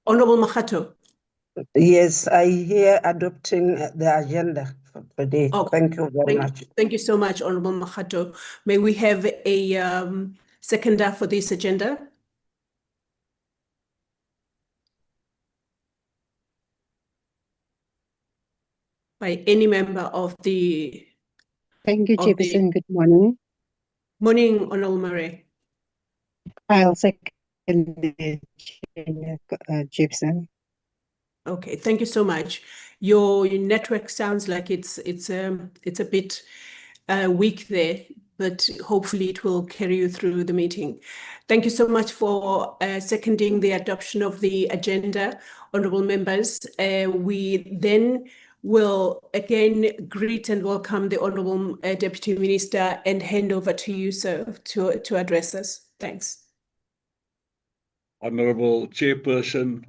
Honorable Makhato. Yes, I hear adopting the agenda for today. Okay. Thank you very much. Thank you so much, Honorable Makhato. May we have a seconder for this agenda? By any member of the... Thank you, Chairperson. Good morning. Morning, Honorable Murray. I'll second the Chairperson. Okay, thank you so much. Your network sounds like it's a bit weak there, but hopefully it will carry you through the meeting. Thank you so much for seconding the adoption of the agenda, honorable members. We then will again greet and welcome the Honorable Deputy Minister and hand over to you, sir, to address us. Thanks. Honorable Chairperson,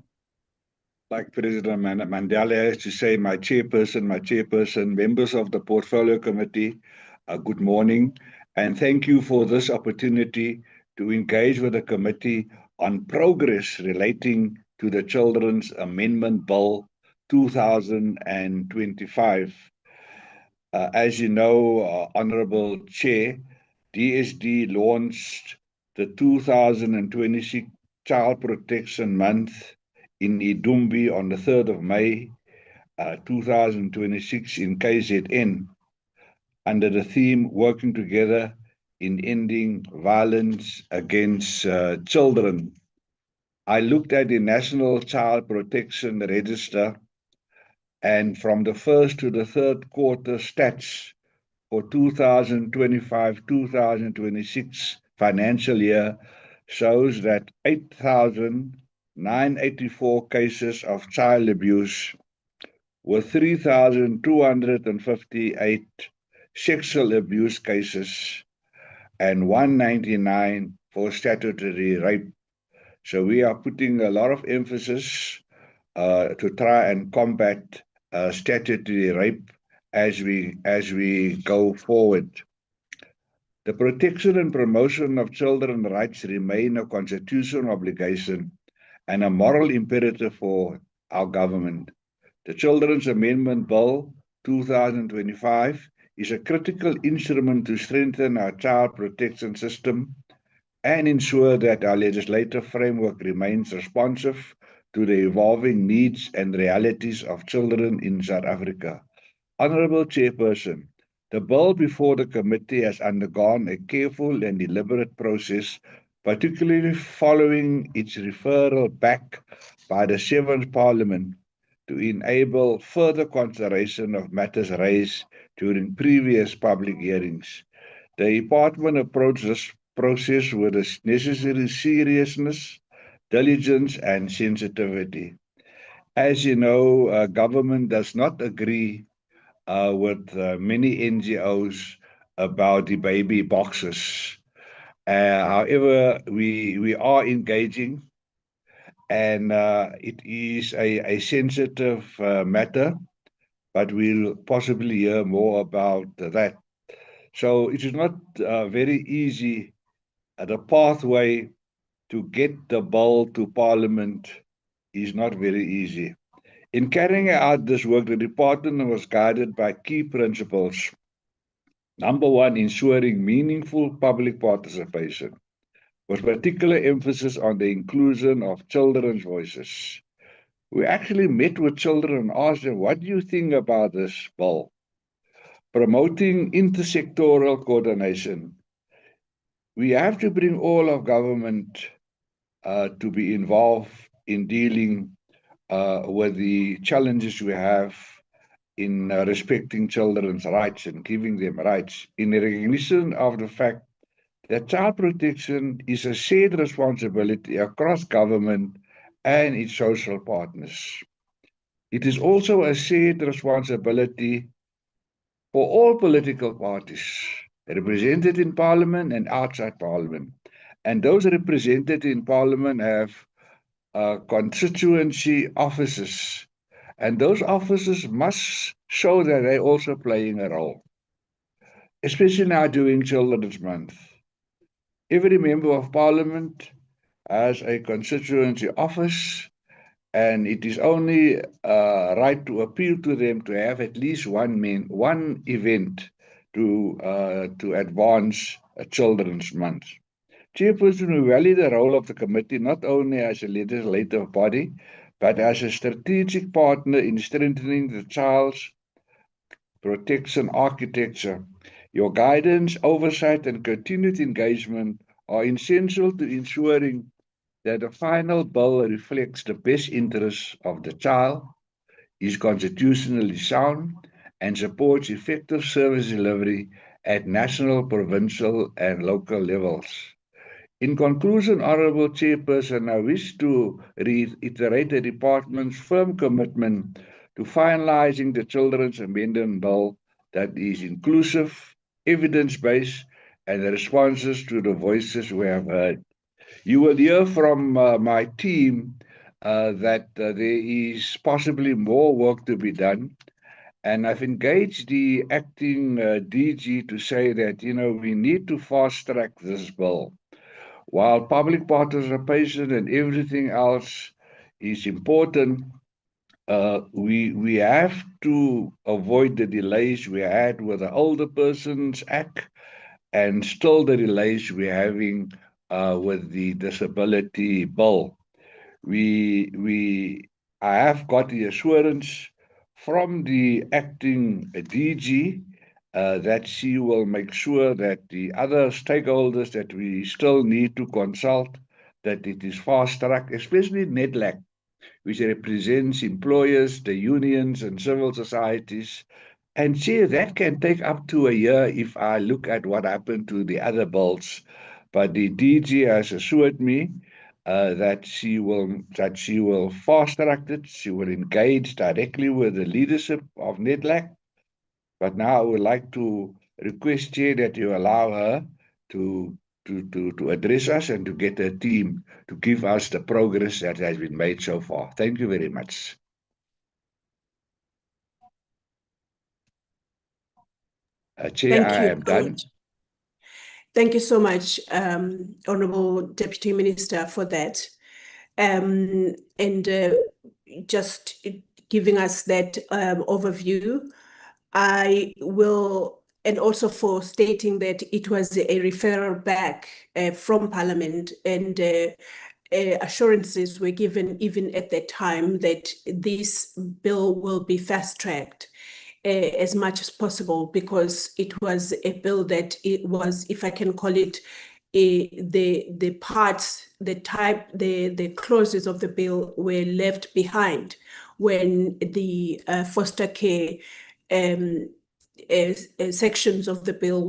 like President Mandela has to say, my chairperson, members of the Portfolio Committee, good morning, and thank you for this opportunity to engage with the committee on progress relating to the Children's Amendment Bill 2025. As you know, Honorable Chair, DSD launched the 2026 Child Protection Month in Idumbi on the 3rd of May 2026 in KZN under the theme Working Together in Ending Violence Against Children. I looked at the National Child Protection Register, and from the first to the third quarter stats for 2025-2026 financial year shows that 8,984 cases of child abuse, with 3,258 sexual abuse cases, and 199 for statutory rape. So we are putting a lot of emphasis to try and combat statutory rape as we go forward. The protection and promotion of children's rights remain a constitutional obligation and a moral imperative for our government. The Children's Amendment Bill 2025 is a critical instrument to strengthen our child protection system and ensure that our legislative framework remains responsive to the evolving needs and realities of children in South Africa. Honorable Chairperson, the bill before the committee has undergone a careful and deliberate process, particularly following its referral back by the 7th Parliament to enable further consideration of matters raised during previous public hearings. The Department approached this process with the necessary seriousness, diligence, and sensitivity. As you know, government does not agree with many NGOs about the baby boxes. However, we are engaging, and it is a sensitive matter, but we'll possibly hear more about that. So it is not very easy. The pathway to get the bill to Parliament is not very easy. In carrying out this work, the department was guided by key principles. Number one, ensuring meaningful public participation, with particular emphasis on the inclusion of children's voices. We actually met with children and asked them, what do you think about this bill? Promoting intersectoral coordination. We have to bring all of government to be involved in dealing with the challenges we have in respecting children's rights and giving them rights, in recognition of the fact that child protection is a shared responsibility across government and its social partners. It is also a shared responsibility for all political parties represented in Parliament and outside Parliament. And those represented in Parliament have constituency offices, and those offices must show that they're also playing a role, especially now during Children's Month. Every member of Parliament has a constituency office, and it is only right to appeal to them to have at least one event to advance Children's Month. Chairperson, we value the role of the committee not only as a legislative body, but as a strategic partner in strengthening the child's protection architecture. Your guidance, oversight, and continued engagement are essential to ensuring that the final bill reflects the best interests of the child, is constitutionally sound, and supports effective service delivery at national, provincial, and local levels. In conclusion, Honourable Chairperson, I wish to reiterate the Department's firm commitment to finalising the Children's Amendment Bill that is inclusive, evidence-based, and responses to the voices we have heard. You will hear from my team that there is possibly more work to be done. And I've engaged the acting DG to say that, we need to fast-track this bill. While public participation and everything else is important, we have to avoid the delays we had with the Older Persons Act and still the delays we're having with the disability bill. I have got the assurance from the acting DG that she will make sure that the other stakeholders that we still need to consult, that it is fast-tracked, especially NEDLAC, which represents employers, the unions, and civil societies. And Chair, that can take up to a year if I look at what happened to the other bills. But the DG has assured me that she will fast-track it. She will engage directly with the leadership of NEDLAC. But now I would like to request, Chair, that you allow her to address us and to get her team to give us the progress that has been made so far. Thank you very much. Chair, Thank I you am so done. much. Thank you so much, Honourable Deputy Minister, for that. And just giving us that overview. I will, and also for stating that it was a referral back from Parliament, and assurances were given even at that time that this bill will be fast-tracked as much as possible, because it was a bill that it was, if I can call it, the parts, the clauses of the bill were left behind when the foster care sections of the bill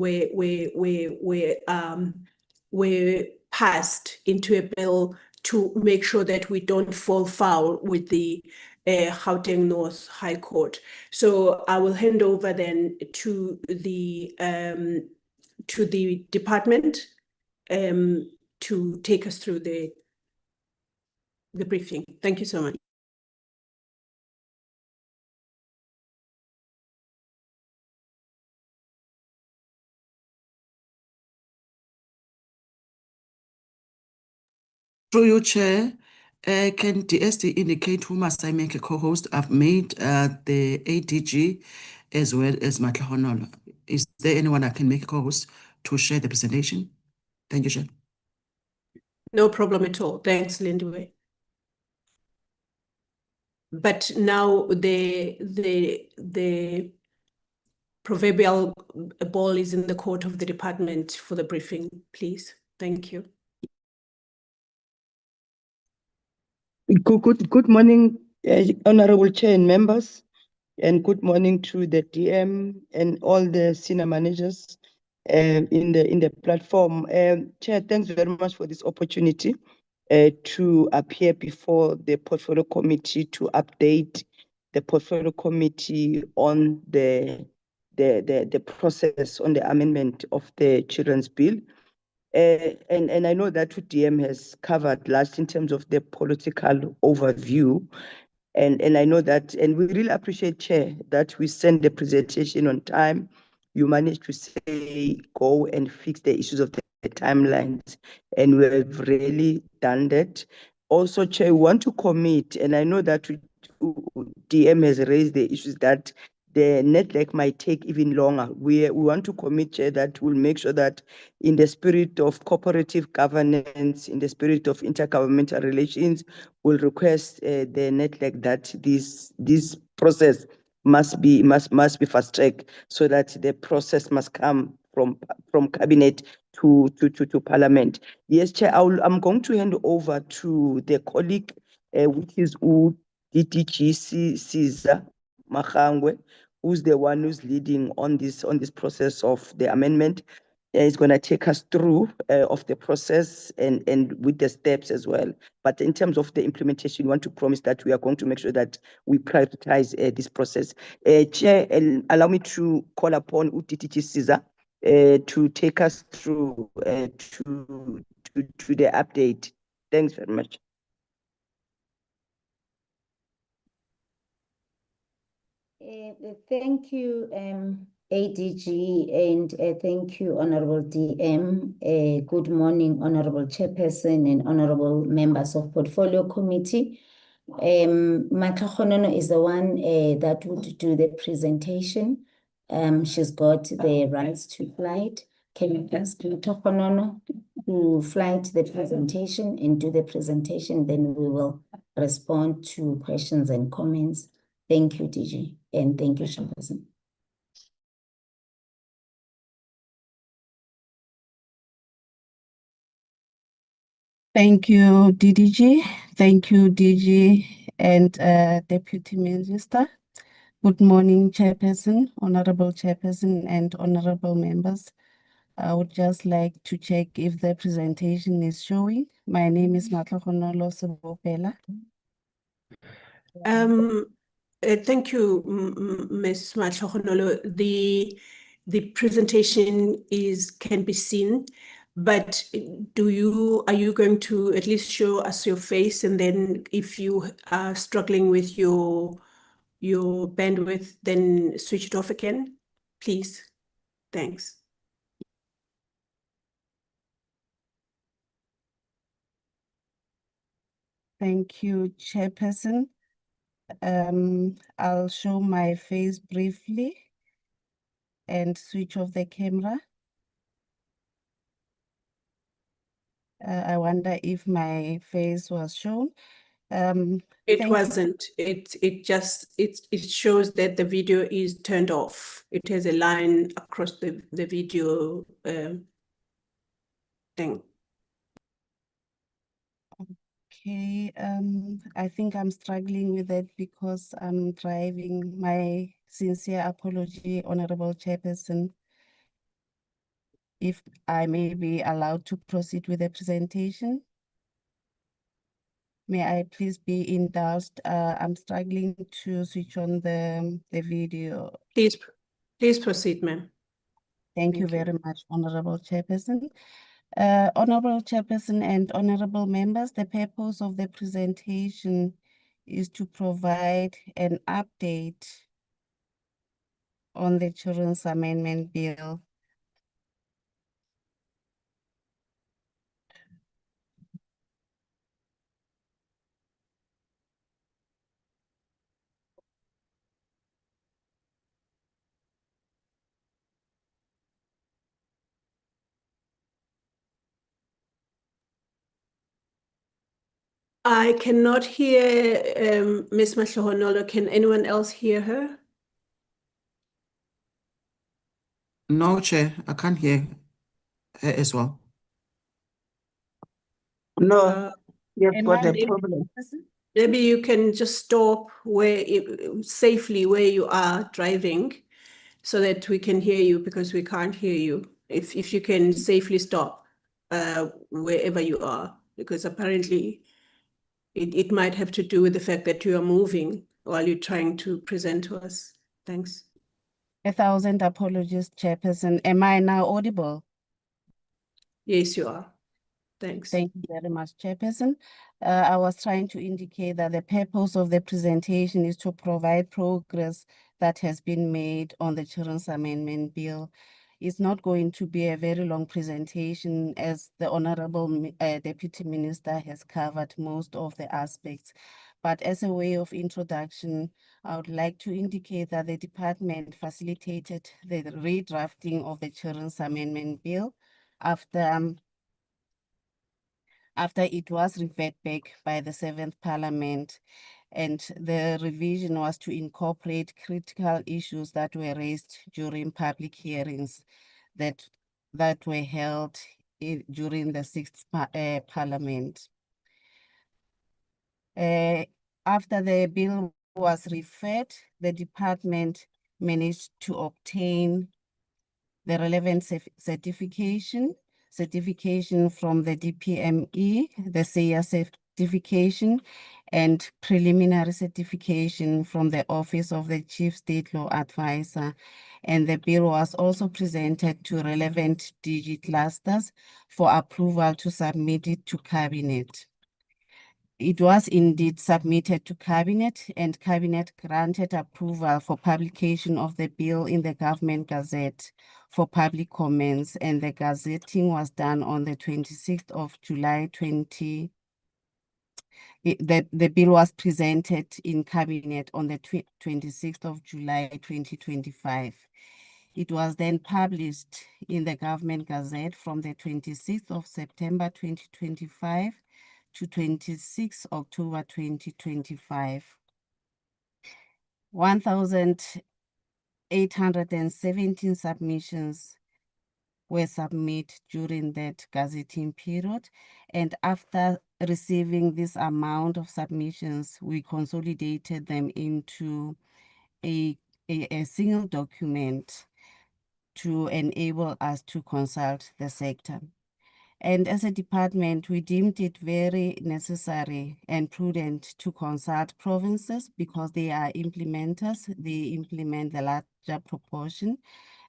were passed into a bill to make sure that we don't fall foul with the Gauteng North High Court. So I will hand over then to the department to take us through the briefing. Thank you so much. Through you, Chair, can DSD indicate who must I make a co-host? I've made the ADG as well as Matlahonolo. Is there anyone I can make a co-host to share the presentation? Thank you, Chair. No problem at all. Thanks, Lindiwe. But now the proverbial ball is in the court of the department for the briefing, please. Thank you. Good morning, Honorable Chair and members, and good morning to the DM and all the senior managers in the platform. Chair, thanks very much for this opportunity to appear before the Portfolio Committee to update the Portfolio Committee on the process on the amendment of the Children's Bill. And I know that DM has covered last in terms of the political overview. And I know that, and we really appreciate, Chair, that we send the presentation on time. You managed to say, go and fix the issues of the timelines. And we have really done that. Also, Chair, we want to commit, and I know that DM has raised the issues that the network might take even longer. We want to commit, Chair, that we'll make sure that in the spirit of cooperative governance, in the spirit of intergovernmental relations, we'll request the network that this process must be fast tracked, so that the process must come from cabinet to parliament. Yes, Chair, I'm going to hand over to the colleague, which is DTG SASA Mahangwe, who's the one who's leading on this process of the amendment. Is going to take us through of the process and with the steps as well. But in terms of the implementation, we want to promise that we are going to make sure that we prioritize this process. Chair, allow me to call upon DTG SASA to take us through to the update. Thanks very much. Thank you, ADG, and thank you, Honorable DM. Good morning, Honorable Chairperson and Honorable members of Portfolio Committee. Matlakgonono is the one that would do the presentation. She's got the rights to flight. Can you ask Matlakgonono to flight the presentation and do the presentation? Then we will respond to questions and comments. Thank you, DG, and thank you, Chairperson. Thank you, DDG. Thank you, DG and Deputy Minister. Good morning, Chairperson, Honorable Chairperson, and Honorable members. I would just like to check if the presentation is showing. My name is Matlakgonono Sebopela. Thank you, Ms. Matlakgonono. The presentation can be seen, but are you going to at least show us your face, and then if you are struggling with your bandwidth, then switch it off again, please? Thanks. Thank you, Chairperson. I'll show my face briefly and switch off the camera. I wonder if my face was shown. It wasn't. It shows that the video is turned off. It has a line across the video thing. Okay, I think I'm struggling with that because I'm driving. My sincere apology, Honorable Chairperson. If I may be allowed to proceed with the presentation. May I please be indulged? I'm struggling to switch on the video. Please proceed, ma'am. Thank you very much, Honorable Chairperson. Honorable Chairperson and honorable members, the purpose of the presentation is to provide an update on the Children's Amendment Bill. I cannot hear Ms. Matlakgonono. Can anyone else hear her? No, Chair, I can't hear her as well. No, you've Am got I a maybe- problem. Maybe you can just stop safely where you are driving so that we can hear you, because we can't hear you. If you can safely stop wherever you are, because apparently it might have to do with the fact that you are moving while you're trying to present to us. Thanks. 1,000 apologies, Chairperson. Am I now audible? Yes, you are. Thanks. Thank you very much, Chairperson. I was trying to indicate that the purpose of the presentation is to provide progress that has been made on the Children's Amendment Bill. It's not going to be a very long presentation, as the Honorable Deputy Minister has covered most of the aspects. But as a way of introduction, I would like to indicate that the department facilitated the redrafting of the Children's Amendment Bill after it was referred back by the 7th Parliament, and the revision was to incorporate critical issues that were raised during public hearings that were held during the 6th Parliament. After the bill was referred, the department managed to obtain the relevant certification from the DPME, the SASA certification, and preliminary certification from the Office of the Chief State Law Advisor. And the bill was also presented to relevant DG clusters for approval to submit it to Cabinet. It was indeed submitted to Cabinet, and Cabinet granted approval for publication of the bill in the Government Gazette for public comments, and the gazetting was done on the 26th of July the bill was presented in Cabinet on the 26th of July 2025. It was then published in the Government Gazette from the 26th of September 2025 to 26 October 2025. 1,817 submissions were submitted during that gazetting period. And after receiving this amount of submissions, we consolidated them into a single document to enable us to consult the sector. And as a department, we deemed it very necessary and prudent to consult provinces because they are implementers. They implement the larger proportion.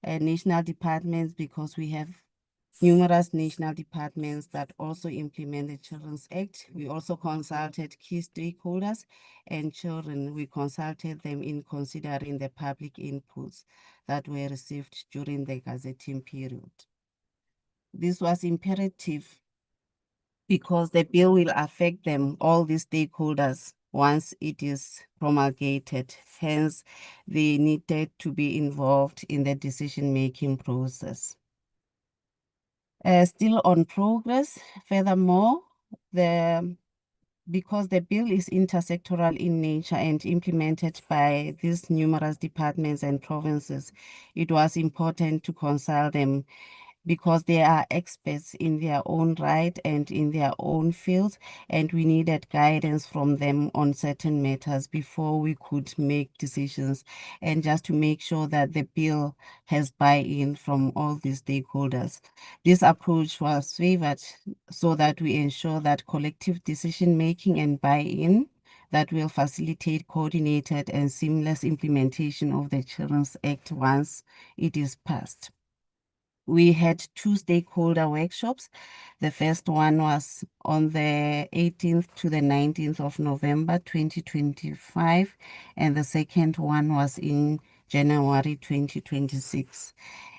And national departments, because we have numerous national departments that also implement the Children's Act. We also consulted key stakeholders and children. We consulted them in considering the public inputs that were received during the gazetting period. This was imperative because the bill will affect them, all the stakeholders, once it is promulgated. Hence, they needed to be involved in the decision-making process. Still on progress, furthermore, because the bill is intersectoral in nature and implemented by these numerous departments and provinces, it was important to consult them because they are experts in their own right and in their own fields, and we needed guidance from them on certain matters before we could make decisions, and just to make sure that the bill has buy-in from all the stakeholders. This approach was favored so that we ensure that collective decision-making and buy-in that will facilitate coordinated and seamless implementation of the Children's Act once it is passed. We had 2 stakeholder workshops. The first one was on the 18th to the 19th of November 2025, and the second one was in January 2026.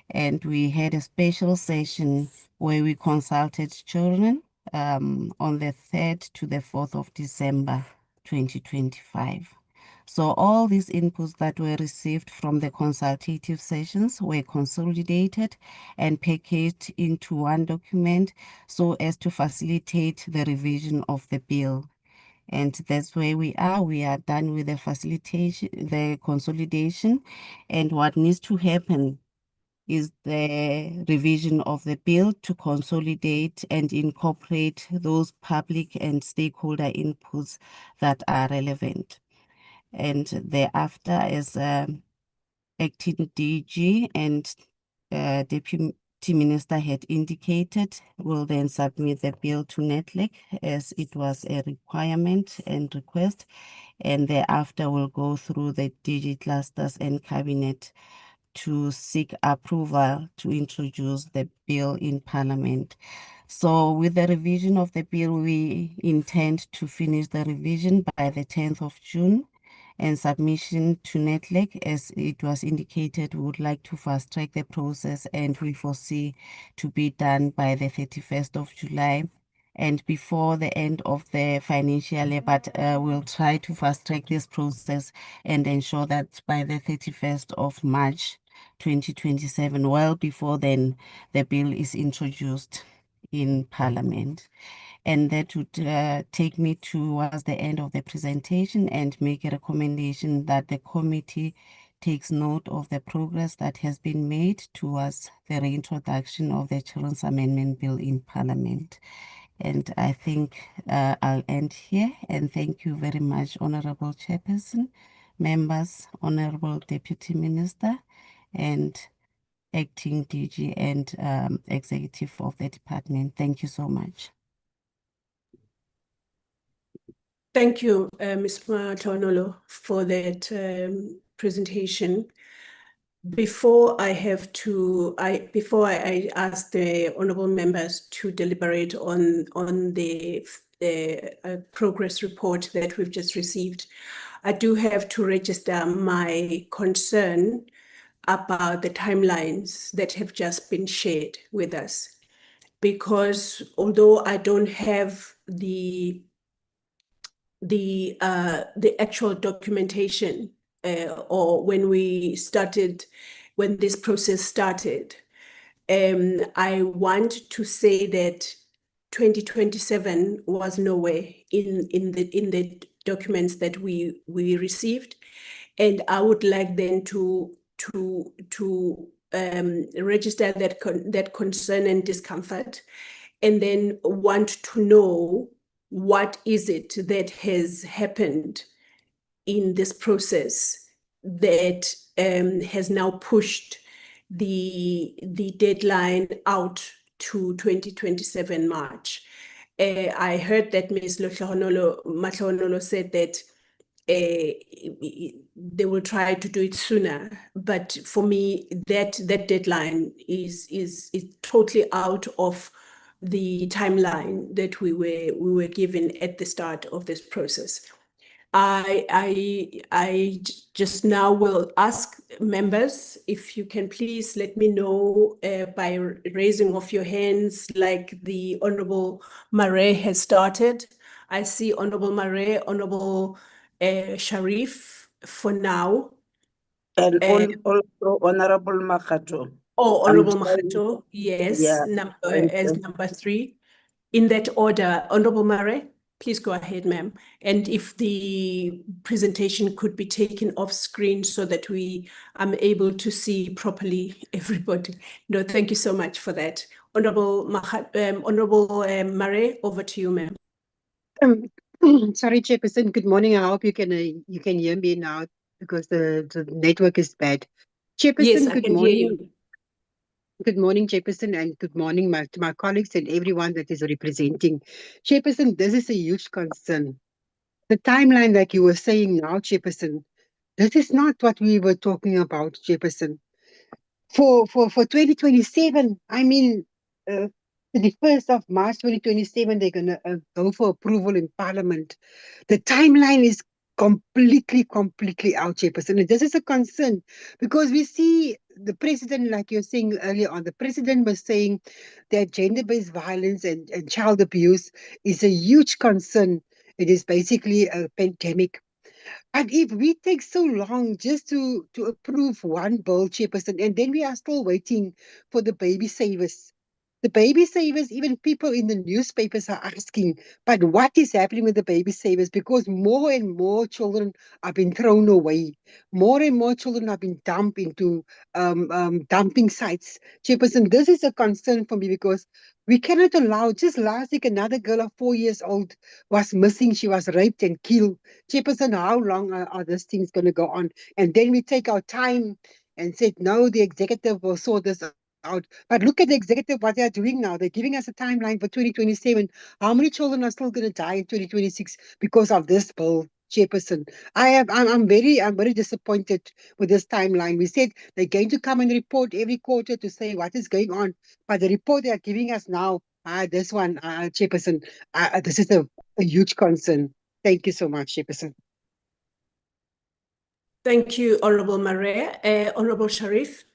And we had a special session where we consulted children on the 3rd to the 4th of December 2025. So all these inputs that were received from the consultative sessions were consolidated and packaged into one document so as to facilitate the revision of the bill. And that's where we are. We are done with the facilitation, the consolidation, and what needs to happen is the revision of the bill to consolidate and incorporate those public and stakeholder inputs that are relevant. And thereafter, as acting DG and Deputy Minister had indicated, will then submit the bill to NETLEC as it was a requirement and request, and thereafter will go through the DG clusters and Cabinet to seek approval to introduce the bill in Parliament. So with the revision of the bill, we intend to finish the revision by the 10th of June and submission to NETLEC. As it was indicated, we would like to fast track the process, and we foresee to be done by the 31st of July and before the end of the financial year, but we'll try to fast track this process and ensure that by the 31st of March 2027, well before then, the bill is introduced in Parliament. And that would take me towards the end of the presentation and make a recommendation that the committee takes note of the progress that has been made towards the reintroduction of the Children's Amendment Bill in Parliament. And I think I'll end here, and thank you very much, Honorable Chairperson, members, Honorable Deputy Minister, and Acting DG and Executive of the Department. Thank you so much. Thank you, Ms. Matlonolo, for that presentation. Before I ask the honourable members to deliberate on the progress report that we've just received, I do have to register my concern about the timelines that have just been shared with us. Because although I don't have the actual documentation or when this process started, I want to say that 2027 was nowhere in the documents that we received, and I would like then to register that concern and discomfort, and then want to know what is it that has happened in this process that has now pushed the deadline out to 2027 March. I heard that Ms. Matlonolo said that they will try to do it sooner, but for me, that deadline is totally out of the timeline that we were given at the start of this process. I just now will ask members if you can please let me know by raising of your hands, like the Honourable Mare has started. I see Honourable Mare, Honourable Sharif for now. And also Honorable Makato. Oh, I'm Honourable sorry. Makato, yes, Yeah, as number 3. In that order, Honourable Mare, please go ahead, ma'am. And if the presentation could be taken off screen so that I'm able to see properly everybody. No, thank you so much for that. Honourable Mare, over to you, ma'am. Sorry, Chairperson. Good morning. I hope you can hear me now because the network is bad. Chairperson, Yes, I good can morning. hear you. Good morning, Chairperson, and good morning to my colleagues and everyone that is representing. Chairperson, this is a huge concern. The timeline, like you were saying now, Chairperson, this is not what we were talking about, Chairperson. For 2027, I mean, the 1st of March 2027, they're going to go for approval in Parliament. The timeline is completely out, Chairperson. And this is a concern because we see the president, like you're saying earlier on, the president was saying that gender-based violence and child abuse is a huge concern. It is basically a pandemic. And if we take so long just to approve one bill, Chairperson, and then we are still waiting for the baby savers. The baby savers, even people in the newspapers are asking, but what is happening with the baby savers? Because more and more children are being thrown away. More and more children are being dumped into dumping sites. Chairperson, this is a concern for me because we cannot allow, just last week, another girl of 4 years old was missing. She was raped and killed. Chairperson, how long are these things going to go on? And then we take our time and said, no, the executive will sort this out. But look at the executive, what they are doing now. They're giving us a timeline for 2027. How many children are still going to die in 2026 because of this bill, Chairperson? I'm very disappointed with this timeline. We said they're going to come and report every quarter to say what is going on. But the report they are giving us now, this one, Chairperson, this is a huge concern. Thank you so much, Chairperson. Thank you, Honorable Maria. Honorable Sharif.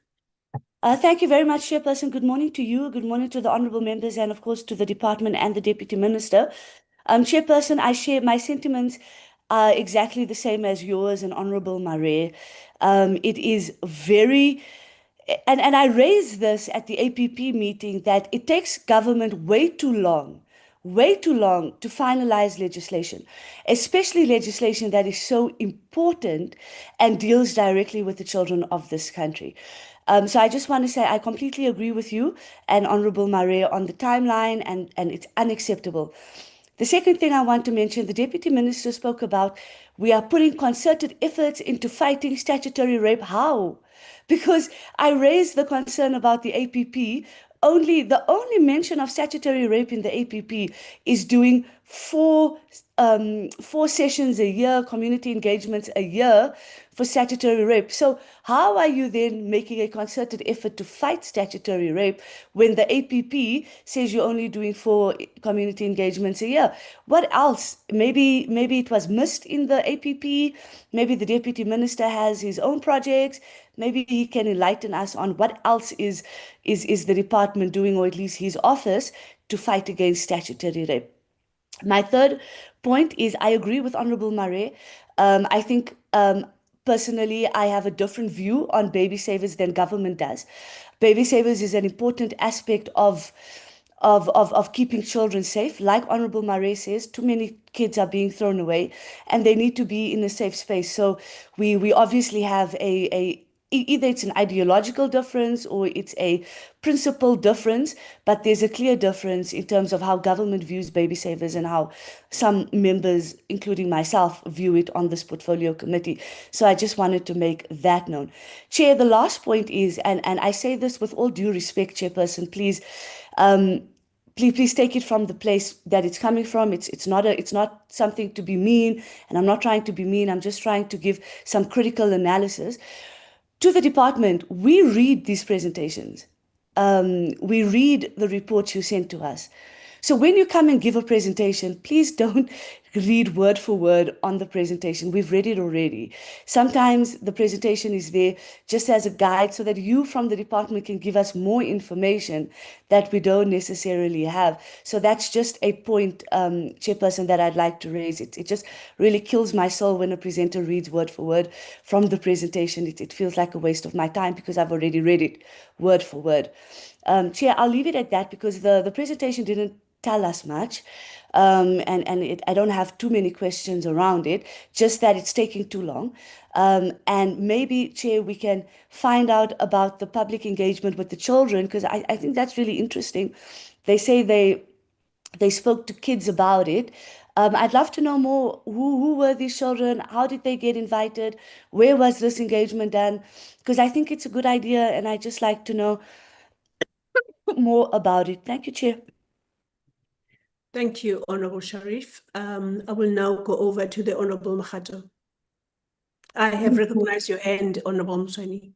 Thank you very much, Chairperson. Good morning to you. Good morning to the honorable members and, of course, to the department and the Deputy Minister. Chairperson, I share my sentiments are exactly the same as yours and Honorable Maria. It is very, and I raised this at the APP meeting, that it takes government way too long to finalize legislation, especially legislation that is so important and deals directly with the children of this country. So I just want to say I completely agree with you and Honorable Maria on the timeline, and it's unacceptable. The second thing I want to mention, the Deputy Minister spoke about, we are putting concerted efforts into fighting statutory rape. How? Because I raised the concern about the APP. The only mention of statutory rape in the APP is doing four sessions a year, community engagements a year for statutory rape. So how are you then making a concerted effort to fight statutory rape when the APP says you're only doing 4 community engagements a year? What else? Maybe it was missed in the APP. Maybe the Deputy Minister has his own projects. Maybe he can enlighten us on what else is the department doing, or at least his office, to fight against statutory rape. My third point is I agree with Honorable Maria. I think personally I have a different view on baby savers than government does. Baby savers is an important aspect of keeping children safe. Like Honorable Maria says, too many kids are being thrown away and they need to be in a safe space. So we obviously have either it's an ideological difference or it's a principle difference, but there's a clear difference in terms of how government views baby savers and how some members, including myself, view it on this portfolio committee. So I just wanted to make that known. Chair, the last point is, and I say this with all due respect, Chairperson, please take it from the place that it's coming from. It's not something to be mean, and I'm not trying to be mean. I'm just trying to give some critical analysis. To the department, we read these presentations. We read the reports you sent to us. So when you come and give a presentation, please don't read word for word on the presentation. We've read it already. Sometimes the presentation is there just as a guide so that you from the department can give us more information that we don't necessarily have. So that's just a point, Chairperson, that I'd like to raise. It just really kills my soul when a presenter reads word for word from the presentation. It feels like a waste of my time because I've already read it word for word. Chair, I'll leave it at that because the presentation didn't tell us much. I don't have too many questions around it, just that it's taking too long. And maybe, Chair, we can find out about the public engagement with the children, because I think that's really interesting. They say they spoke to kids about it. I'd love to know more. Who were these children? How did they get invited? Where was this engagement done? Because I think it's a good idea, and I'd just like to know more about it. Thank you, Chair. Thank you, Honorable Sharif. I will now go over to the Honorable Makhato. I have recognized your hand, Honorable Msweni.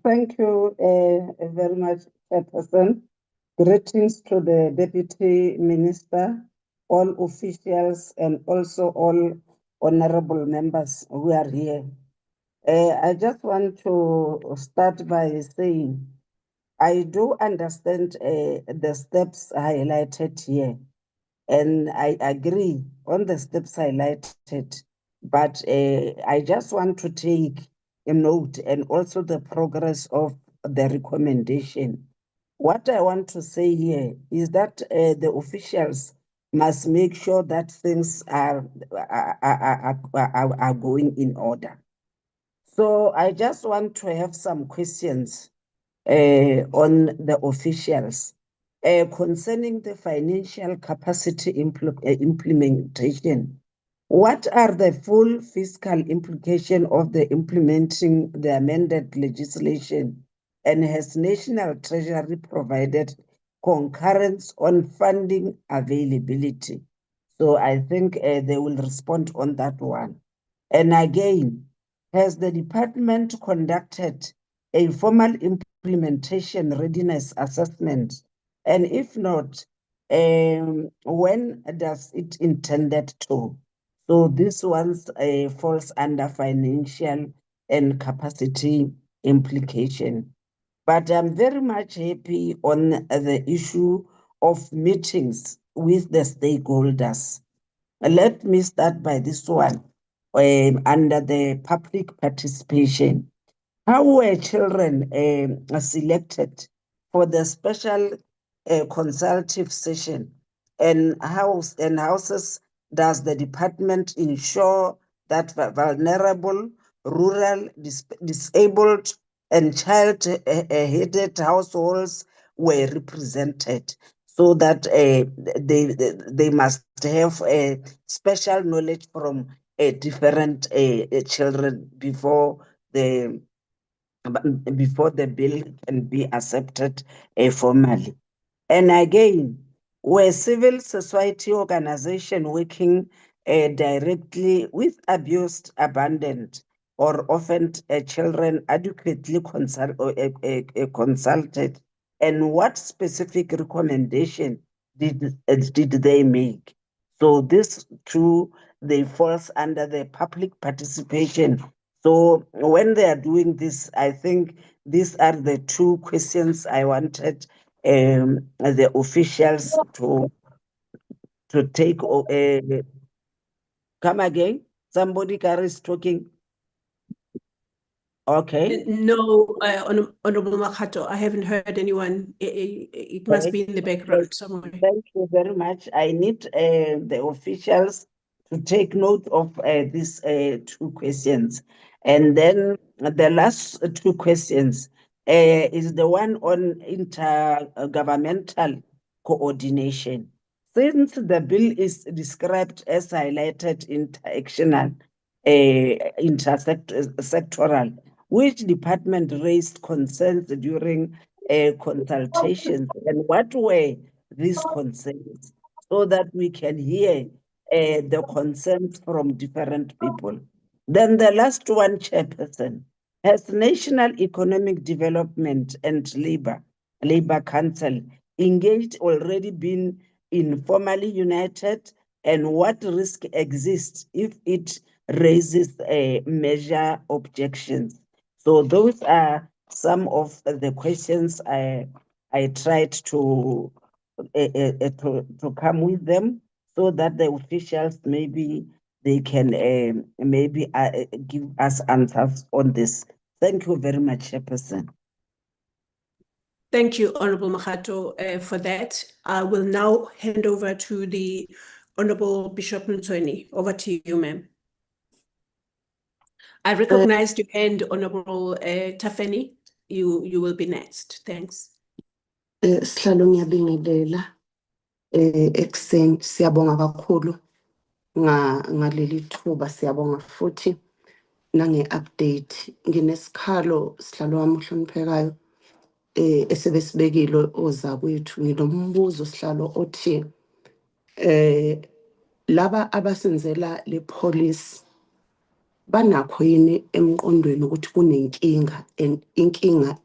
Thank you very much, Chairperson. Greetings to the Deputy Minister, all officials, and also all honorable members who are here. I just want to start by saying I do understand the steps highlighted here, and I agree on the steps highlighted, but I just want to take a note and also the progress of the recommendation. What I want to say here is that the officials must make sure that things are going in order. So I just want to have some questions on the officials concerning the financial capacity implementation. What are the full fiscal implications of the implementing the amended legislation, and has National Treasury provided concurrence on funding availability? So I think they will respond on that one. And again, has the department conducted a formal implementation readiness assessment? And if not, when does it intended to? So this one's falls under financial and capacity implication. But I'm very much happy on the issue of meetings with the stakeholders. Let me start by this one, under the public participation. How were children selected for the special consultative session, and houses does the department ensure that vulnerable, rural, disabled, and child-headed households were represented, so that they must have a special knowledge from different children before the bill can be accepted formally. And again, were civil society organization working directly with abused, abandoned, or often children adequately consulted? And what specific recommendation did they make? So this too, they falls under the public participation. So when they are doing this, I think these are the two questions I wanted the officials to take. Come again? Somebody is talking. Okay. No, Honorable Makgato, I haven't heard anyone. It must be in the background somewhere. Thank you very much. I need the officials to take note of these two questions. And then the last two questions is the one on intergovernmental coordination. Since the bill is described as highlighted intersectional, intersectoral, which department raised concerns during consultations, and what were these concerns, so that we can hear the concerns from different people? Then the last one, Chairperson, has National Economic Development and Labor Council engaged already been informally united, and what risk exists if it raises measure objections? So those are some of the questions I tried to come with them, so that the officials maybe they can give us answers on this. Thank you very much, Chairperson. Thank you, Honorable Makgato, for that. I will now hand over to the Honorable Bishop Mtsweni. Over to you, ma'am. I recognized your hand, Honorable Tafeni. You will be next. Thanks. Sihlalo ngiyabingelela ekseni siyabonga kakhulu ngaleli thuba, siyabonga futhi nange-update. Nginesikhalo sihlalo wami ohloniphekayo esebesibekile oza kwethu. Nginombuzo sihlalo othi laba abasenzela le police banakho yini emqondweni ukuthi kunenkinga, and inkinga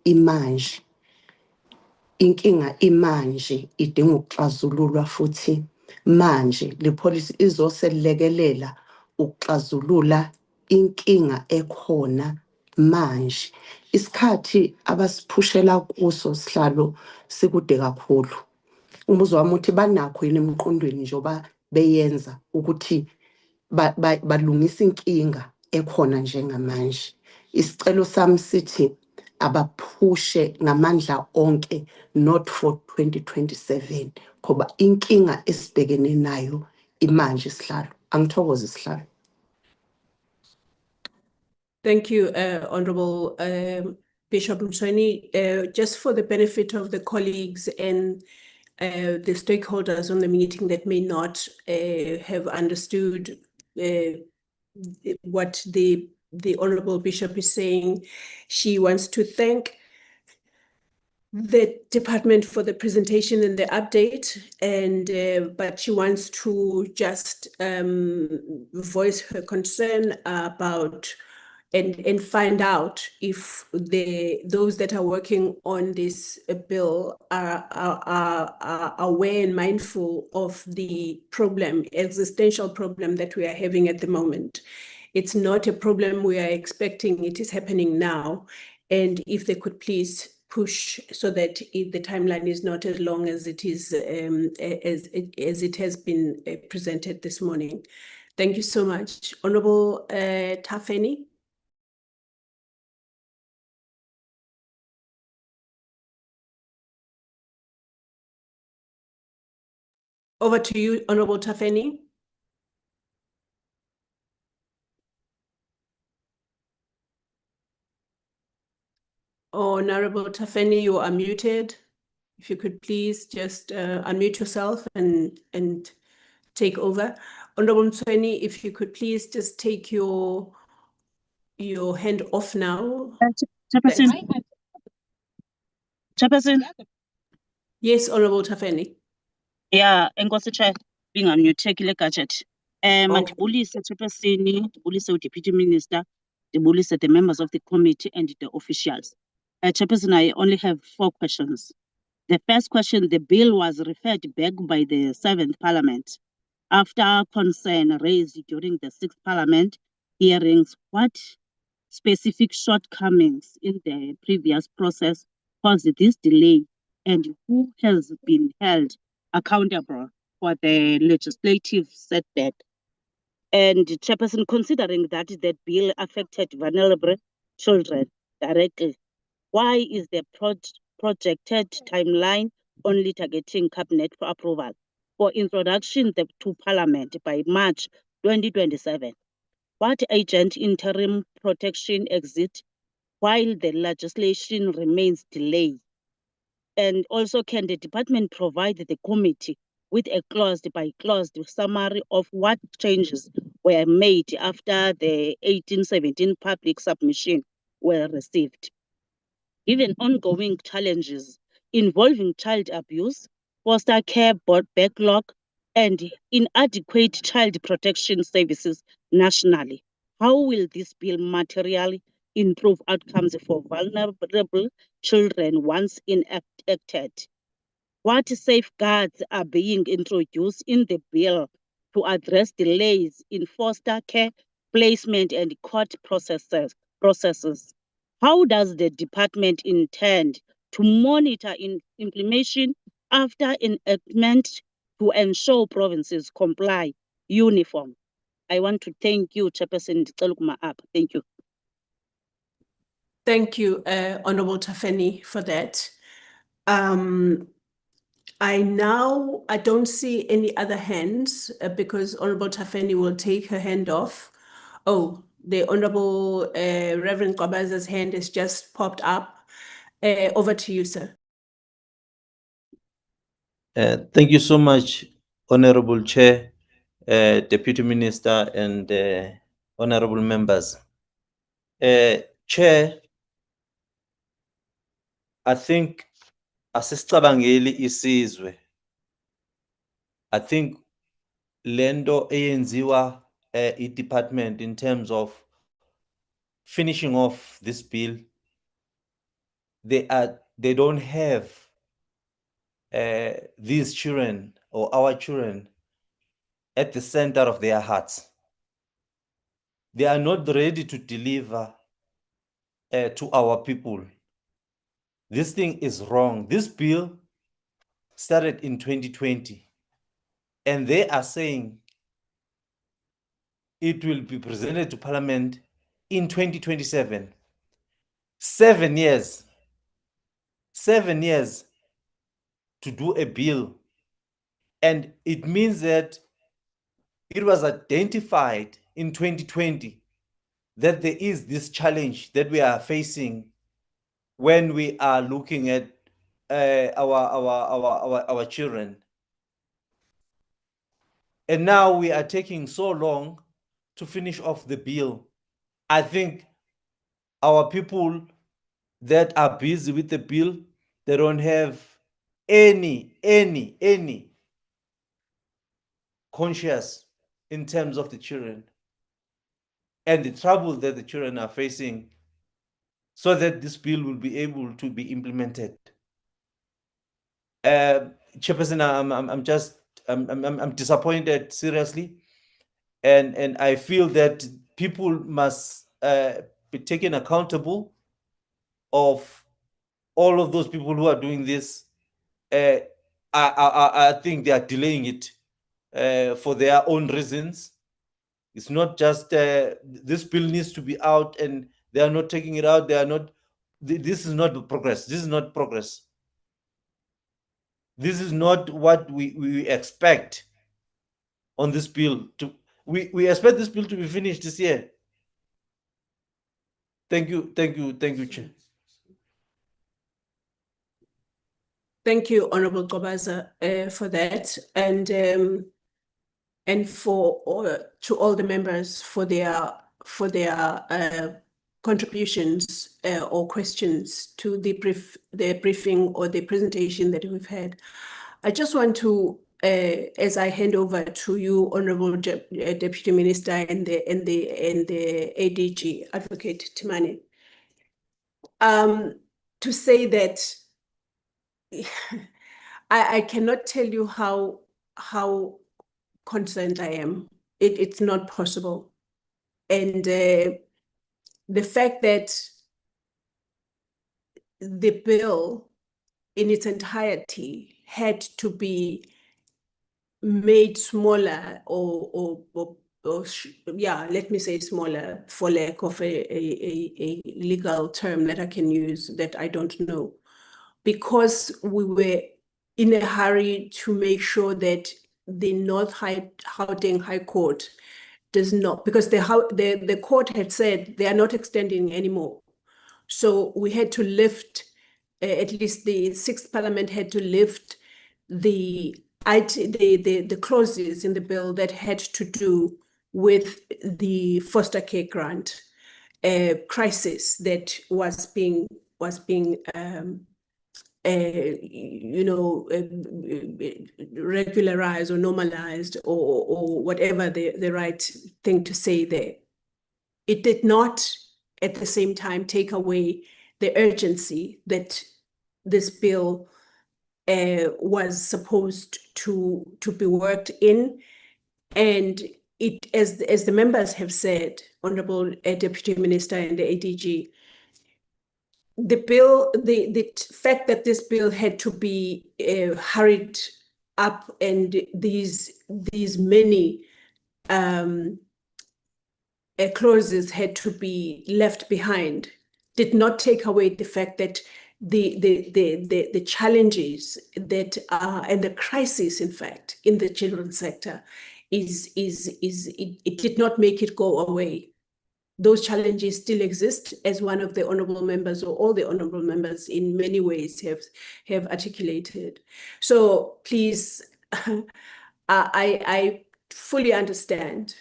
imanje idinga ukuxazululwa, futhi manje le policy izoselekelela ukuxazulula inkinga ekhona manje. Isikhathi abasiphushela kuso sihlalo sikude kakhulu. Umbuzo wami uthi banakho yini emqondweni njoba beyenza ukuthi balungisa inkinga ekhona njengamanje. Isicelo sami sithi abaphushe ngamandla onke, not for 2027, ngoba inkinga esibhekene nayo imanje sihlalo. Angithokoze sihlalo. Thank you, Honorable Bishop Mtsweni. Just for the benefit of the colleagues and the stakeholders on the meeting that may not have understood what the Honorable Bishop is saying, she wants to thank the department for the presentation and the update, and but she wants to just voice her concern about and find out if those that are working on this bill are aware and mindful of the existential problem that we are having at the moment. It's not a problem we are expecting, it is happening now. And if they could please push so that the timeline is not as long as it is as it has been presented this morning. Thank you so much. Honorable Tafeni. Over to you, Honorable Tafeni. Honorable Tafeni, you are muted. If you could please just unmute yourself and take over. Honorable Mtsweni, if you could please just take your hand off now. Chairperson. Chairperson. Yes, Honorable Tafeni. Yeah, enkosi Chair, being unmuted gadget. Mandibulise Chairperson, ndibulise Deputy Minister, ndibulise the members of the committee and the officials. Chairperson, I only have 4 questions. The first question, the bill was referred back by the 7th Parliament. After concern raised during the 6th Parliament hearings, what specific shortcomings in the previous process caused this delay, and who has been held accountable for the legislative setback? And Chairperson, considering that that bill affected vulnerable children directly, why is the projected timeline only targeting Cabinet for approval for introduction to Parliament by March 2027? What agent interim protection exit while the legislation remains delayed? And also, can the department provide the committee with a clause-by-clause summary of what changes were made after the 1817 public submission were received? Given ongoing challenges involving child abuse, foster care backlog, and inadequate child protection services nationally, how will this bill materially improve outcomes for vulnerable children once enacted? What safeguards are being introduced in the bill to address delays in foster care, placement, and court processes? How does the department intend to monitor implementation after enactment to ensure provinces comply uniform? I want to thank you, Chairperson. Thank you. Thank you, Honorable Tafeni, for that. I don't see any other hands because Honorable Tafeni will take her hand off. Oh, the Honorable Reverend Kwabaza's hand has just popped up. Over to you, sir. Thank you so much, Honorable Chair, Deputy Minister, and honorable members. Chair, I think asisicabangeli isizwe. I think lento eyenziwa i-department in terms of finishing off this bill, they don't have these children or our children at the center of their hearts. They are not ready to deliver to our people. This thing is wrong. This bill started in 2020, and they are saying it will be presented to Parliament in 2027. 7 years. 7 years to do a bill. And it means that it was identified in 2020 that there is this challenge that we are facing when we are looking at our children. And now we are taking so long to finish off the bill. I think our people that are busy with the bill, they don't have any conscience in terms of the children. and the trouble that the children are facing, so that this bill will be able to be implemented. Chairperson, I'm disappointed, seriously, and I feel that people must be taken accountable of all of those people who are doing this. I think they are delaying it for their own reasons. It's not just this bill needs to be out and they are not taking it out. They are not. This is not progress. This is not progress. This is not what we expect on this bill. We expect this bill to be finished this year. Thank you, Chair. Thank you, Honorable Gobaza, for that, and for to all the members for their contributions or questions to the briefing or the presentation that we've had. I just want to, as I hand over to you, Honorable Deputy Minister and the ADG, Advocate Timane, to say that I cannot tell you how concerned I am. It's not possible. And the fact that the bill in its entirety had to be made smaller let me say smaller, for lack of a legal term that I can use that I don't know, because we were in a hurry to make sure that the North Gauteng High Court does not, because the court had said they are not extending anymore. So we had to lift, at least the Sixth Parliament had to lift the clauses in the bill that had to do with the foster care grant crisis that was being regularized or normalized or whatever the right thing to say there. It did not at the same time take away the urgency that this bill was supposed to be worked in. And it, as the members have said, Honorable Deputy Minister and the ADG, the bill, the fact that this bill had to be hurried up and these many clauses had to be left behind did not take away the fact that the challenges that are and the crisis, in fact, in the children's sector it did not make it go away. Those challenges still exist, as one of the honorable members or all the honorable members in many ways have articulated. So please, I fully understand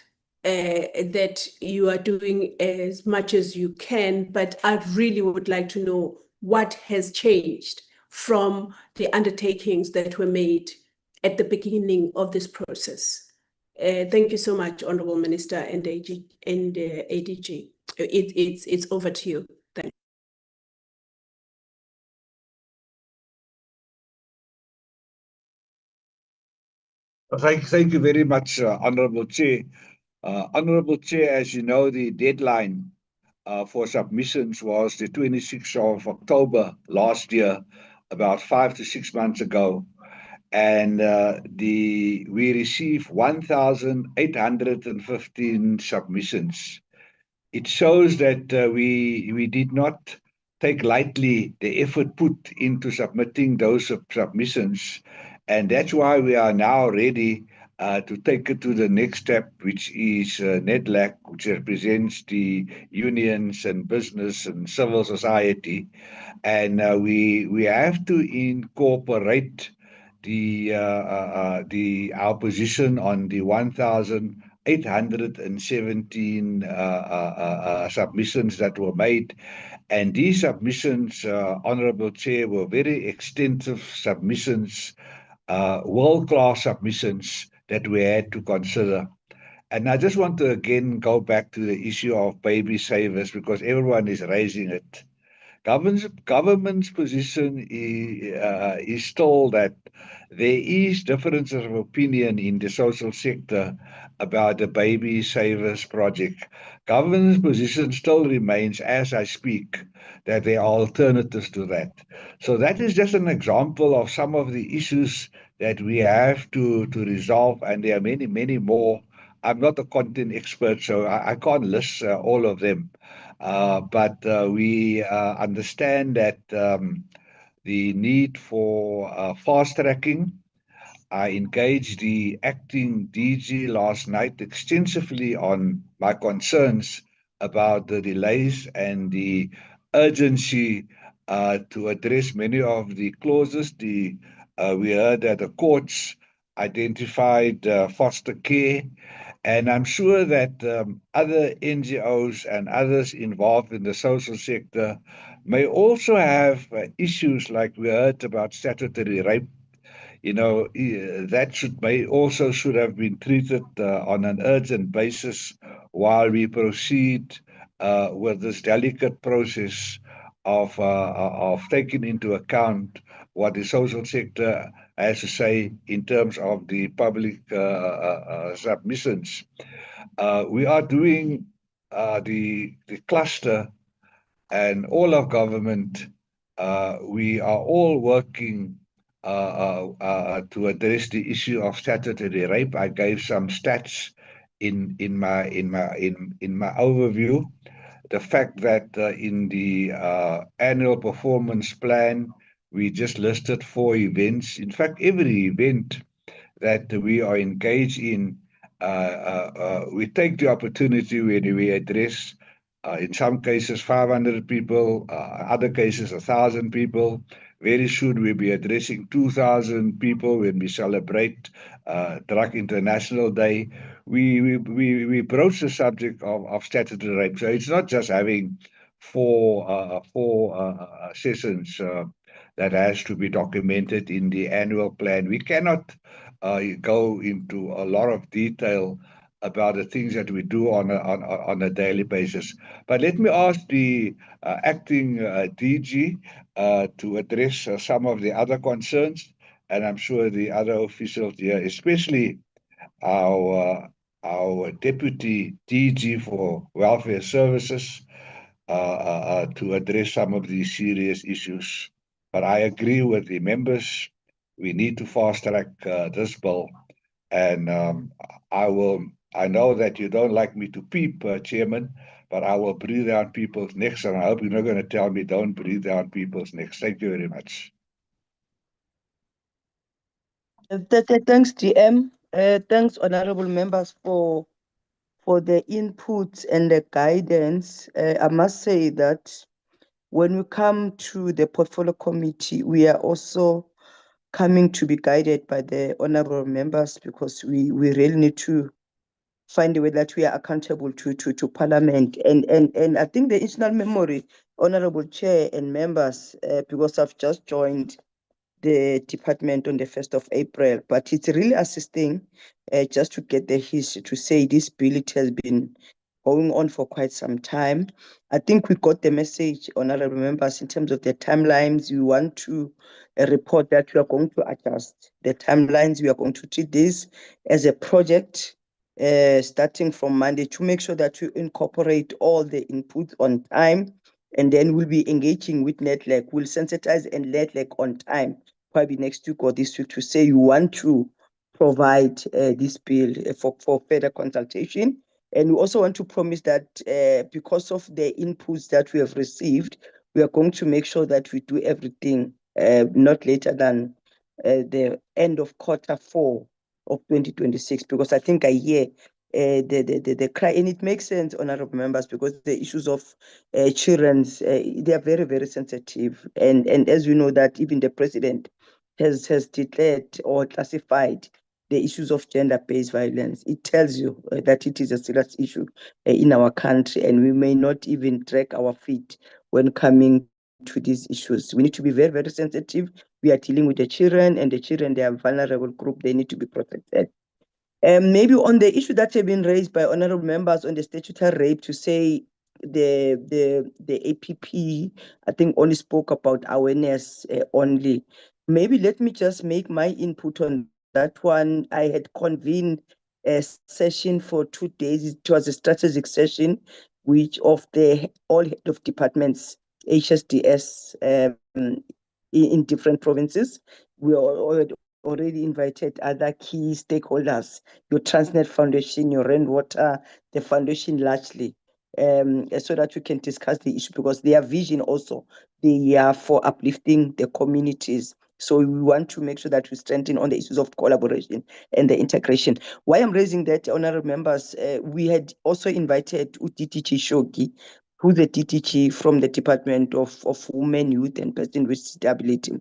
that you are doing as much as you can, but I really would like to know what has changed from the undertakings that were made at the beginning of this process. Thank you so much, Honorable Minister and ADG. It's over to you. Thank you. Thank you very much, Honorable Chair. Honorable Chair, as you know, the deadline for submissions was the 26th of October last year, about 5 to 6 months ago. And we received 1,815 submissions. It shows that we did not take lightly the effort put into submitting those submissions. And that's why we are now ready to take it to the next step, which is NEDLAC, which represents the unions and business and civil society. And we have to incorporate our position on the 1,817 submissions that were made. And these submissions, Honorable Chair, were very extensive submissions, world-class submissions that we had to consider. And I just want to again go back to the issue of baby savers because everyone is raising it. Government's position is still that there is differences of opinion in the social sector about the baby savers project. Government's position still remains, as I speak, that there are alternatives to that. So that is just an example of some of the issues that we have to resolve, and there are many, many more. I'm not a content expert, so I can't list all of them. But we understand that the need for fast tracking. I engaged the acting DG last night extensively on my concerns about the delays and the urgency to address many of the clauses. We heard that the courts identified foster care, and I'm sure that other NGOs and others involved in the social sector may also have issues like we heard about statutory rape. That should have been treated on an urgent basis while we proceed with this delicate process of taking into account what the social sector has to say in terms of the public submissions. We are doing the cluster and all of government. We are all working to address the issue of statutory rape. I gave some stats in my overview. The fact that in the annual performance plan, we just listed 4 events. In fact, every event that we are engaged in, we take the opportunity when we address, in some cases, 500 people, other cases, 1,000 people. Very soon we'll be addressing 2,000 people when we celebrate Drug International Day. We broach the subject of statutory rape. So it's not just having four sessions that has to be documented in the annual plan. We cannot go into a lot of detail about the things that we do on a daily basis. But let me ask the acting DG to address some of the other concerns, and I'm sure the other officials here, especially our deputy DG for welfare services, to address some of these serious issues. But I agree with the members. We need to fast track this bill, and I know that you don't like me to peep, Chairman, but I will breathe down people's necks, and I hope you're not going to tell me don't breathe down people's necks. Thank you very much. Thanks, GM. Thanks, honorable members, for the inputs and the guidance. I must say that when we come to the portfolio committee, we are also coming to be guided by the honorable members because we really need to find a way that we are accountable to Parliament. And I think the internal memory, honorable chair and members, because I've just joined the department on the 1st of April, but it's really assisting just to get the history to say this bill, it has been going on for quite some time. I think we got the message, honorable members, in terms of the timelines. We want to report that we are going to adjust the timelines. We are going to treat this as a project starting from Monday to make sure that we incorporate all the inputs on time. And then we'll be engaging with NETLEC. We'll sensitize and NETLEC on time, probably next week or this week, to say you want to provide this bill for further consultation. And we also want to promise that because of the inputs that we have received, we are going to make sure that we do everything not later than the end of Q4 of 2026, because I think I hear the cry, and it makes sense, honorable members, because the issues of children's, they are very, very sensitive. And as we know that even the president has declared or classified the issues of gender-based violence. It tells you that it is a serious issue in our country, and we may not even drag our feet when coming to these issues. We need to be very, very sensitive. We are dealing with the children, and the children, they are a vulnerable group. They need to be protected. Maybe on the issue that have been raised by honorable members on the statutory rape, to say the APP, I think only spoke about awareness only. Maybe let me just make my input on that one. I had convened a session for 2 days. It was a strategic session, which of the all head of departments, HSDS, in different provinces. We already invited other key stakeholders, your Transnet Foundation, your Rainwater, the foundation largely, so that we can discuss the issue, because their vision also, they are for uplifting the communities. So we want to make sure that we strengthen on the issues of collaboration and the integration. Why I'm raising that, honorable members, we had also invited DTG Shoki, who's the DTG from the Department of Women, Youth and Persons with Disability.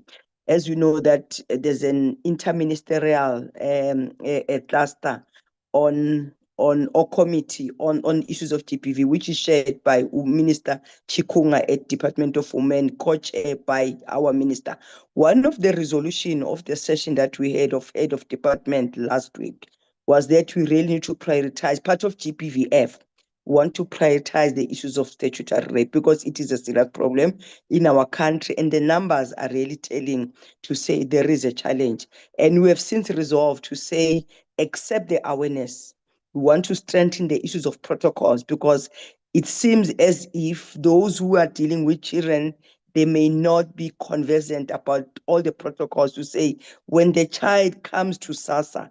As you know that there's an interministerial a cluster on or committee on issues of GBV, which is chaired by Minister Chikunga at Department of Women, co-chaired by our minister. One of the resolution of the session that we had of head of department last week was that we really need to prioritize part of GBVF. Want to prioritize the issues of statutory rape, because it is a serious problem in our country, and the numbers are really telling to say there is a challenge. And we have since resolved to say, accept the awareness. We want to strengthen the issues of protocols, because it seems as if those who are dealing with children, they may not be conversant about all the protocols, to say when the child comes to SASA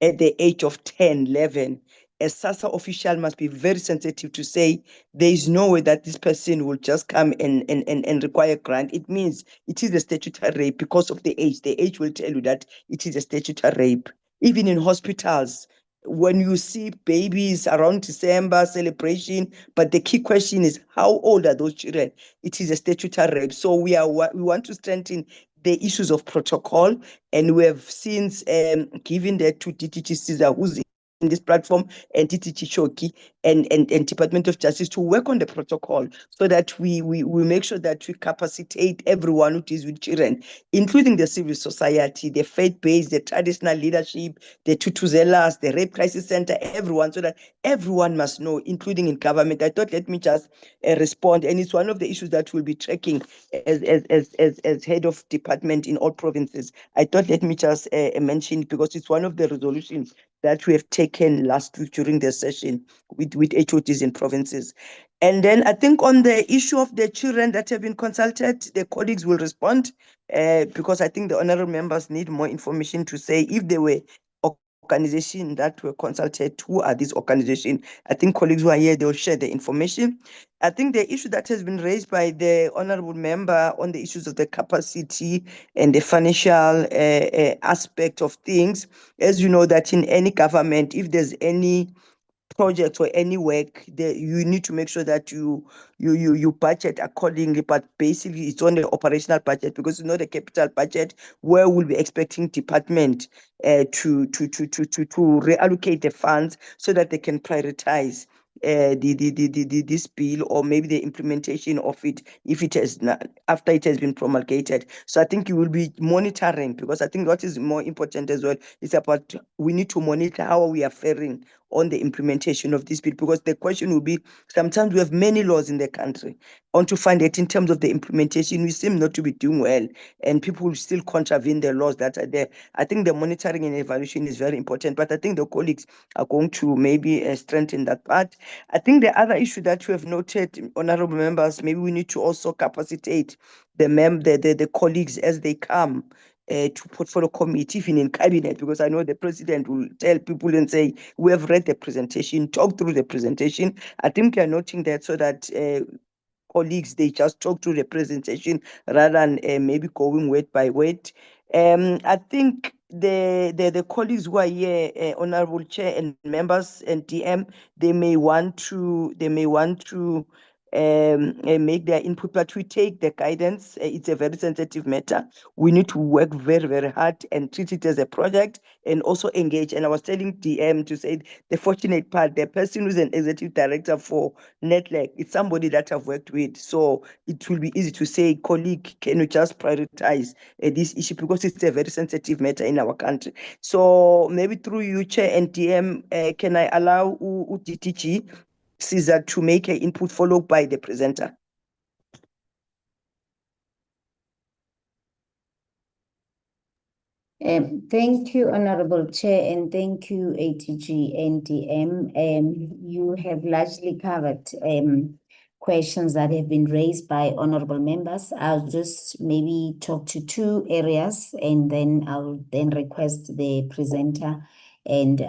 at the age of 10, 11, a SASA official must be very sensitive to say there is no way that this person will just come and require grant. It means it is a statutory rape because of the age. The age will tell you that it is a statutory rape. Even in hospitals, when you see babies around December celebration, but the key question is how old are those children? It is a statutory rape. So we want to strengthen the issues of protocol, and we have since given that to DTG Caesar, who's in this platform, and DTG Shoki and Department of Justice, to work on the protocol, so that we make sure that we capacitate everyone who deals with children, including the civil society, the faith-based, the traditional leadership, the tutuzelas, the rape crisis center, everyone, so that everyone must know, including in government. I thought, let me just respond, and it's one of the issues that we'll be tracking as head of department in all provinces. I thought, let me just mention, because it's one of the resolutions that we have taken last week during the session with HOTs in provinces. And then I think on the issue of the children that have been consulted, the colleagues will respond, because I think the honorable members need more information to say if they were organizations that were consulted, who are these organizations. I think colleagues who are here, they'll share the information. I think the issue that has been raised by the honorable member on the issues of the capacity and the financial aspect of things, as you know that in any government, if there's any project or any work, you need to make sure that you budget accordingly. But basically, it's on the operational budget, because it's not a capital budget where we'll be expecting department to reallocate the funds so that they can prioritize this bill, or maybe the implementation of it, if it has not, after it has been promulgated. So I think you will be monitoring, because I think what is more important as well is about, we need to monitor how we are faring on the implementation of this bill, because the question will be, sometimes we have many laws in the country, on to find that in terms of the implementation, we seem not to be doing well, and people will still contravene the laws that are there. I think the monitoring and evaluation is very important, but I think the colleagues are going to maybe strengthen that part. I think the other issue that we have noted, honorable members, maybe we need to also capacitate the colleagues as they come to portfolio committee, even in cabinet, because I know the president will tell people and say, we have read the presentation, talk through the presentation. I think we are noting that, so that colleagues, they just talk through the presentation rather than maybe going word by word. I think the colleagues who are here, honorable chair and members and DM, they may want to make their input, but we take the guidance. It's a very sensitive matter. We need to work very, very hard and treat it as a project and also engage. And I was telling DM to say the fortunate part, the person who's an executive director for Netleg, it's somebody that I've worked with. So it will be easy to say, colleague, can you just prioritize this issue, because it's a very sensitive matter in our country. So maybe through you, Chair and DM, can I allow DTG Caesar to make an input followed by the presenter? Thank you, Honorable Chair, and thank you, ATG and DM. You have largely covered questions that have been raised by honorable members. I'll just maybe talk to two areas, and then I'll then request the presenter and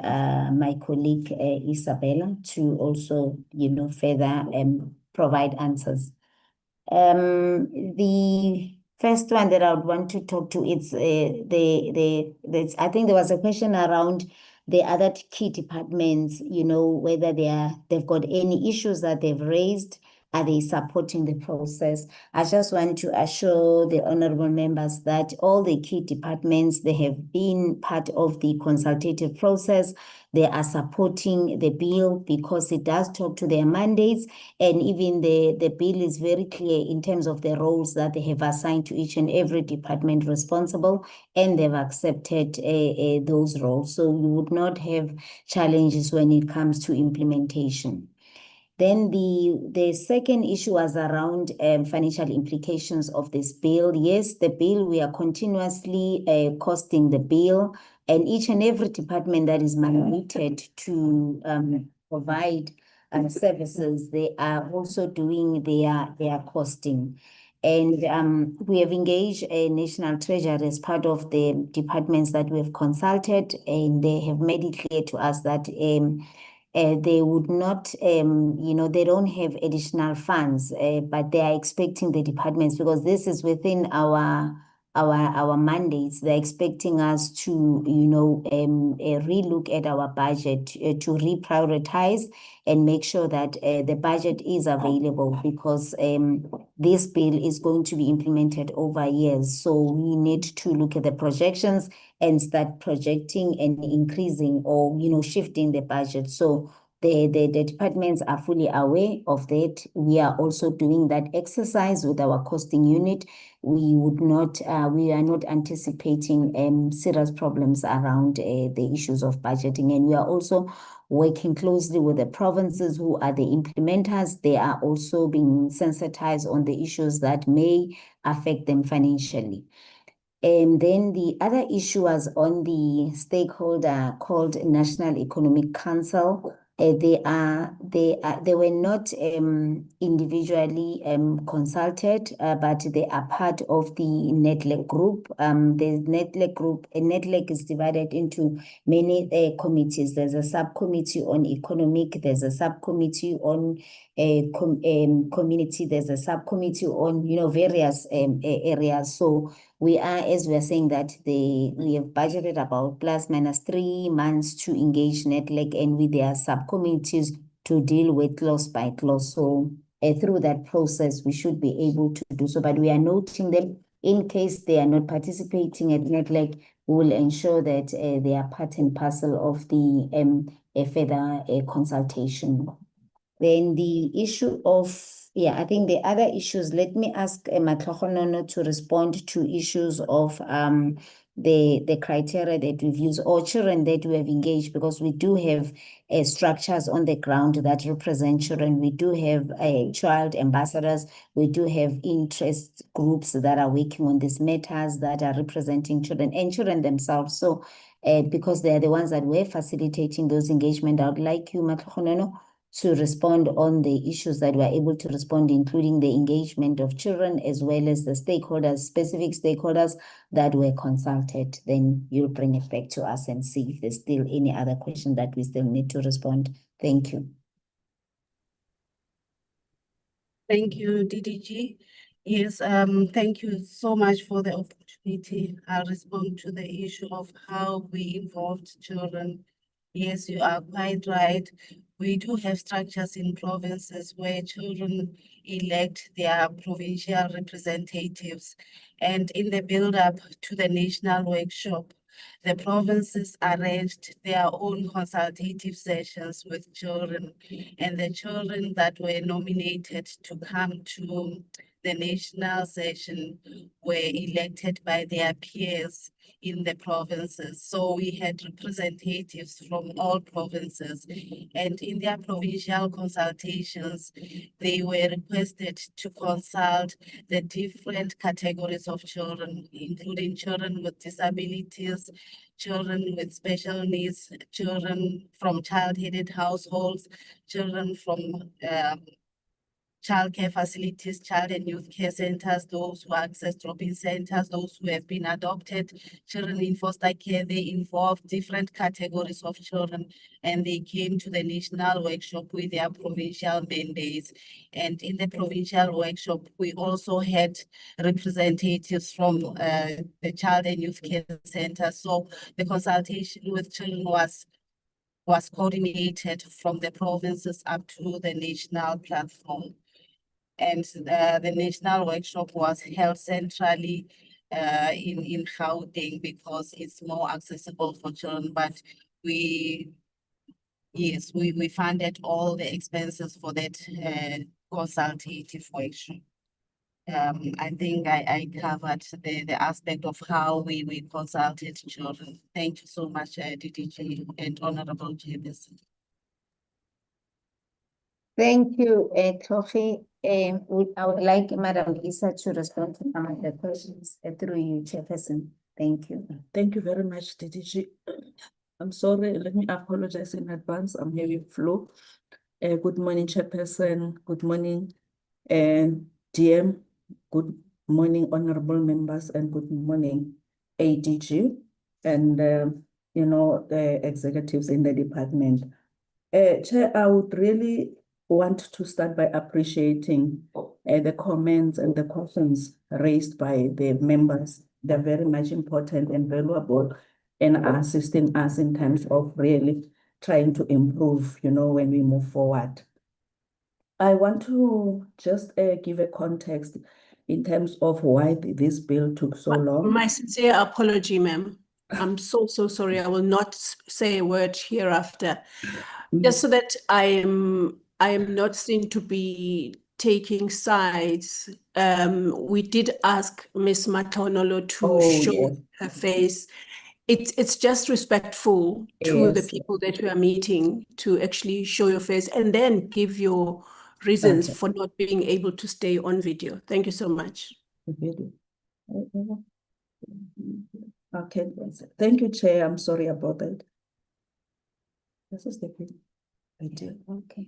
my colleague Isabella to also, further provide answers. The first one that I would want to talk to, it's I think there was a question around the other key departments, whether they've got any issues that they've raised. Are they supporting the process? I just want to assure the honorable members that all the key departments, they have been part of the consultative process. They are supporting the bill because it does talk to their mandates, and even the bill is very clear in terms of the roles that they have assigned to each and every department responsible, and they've accepted those roles. So you would not have challenges when it comes to implementation. Then the second issue was around financial implications of this bill. Yes, the bill, we are continuously costing the bill, and each and every department that is mandated to provide services, they are also doing their costing. And we have engaged a national treasurer as part of the departments that we have consulted, and they have made it clear to us that they would not, they don't have additional funds, but they are expecting the departments, because this is within our mandates. They're expecting us to, relook at our budget, to reprioritize and make sure that the budget is available, because this bill is going to be implemented over years. So we need to look at the projections and start projecting and increasing or, shifting the budget. So the departments are fully aware of that. We are also doing that exercise with our costing unit. We are not anticipating serious problems around the issues of budgeting. And we are also working closely with the provinces who are the implementers. They are also being sensitized on the issues that may affect them financially. And then the other issue was on the stakeholder called National Economic Council. They were not individually consulted, but they are part of the Netleg group. The Netleg group, Netleg is divided into many committees. There's a subcommittee on economic, there's a subcommittee on community, there's a subcommittee on, various areas. So we are, as we are saying, that we have budgeted about ±3 months to engage Netleg and with their subcommittees to deal with clause by clause. So through that process, we should be able to do so. But we are noting them in case they are not participating at Netleg. We will ensure that they are part and parcel of the further consultation. Then the issue of, I think the other issues, let me ask Matlohonono to respond to issues of the criteria that we've used, or children that we have engaged, because we do have structures on the ground that represent children. We do have child ambassadors. We do have interest groups that are working on these matters that are representing children and children themselves. So because they are the ones that were facilitating those engagement, I would like you, Matlohonono, to respond on the issues that we're able to respond, including the engagement of children, as well as the stakeholders, specific stakeholders that were consulted. Then you'll bring it back to us and see if there's still any other question that we still need to respond. Thank you. Thank you, DDG. Yes, thank you so much for the opportunity. I'll respond to the issue of how we involved children. Yes, you are quite right. we do have structures in provinces where children elect their provincial representatives. And in the build-up to the national workshop, the provinces arranged their own consultative sessions with children, and the children that were nominated to come to the national session were elected by their peers in the provinces. So we had representatives from all provinces, and in their provincial consultations, they were requested to consult the different categories of children, including children with disabilities, children with special needs, children from child-headed households, children from childcare facilities, child and youth care centers, those who access drop-in centers, those who have been adopted, children in foster care. They involve different categories of children, and they came to the national workshop with their provincial mandates. And in the provincial workshop, we also had representatives from the child and youth care centers. So the consultation with children was coordinated from the provinces up to the national platform. And the national workshop was held centrally in Gauteng because it's more accessible for children. But we funded all the expenses for that consultative workshop. I think I covered the aspect of how we consulted children. Thank you so much, DDG and Honorable Chairperson. Thank you, Trophy. I would like Madam Lisa to respond to some of the questions through you, Chairperson. Thank you. Thank you very much, DDG. I'm sorry, let me apologize in advance. I'm having flu. Good morning, Chairperson. Good morning, DM. Good morning, honorable members, and good morning, ADG, and the executives in the department. Chair, I would really want to start by appreciating the comments and the questions raised by the members. They're very much important and valuable in assisting us in terms of really trying to improve, when we move forward. I want to just give a context in terms of why this bill took so long. My sincere apology, ma'am. I'm so sorry. I will not say a word hereafter. Just so that I am not seen to be taking sides. We did ask Ms. Matonolo to show her face. It's just respectful to the people that we are meeting to actually show your face and then give your reasons for not being able to stay on video. Thank you so much. Okay, thank you, Chair. I'm sorry about that. This is the thing. Okay.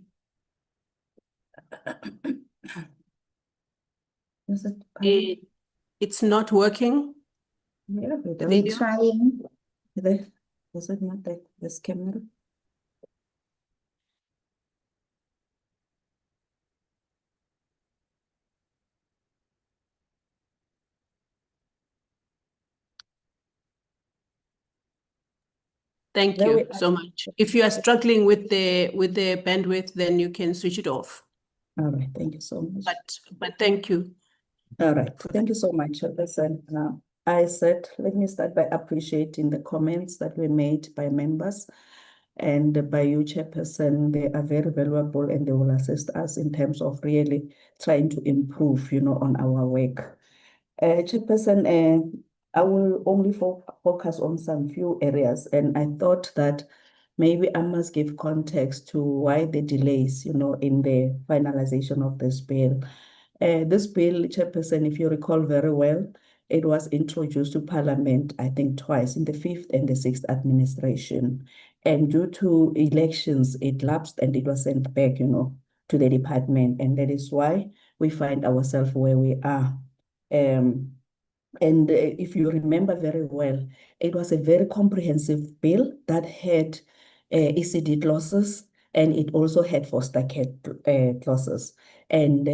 Is it? It's not working. Yeah, We're trying. Was it not this camera? Thank you so much. If you are struggling with the bandwidth, then you can switch it off. All right, thank you so much. But thank you. All right, thank you so much, Chairperson. I said, let me start by appreciating the comments that were made by members and by you, Chairperson. They are very valuable and they will assist us in terms of really trying to improve, on our work. Chairperson, I will only focus on some few areas, and I thought that maybe I must give context to why the delays, in the finalization of this bill. This bill, Chairperson, if you recall very well, it was introduced to Parliament, I think twice, in the 5th and the 6th administration. And due to elections, it lapsed and it was sent back, to the department. And that is why we find ourselves where we are. And if you remember very well, it was a very comprehensive bill that had ECD clauses, and it also had foster care clauses. And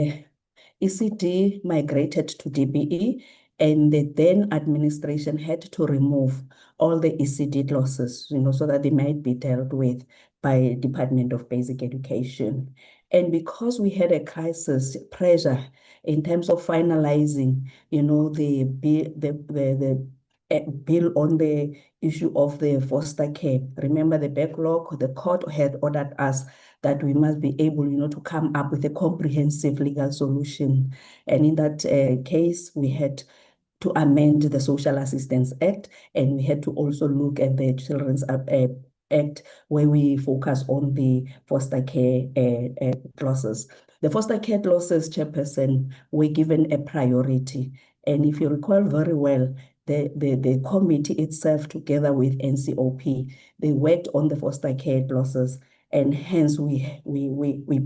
ECD migrated to DBE, and the then administration had to remove all the ECD clauses, so that they might be dealt with. by Department of Basic Education. And because we had a crisis pressure in terms of finalizing, the bill on the issue of the foster care. Remember the backlog, the court had ordered us that we must be able, to come up with a comprehensive legal solution. And in that case, we had to amend the Social Assistance Act, and we had to also look at the Children's Act, where we focus on the foster care clauses. The foster care clauses, Chairperson, were given a priority. And if you recall very well, the committee itself, together with NCOP, they worked on the foster care clauses, and hence we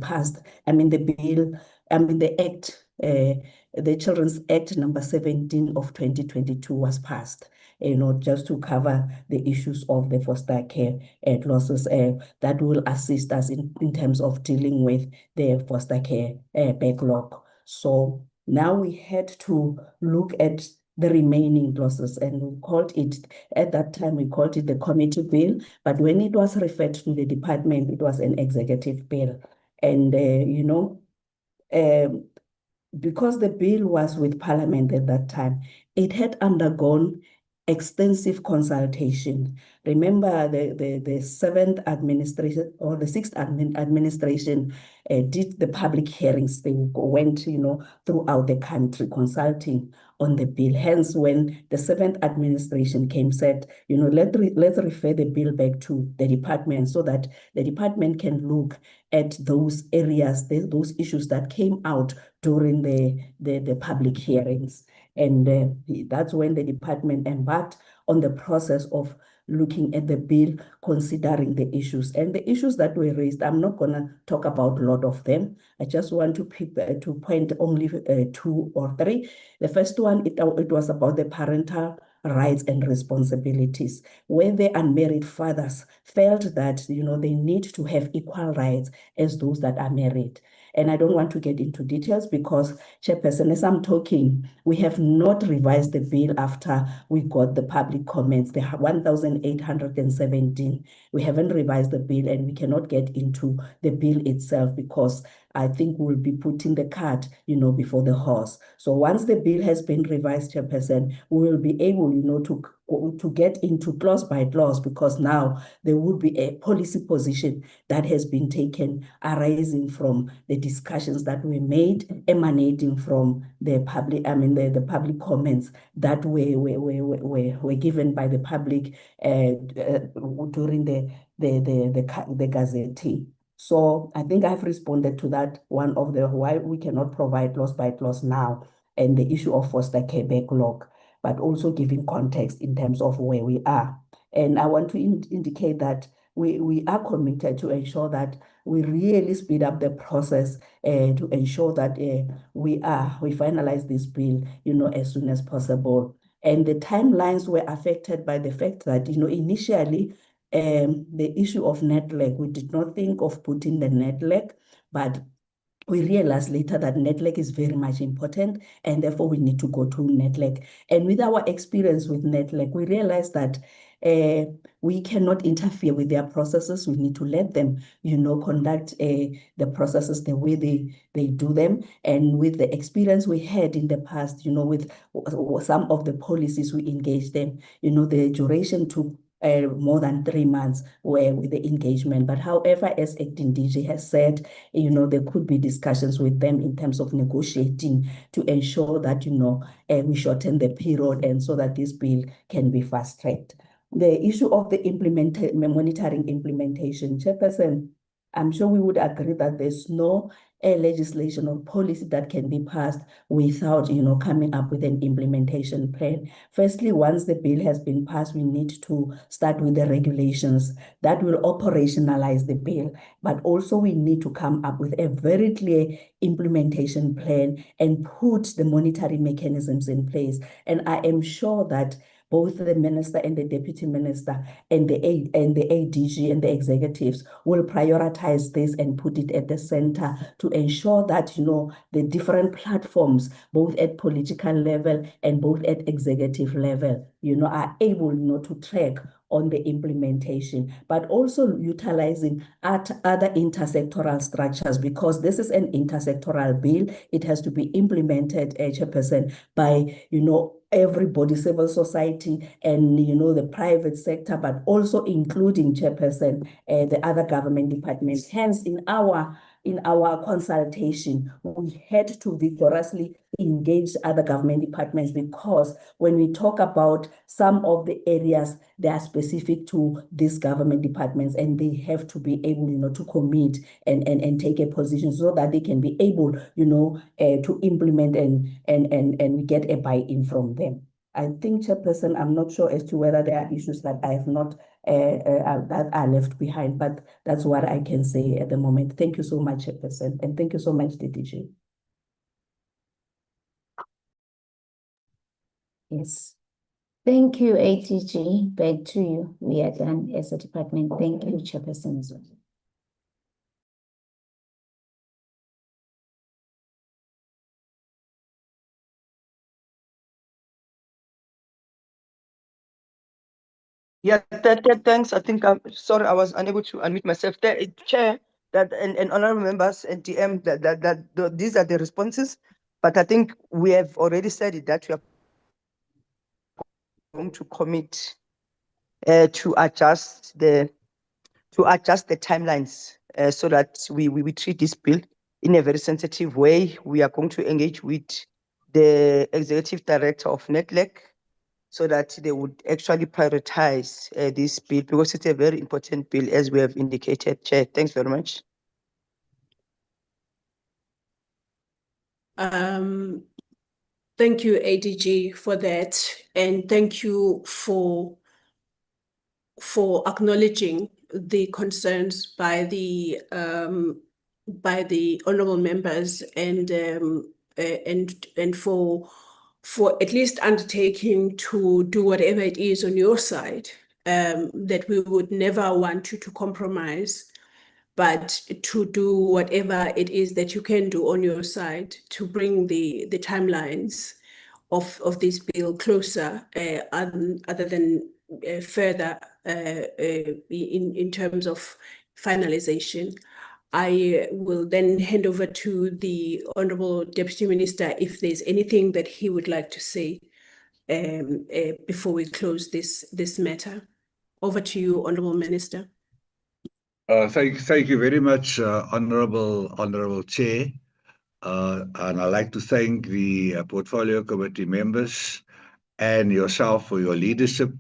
passed, the act, the Children's Act number 17 of 2022 was passed, just to cover the issues of the foster care clauses that will assist us in terms of dealing with the foster care backlog. So now we had to look at the remaining clauses, and we called it, at that time, we called it the committee bill, but when it was referred to the department, it was an executive bill. And, because the bill was with Parliament at that time, it had undergone extensive consultation. Remember, the seventh administration or the sixth administration did the public hearings. They went, throughout the country consulting on the bill. Hence, when the seventh administration came, said, let's refer the bill back to the department so that the department can look at those areas, those issues that came out during the public hearings. And that's when the department embarked on the process of looking at the bill, considering the issues. And the issues that were raised, I'm not going to talk about a lot of them. I just want to point only two or three. The first one, it was about the parental rights and responsibilities, where the unmarried fathers felt that, they need to have equal rights as those that are married. And I don't want to get into details because, Chairperson, as I'm talking, we have not revised the bill after we got the public comments, the 1,817. We haven't revised the bill, and we cannot get into the bill itself because I think we'll be putting the cart, before the horse. So once the bill has been revised, Chairperson, we will be able, to get into clause by clause, because now there will be a policy position that has been taken arising from the discussions that were made, emanating from the public, the public comments that were given by the public during the Gazette. So I think I've responded to that, one of the why we cannot provide clause by clause now, and the issue of foster care backlog, but also giving context in terms of where we are. And I want to indicate that we are committed to ensure that we really speed up the process to ensure that we finalize this bill, as soon as possible. And the timelines were affected by the fact that, initially, the issue of NETLEC, we did not think of putting the NETLEC, but we realized later that NETLEC is very much important, and therefore we need to go to NETLEC. And with our experience with NETLEC, we realized that we cannot interfere with their processes. We need to let them, conduct the processes the way they do them. And with the experience we had in the past, with some of the policies we engaged in, the duration took more than 3 months with the engagement. But however, as Acting DG has said, there could be discussions with them in terms of negotiating to ensure that, we shorten the period, and so that this bill can be fast-tracked. The issue of the monitoring implementation, Chairperson, I'm sure we would agree that there's no legislation or policy that can be passed without, coming up with an implementation plan. Firstly, once the bill has been passed, we need to start with the regulations that will operationalize the bill. But also we need to come up with a very clear implementation plan and put the monitoring mechanisms in place. And I am sure that both the minister and the deputy minister and the ADG and the executives will prioritize this and put it at the center to ensure that, the different platforms, both at political level and both at executive level, are able, to track on the implementation, but also utilizing other intersectoral structures, because this is an intersectoral bill. It has to be implemented, Chairperson, by, everybody, civil society and, the private sector, but also including, Chairperson, the other government departments. Hence, in our consultation, we had to vigorously engage other government departments, because when we talk about some of the areas, they are specific to these government departments, and they have to be able, to commit and take a position so that they can be able, to implement and get a buy-in from them. I think, Chairperson, I'm not sure as to whether there are issues that I have not that are left behind, but that's what I can say at the moment. Thank you so much, Chairperson, and thank you so much, DDG. Yes. Thank you, ATG. Back to you. We are done as a department. Thank you, Chairperson, as well. Yeah, thanks. I think I'm sorry, I was unable to unmute myself. Chair, that and honorable members and DM, these are the responses. But I think we have already said it, that we are going to commit to adjust the timelines so that we treat this bill in a very sensitive way. We are going to engage with the executive director of NETLEC, so that they would actually prioritize this bill, because it's a very important bill, as we have indicated. Chair, thanks very much. Thank you, ADG, for that, and thank you for acknowledging the concerns by the honourable members, and for at least undertaking to do whatever it is on your side, that we would never want you to compromise, but to do whatever it is that you can do on your side to bring the timelines of this bill closer, other than further in terms of finalization. I will then hand over to the Honourable Deputy Minister if there's anything that he would like to say before we close this matter. Over to you, Honourable Minister. Thank you very much, Honourable Chair. And I'd like to thank the Portfolio Committee members and yourself for your leadership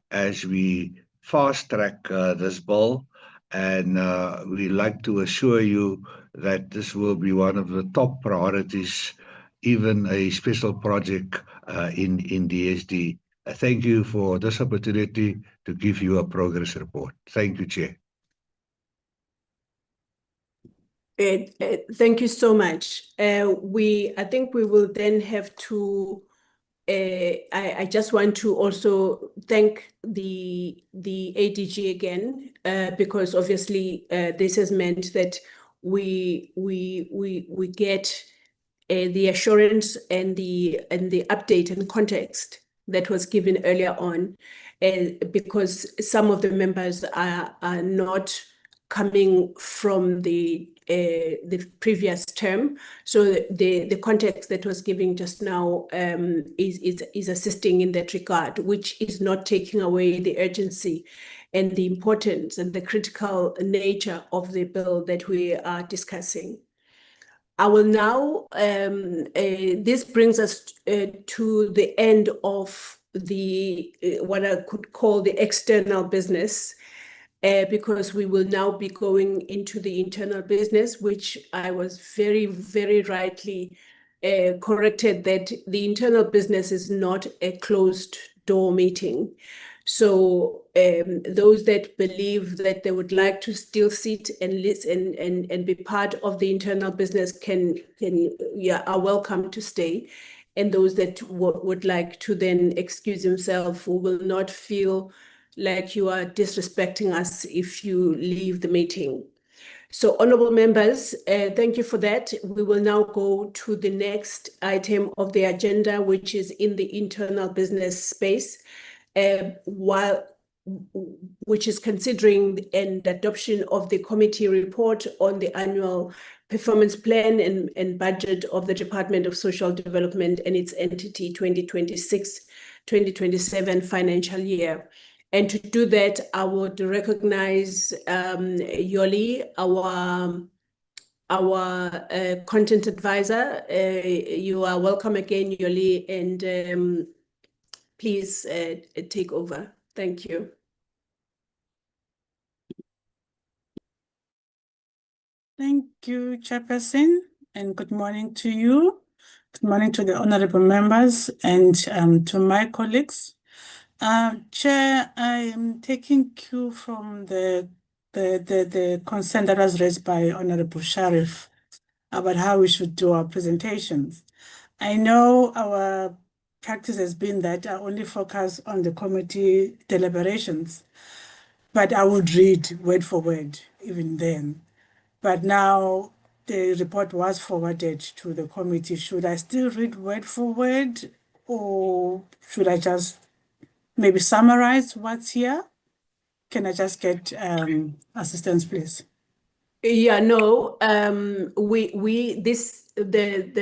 as we fast-track this bill. And we'd like to assure you that this will be one of the top priorities, even a special project in DSD. Thank you for this opportunity to give you a progress report. Thank you, Chair. Thank you so much. I think we will then have to. I just want to also thank the ADG again, because obviously this has meant that we get the assurance and the update and context that was given earlier on, because some of the members are not coming from the previous term. So the context that was given just now is assisting in that regard, which is not taking away the urgency and the importance and the critical nature of the bill that we are discussing. I will now, this brings us to the end of the what I could call the external business, because we will now be going into the internal business, which I was very, very rightly corrected that the internal business is not a closed door meeting. So those that believe that they would like to still sit and listen and be part of the internal business are welcome to stay. And those that would like to then excuse themselves will not feel like you are disrespecting us if you leave the meeting. So, honourable members, thank you for that. We will now go to the next item of the agenda, which is in the internal business space. which is considering and adoption of the committee report on the annual performance plan and budget of the Department of Social Development and its entity 2026-2027 financial year. And to do that, I would recognize Yoli, our content advisor. You are welcome again, Yoli, and please take over. Thank you. Thank you, Chairperson, and good morning to you. Good morning to the honorable members and to my colleagues. Chair, I am taking cue from the concern that was raised by Honorable Sharif about how we should do our presentations. I know our practice has been that I only focus on the committee deliberations, but I would read word for word even then. But now the report was forwarded to the committee. Should I still read word for word, or should I just maybe summarize what's here? Can I just get assistance, please? Yeah, no, the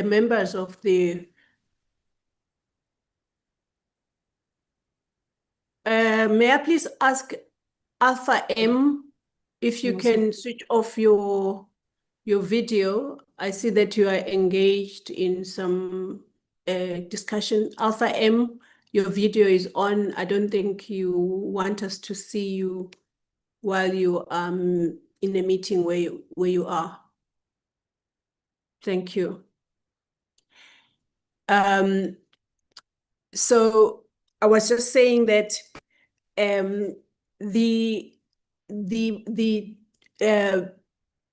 members of the may I please ask Alpha M if you can switch off your video. I see that you are engaged in some discussion. Alpha M, your video is on. I don't think you want us to see you while you in a meeting where you are. Thank you. So I was just saying that the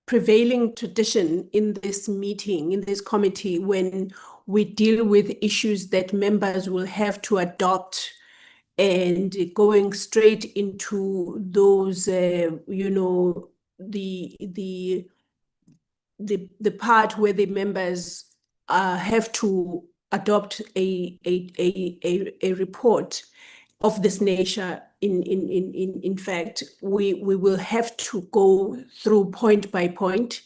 prevailing tradition in this meeting, in this committee, when we deal with issues that members will have to adopt, and going straight into those, you know, the part where the members have to adopt a report of this nature. In fact, we will have to go through point by point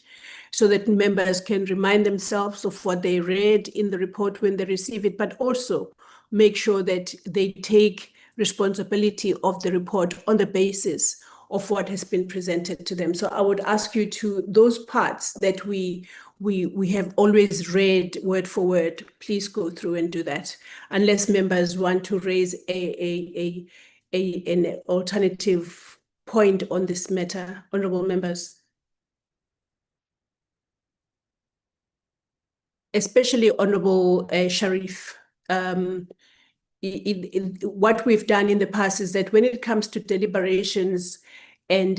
so that members can remind themselves of what they read in the report when they receive it, but also make sure that they take responsibility of the report on the basis of what has been presented to them. So I would ask you to, those parts that we have always read word for word, please go through and do that, unless members want to raise an alternative point on this matter. Honorable members, especially Honorable Sharif. What we've done in the past is that when it comes to deliberations and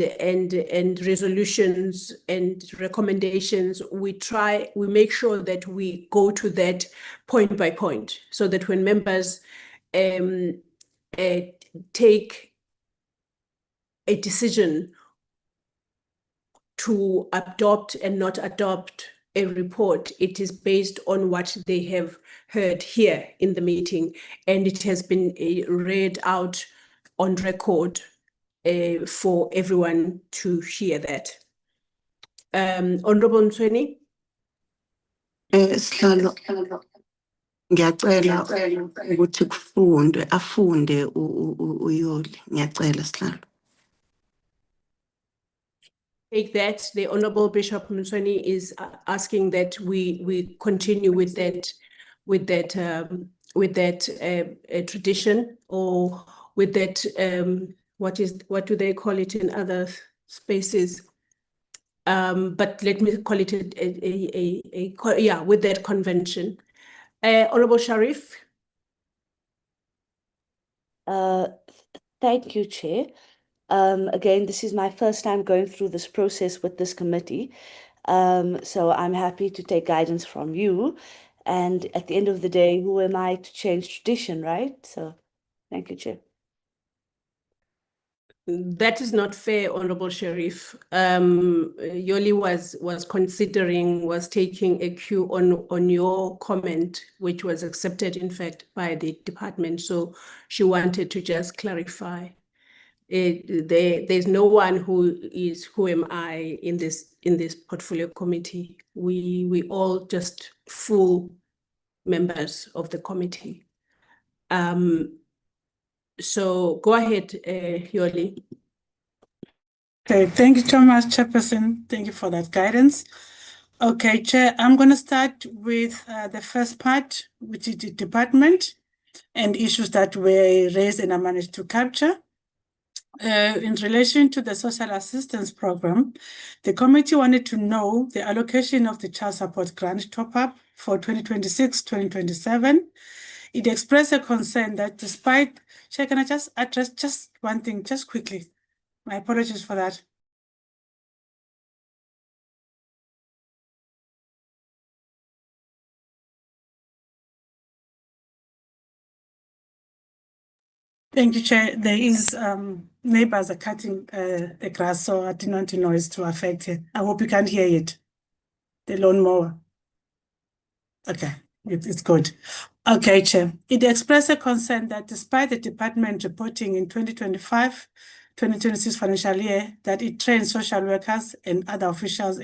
resolutions and recommendations, we make sure that we go to that point by point, so that when members take a decision to adopt and not adopt a report, it is based on what they have heard here in the meeting, and it has been read out on record for everyone to hear that. Honorable Msweni. Sihlalo, ngiyacela ukuthi afunde uYoli. Ngiyacela sihlalo. Take that. The Honorable Bishop Msweni is asking that we continue with that tradition, or with that what do they call it in other spaces? But let me call it with that convention. Honorable Sharif. Thank you, Chair. Again, this is my first time going through this process with this committee. So I'm happy to take guidance from you. And at the end of the day, who am I to change tradition, right? So thank you, Chair. That is not fair, Honorable Sheriff. Yoli was taking a cue on your comment, which was accepted, in fact, by the department. So she wanted to just clarify. There's no one who am I in this portfolio committee. We all just full members of the committee. So go ahead, Yoli. Okay, thank you so much, Chairperson. Thank you for that guidance. Okay, Chair, I'm going to start with the first part, which is the department and issues that were raised and I managed to capture. In relation to the social assistance program, the committee wanted to know the allocation of the child support grant top-up for 2026-2027. It expressed a concern that despite, Chair, can I just address just one thing, just quickly? My apologies for that. Thank you, Chair. There is neighbors are cutting the grass, so I didn't want the noise to affect it. I hope you can't hear it. The lawnmower. Okay, it's good. Okay, Chair. It expressed a concern that despite the department reporting in 2025-2026 financial year that it trains social workers and other officials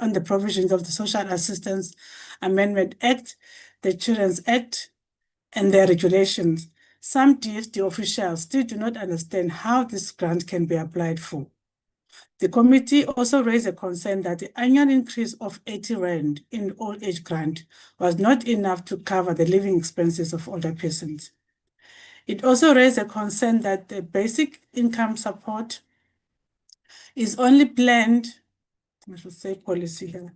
on the provisions of the Social Assistance Amendment Act, the Children's Act, and their regulations, some DSD officials still do not understand how this grant can be applied for. The committee also raised a concern that the annual increase of 80 Rand in old age grant was not enough to cover the living expenses of older persons. It also raised a concern that the basic income support is only planned, I should say policy here,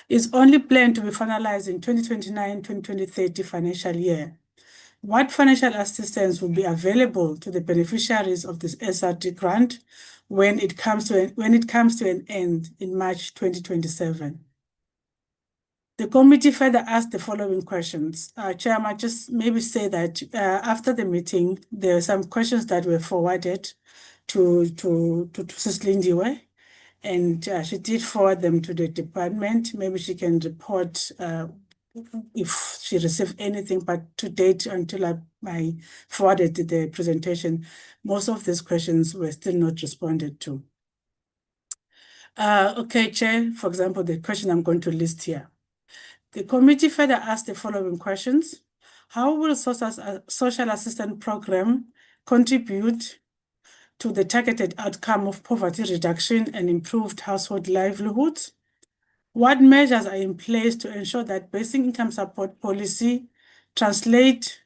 is only planned to be finalized in 2029-2030 financial year. What financial assistance will be available to the beneficiaries of this SRD grant when it comes to an end in March 2027? The committee further asked the following questions. Chair, I might just maybe say that after the meeting, there are some questions that were forwarded to Sis Lindiwe, and she did forward them to the department. Maybe she can report if she received anything, but to date, until I forwarded the presentation, most of these questions were still not responded to. Okay, Chair, for example, the question I'm going to list here. The committee further asked the following questions. How will social assistance program contribute to the targeted outcome of poverty reduction and improved household livelihoods? What measures are in place to ensure that basic income support policy translate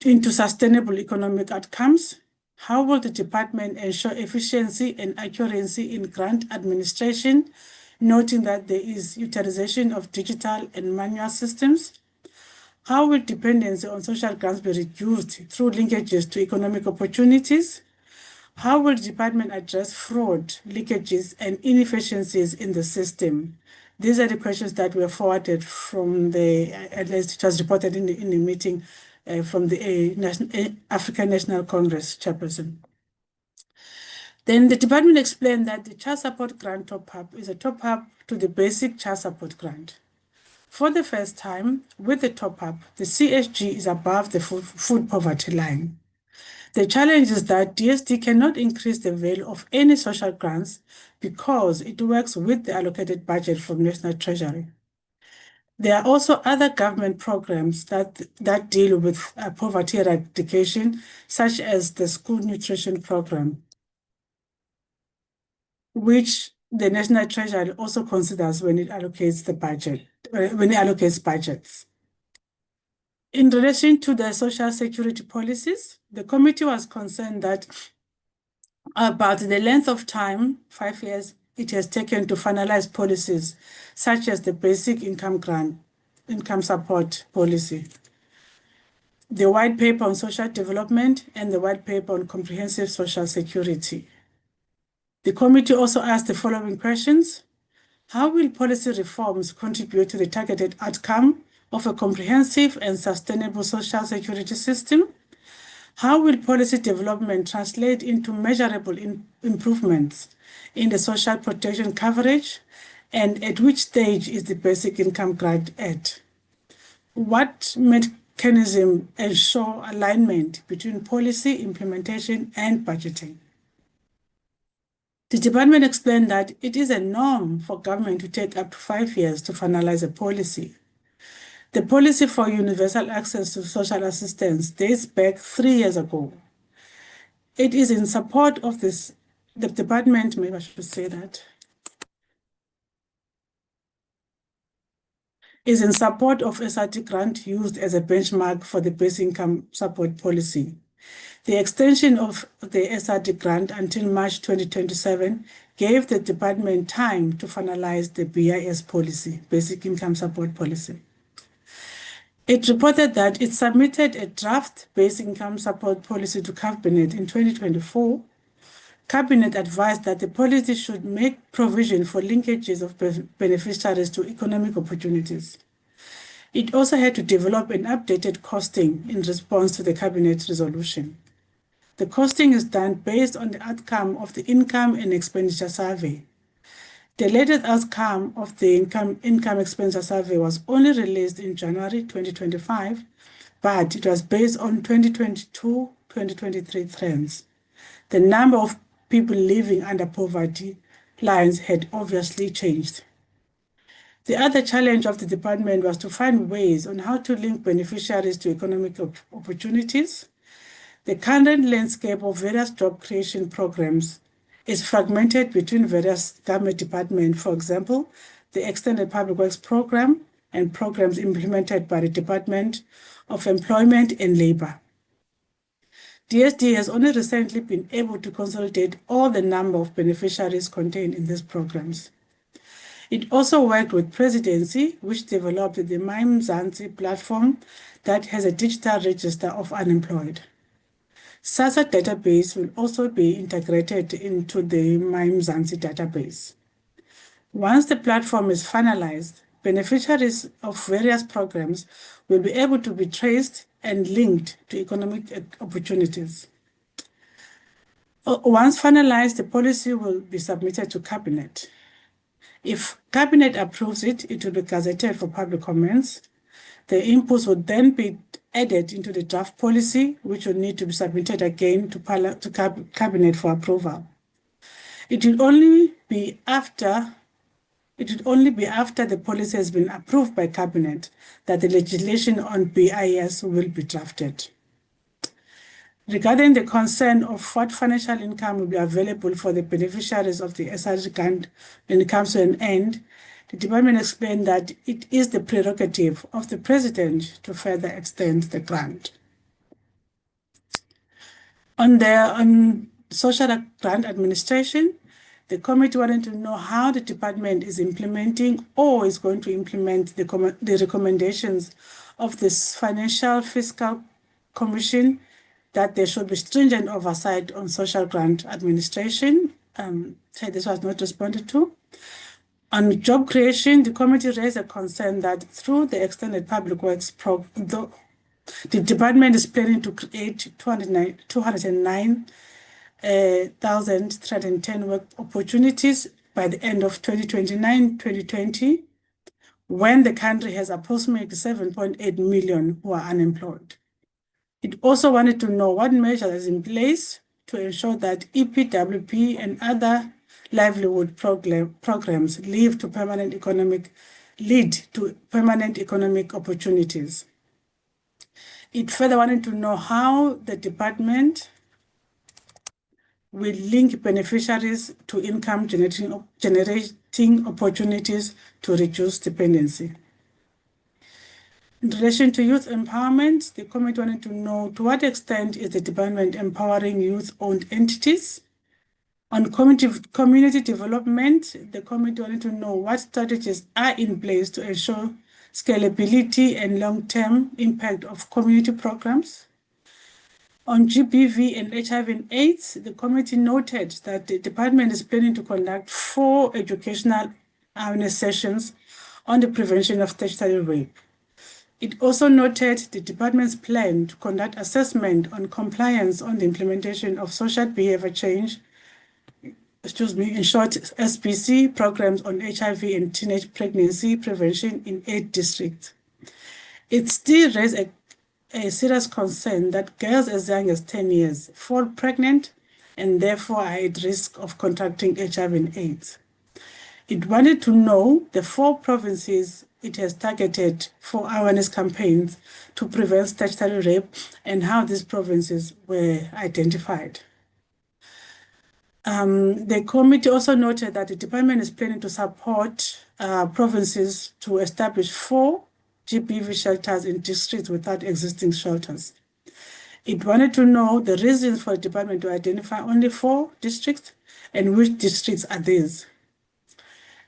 into sustainable economic outcomes? How will the department ensure efficiency and accuracy in grant administration, noting that there is utilization of digital and manual systems? How will dependency on social grants be reduced through linkages to economic opportunities? How will the department address fraud, leakages, and inefficiencies in the system? These are the questions that were forwarded from at least it was reported in the meeting from the African National Congress chairperson. Then the department explained that the child support grant top-up is a top-up to the basic child support grant. For the first time, with the top-up, the CSG is above the food poverty line. The challenge is that DSD cannot increase the value of any social grants because it works with the allocated budget from National Treasury. There are also other government programs that deal with poverty eradication, such as the school nutrition program, which the National Treasury also considers when it allocates the budget, when it allocates budgets. In relation to the social security policies, the committee was concerned that about the length of time, 5 years, it has taken to finalize policies such as the basic income support policy, the white paper on social development, and the white paper on comprehensive social security. The committee also asked the following questions. How will policy reforms contribute to the targeted outcome of a comprehensive and sustainable social security system? How will policy development translate into measurable improvements in the social protection coverage? And at which stage is the basic income grant at? What mechanism ensure alignment between policy implementation and budgeting? The department explained that it is a norm for government to take up to 5 years to finalize a policy. The policy for universal access to social assistance dates back 3 years ago. It is in support of this, the department, maybe I should say that, is in support of SRT grant used as a benchmark for the basic income support policy. The extension of the SRT grant until March 2027 gave the department time to finalize the BIS policy, basic income support policy. It reported that it submitted a draft basic income support policy to Cabinet in 2024. Cabinet advised that the policy should make provision for linkages of beneficiaries to economic opportunities. It also had to develop an updated costing in response to the Cabinet resolution. The costing is done based on the outcome of the income and expenditure survey. The latest outcome of the income expenditure survey was only released in January 2025, but it was based on 2022-2023 trends. The number of people living under poverty lines had obviously changed. The other challenge of the department was to find ways on how to link beneficiaries to economic opportunities. The current landscape of various job creation programs is fragmented between various government departments. For example, the Extended Public Works Program and programs implemented by the Department of Employment and Labor. DSD has only recently been able to consolidate all the number of beneficiaries contained in these programs. It also worked with Presidency, which developed the MyMzansi platform that has a digital register of unemployed. SASA database will also be integrated into the MyMzansi database. Once the platform is finalized, beneficiaries of various programs will be able to be traced and linked to economic opportunities. Once finalized, the policy will be submitted to Cabinet. If Cabinet approves it, it will be gazetted for public comments. The inputs will then be added into the draft policy, which will need to be submitted again to Cabinet for approval. It will only be after the policy has been approved by Cabinet that the legislation on BIS will be drafted. Regarding the concern of what financial income will be available for the beneficiaries of the SRT grant when it comes to an end, the department explained that it is the prerogative of the President to further extend the grant. On social grant administration, the committee wanted to know how the department is implementing or is going to implement the recommendations of this Financial Fiscal Commission, that there should be stringent oversight on social grant administration. This was not responded to. On job creation, the committee raised a concern that through the Extended Public Works program, the department is planning to create 209,310 work opportunities by the end of 2029-2020, when the country has approximately 7.8 million who are unemployed. It also wanted to know what measures are in place to ensure that EPWP and other livelihood programs lead to permanent economic opportunities. It further wanted to know how the department will link beneficiaries to income generating opportunities to reduce dependency. In relation to youth empowerment, the committee wanted to know to what extent is the department empowering youth-owned entities. On community development, the committee wanted to know what strategies are in place to ensure scalability and long-term impact of community programs. On GBV and HIV and AIDS, the committee noted that the department is planning to conduct 4 educational awareness sessions on the prevention of statutory rape. It also noted the department's plan to conduct assessment on compliance on the implementation of social behavior change, in short, SBC programs on HIV and teenage pregnancy prevention in 8 districts. It still raised a serious concern that girls as young as 10 years fall pregnant and therefore are at risk of contracting HIV and AIDS. It wanted to know the 4 provinces it has targeted for awareness campaigns to prevent statutory rape and how these provinces were identified. The committee also noted that the department is planning to support provinces to establish 4 GBV shelters in districts without existing shelters. It wanted to know the reasons for the department to identify only 4 districts and which districts are these.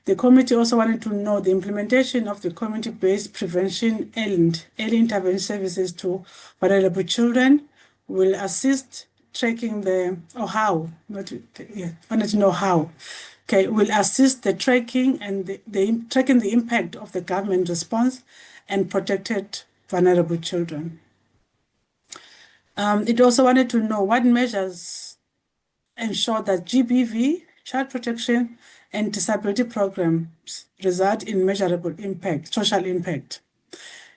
The committee also wanted to know the implementation of the community-based prevention and early intervention services to vulnerable children will assist tracking wanted to know how. Okay, will assist the tracking and tracking the impact of the government response and protected vulnerable children. It also wanted to know what measures ensure that GBV, child protection, and disability programs result in measurable impact, social impact.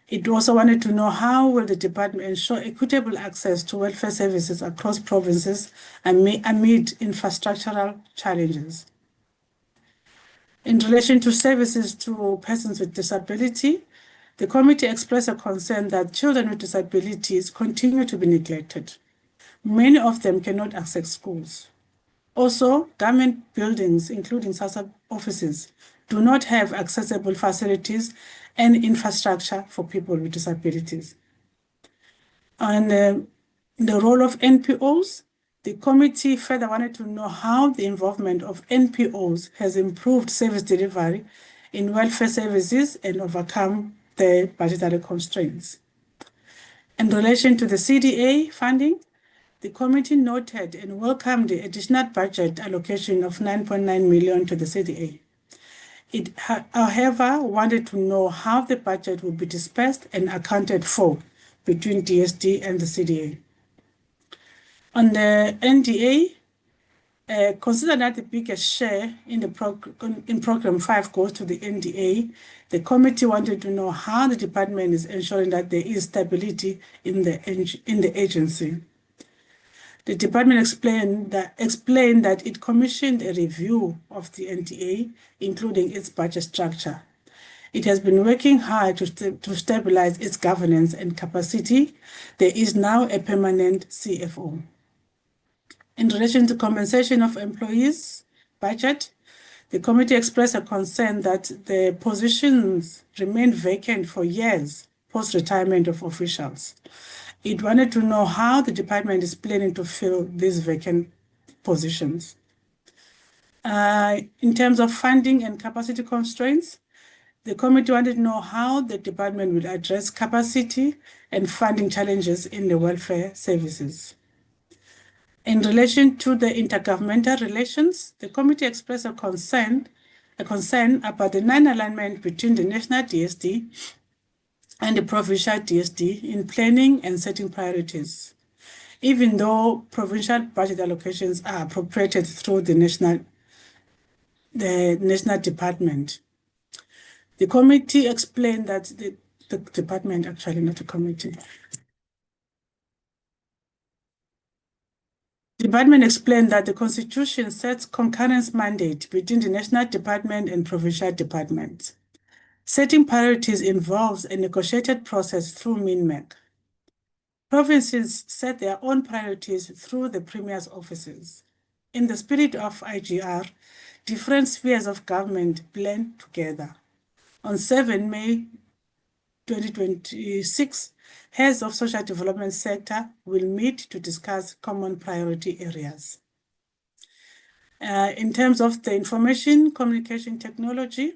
It also wanted to know how will the department ensure equitable access to welfare services across provinces amid infrastructural challenges. In relation to services to persons with disability, the committee expressed a concern that children with disabilities continue to be neglected. Many of them cannot access schools. Also, government buildings, including SASA offices, do not have accessible facilities and infrastructure for people with disabilities. And the role of NPOs, the committee further wanted to know how the involvement of NPOs has improved service delivery in welfare services and overcome the budgetary constraints. In relation to the CDA funding, the committee noted and welcomed the additional budget allocation of 9.9 million to the CDA. It, however, wanted to know how the budget would be dispersed and accounted for between DSD and the CDA. On the NDA, consider that the biggest share in Program 5 goes to the NDA. The committee wanted to know how the department is ensuring that there is stability in the agency. The department explained that it commissioned a review of the NDA, including its budget structure. It has been working hard to stabilize its governance and capacity. There is now a permanent CFO. In relation to compensation of employees' budget, the committee expressed a concern that the positions remain vacant for years post-retirement of officials. It wanted to know how the department is planning to fill these vacant positions. In terms of funding and capacity constraints, the committee wanted to know how the department will address capacity and funding challenges in the welfare services. In relation to the intergovernmental relations, the committee expressed a concern about the non-alignment between the national DSD and the provincial DSD in planning and setting priorities, even though provincial budget allocations are appropriated through the national department. The committee explained that the department, actually not a committee. The department explained that the Constitution sets concurrent mandate between the national department and provincial departments. Setting priorities involves a negotiated process through MINMEC. Provinces set their own priorities through the Premier's offices. In the spirit of IGR, different spheres of government blend together. On 7 May 2026, heads of social development sector will meet to discuss common priority areas. In terms of the information communication technology,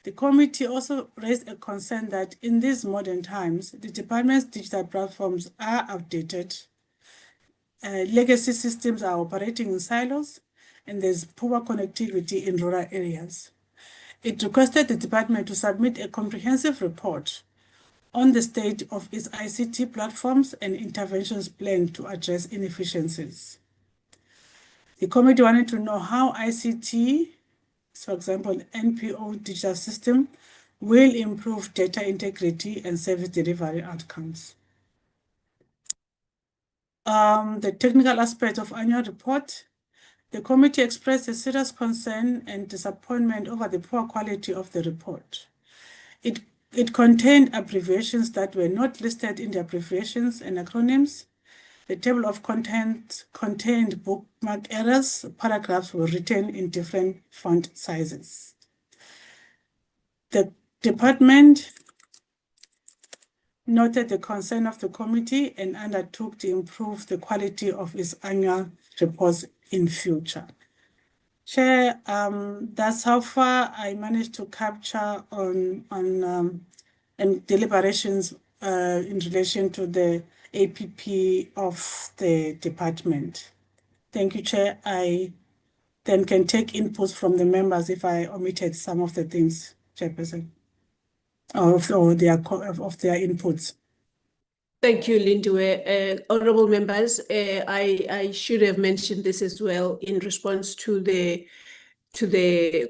the committee also raised a concern that in these modern times, the department's digital platforms are outdated, legacy systems are operating in silos, and there's poor connectivity in rural areas. It requested the department to submit a comprehensive report on the state of its ICT platforms and interventions plan to address inefficiencies. The committee wanted to know how ICT, for example, NPO digital system, will improve data integrity and service delivery outcomes. The technical aspect of annual report, the committee expressed a serious concern and disappointment over the poor quality of the report. It contained abbreviations that were not listed in the abbreviations and acronyms. The table of contents contained bookmark errors. Paragraphs were written in different font sizes. The department noted the concern of the committee and undertook to improve the quality of its annual reports in future. Chair, that's how far I managed to capture on deliberations in relation to the APP of the department. Thank you, Chair. I then can take inputs from the members if I omitted some of the things, Chairperson, or their inputs. Thank you, Lindiwe. Honorable members, I should have mentioned this as well in response to the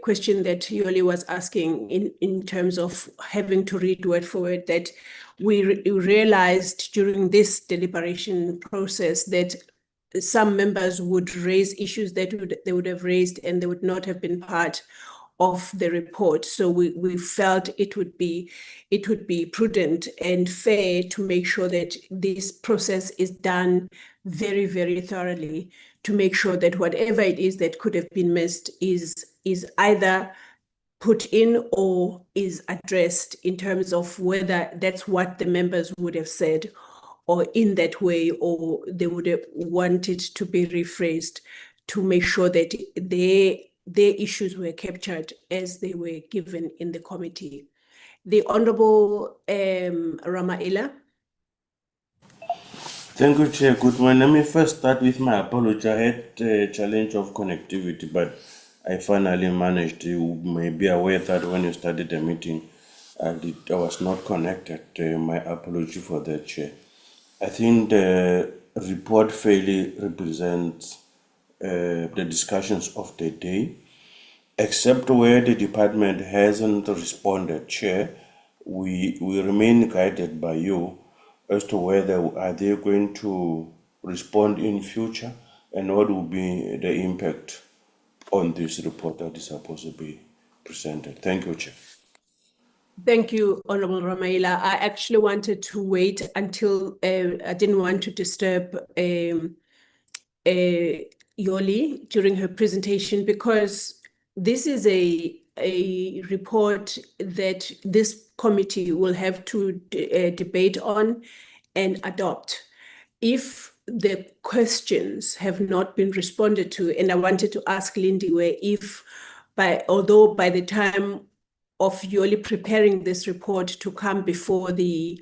question that Yoli was asking in terms of having to read word for word, that we realized during this deliberation process that some members would raise issues that they would have raised and they would not have been part of the report. So we felt it would be prudent and fair to make sure that this process is done very, very thoroughly, to make sure that whatever it is that could have been missed is either put in or is addressed in terms of whether that's what the members would have said or in that way, or they would have wanted to be rephrased to make sure that their issues were captured as they were given in the committee. The Honorable Ramaila. Thank you, Chair. Good morning. Let me first start with my apology. I had a challenge of connectivity, but I finally managed. You may be aware that when you started the meeting, I was not connected. My apology for that, Chair. I think the report fairly represents the discussions of the day, except where the department hasn't responded, Chair. We remain guided by you as to whether are they going to respond in future and what will be the impact on this report that is supposed to be presented. Thank you, Chair. Thank you, Honorable Ramaila. I actually wanted to wait until I didn't want to disturb Yoli during her presentation, because this is a report that this committee will have to debate on and adopt. If the questions have not been responded to, and I wanted to ask Lindiwe if, although by the time of Yoli preparing this report to come before the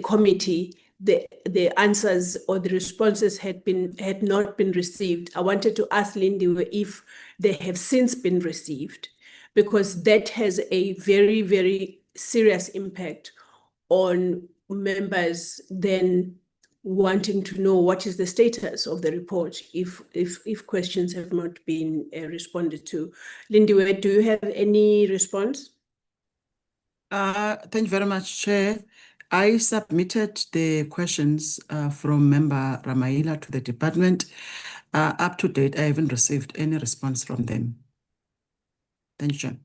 committee, the answers or the responses had not been received. I wanted to ask Lindiwe if they have since been received, because that has a very, very serious impact on members then wanting to know what is the status of the report if questions have not been responded to. Lindiwe, do you have any response? Thank you very much, Chair. I submitted the questions from Member Ramaila to the department. Up to date, I haven't received any response from them. Thank you, Chair.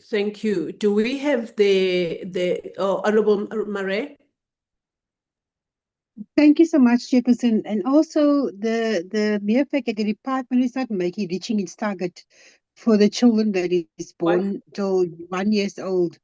Thank you. Do we have the Honorable Mare? Thank you so much, Chairperson. And also the mere fact that the department is not reaching its target for the children that is born till 1 year old.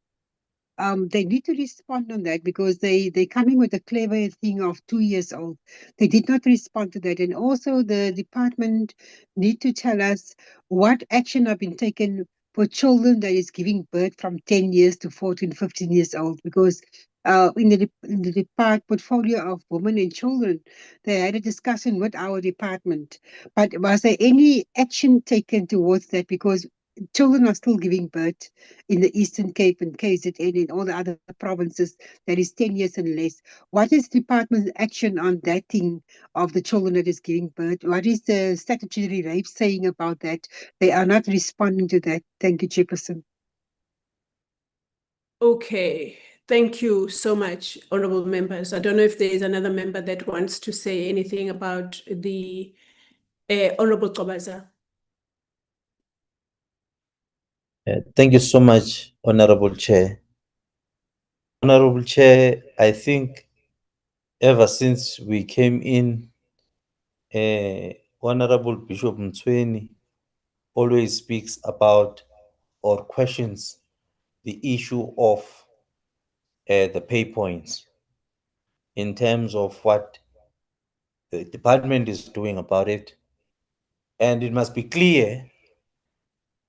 They need to respond on that, because they're coming with a clever thing of 2 years old. They did not respond to that. And also the department need to tell us what action have been taken for children that is giving birth from 10 years to 14, 15 years old, because in the department portfolio of women and children, they had a discussion with our department. But was there any action taken towards that? Because children are still giving birth in the Eastern Cape and KZN and all the other provinces that is 10 years and less. What is department's action on that thing of the children that is giving birth? What is the statutory rape saying about that? They are not responding to that. Thank you, Chairperson. Okay, thank you so much, honorable members. I don't know if there is another member that wants to say anything about the Honorable Kobaza. Thank you so much, Honorable Chair. Honorable Chair, I think ever since we came in, Honorable Bishop Mtsweni always speaks about or questions the issue of the pay points in terms of what the department is doing about it. And it must be clear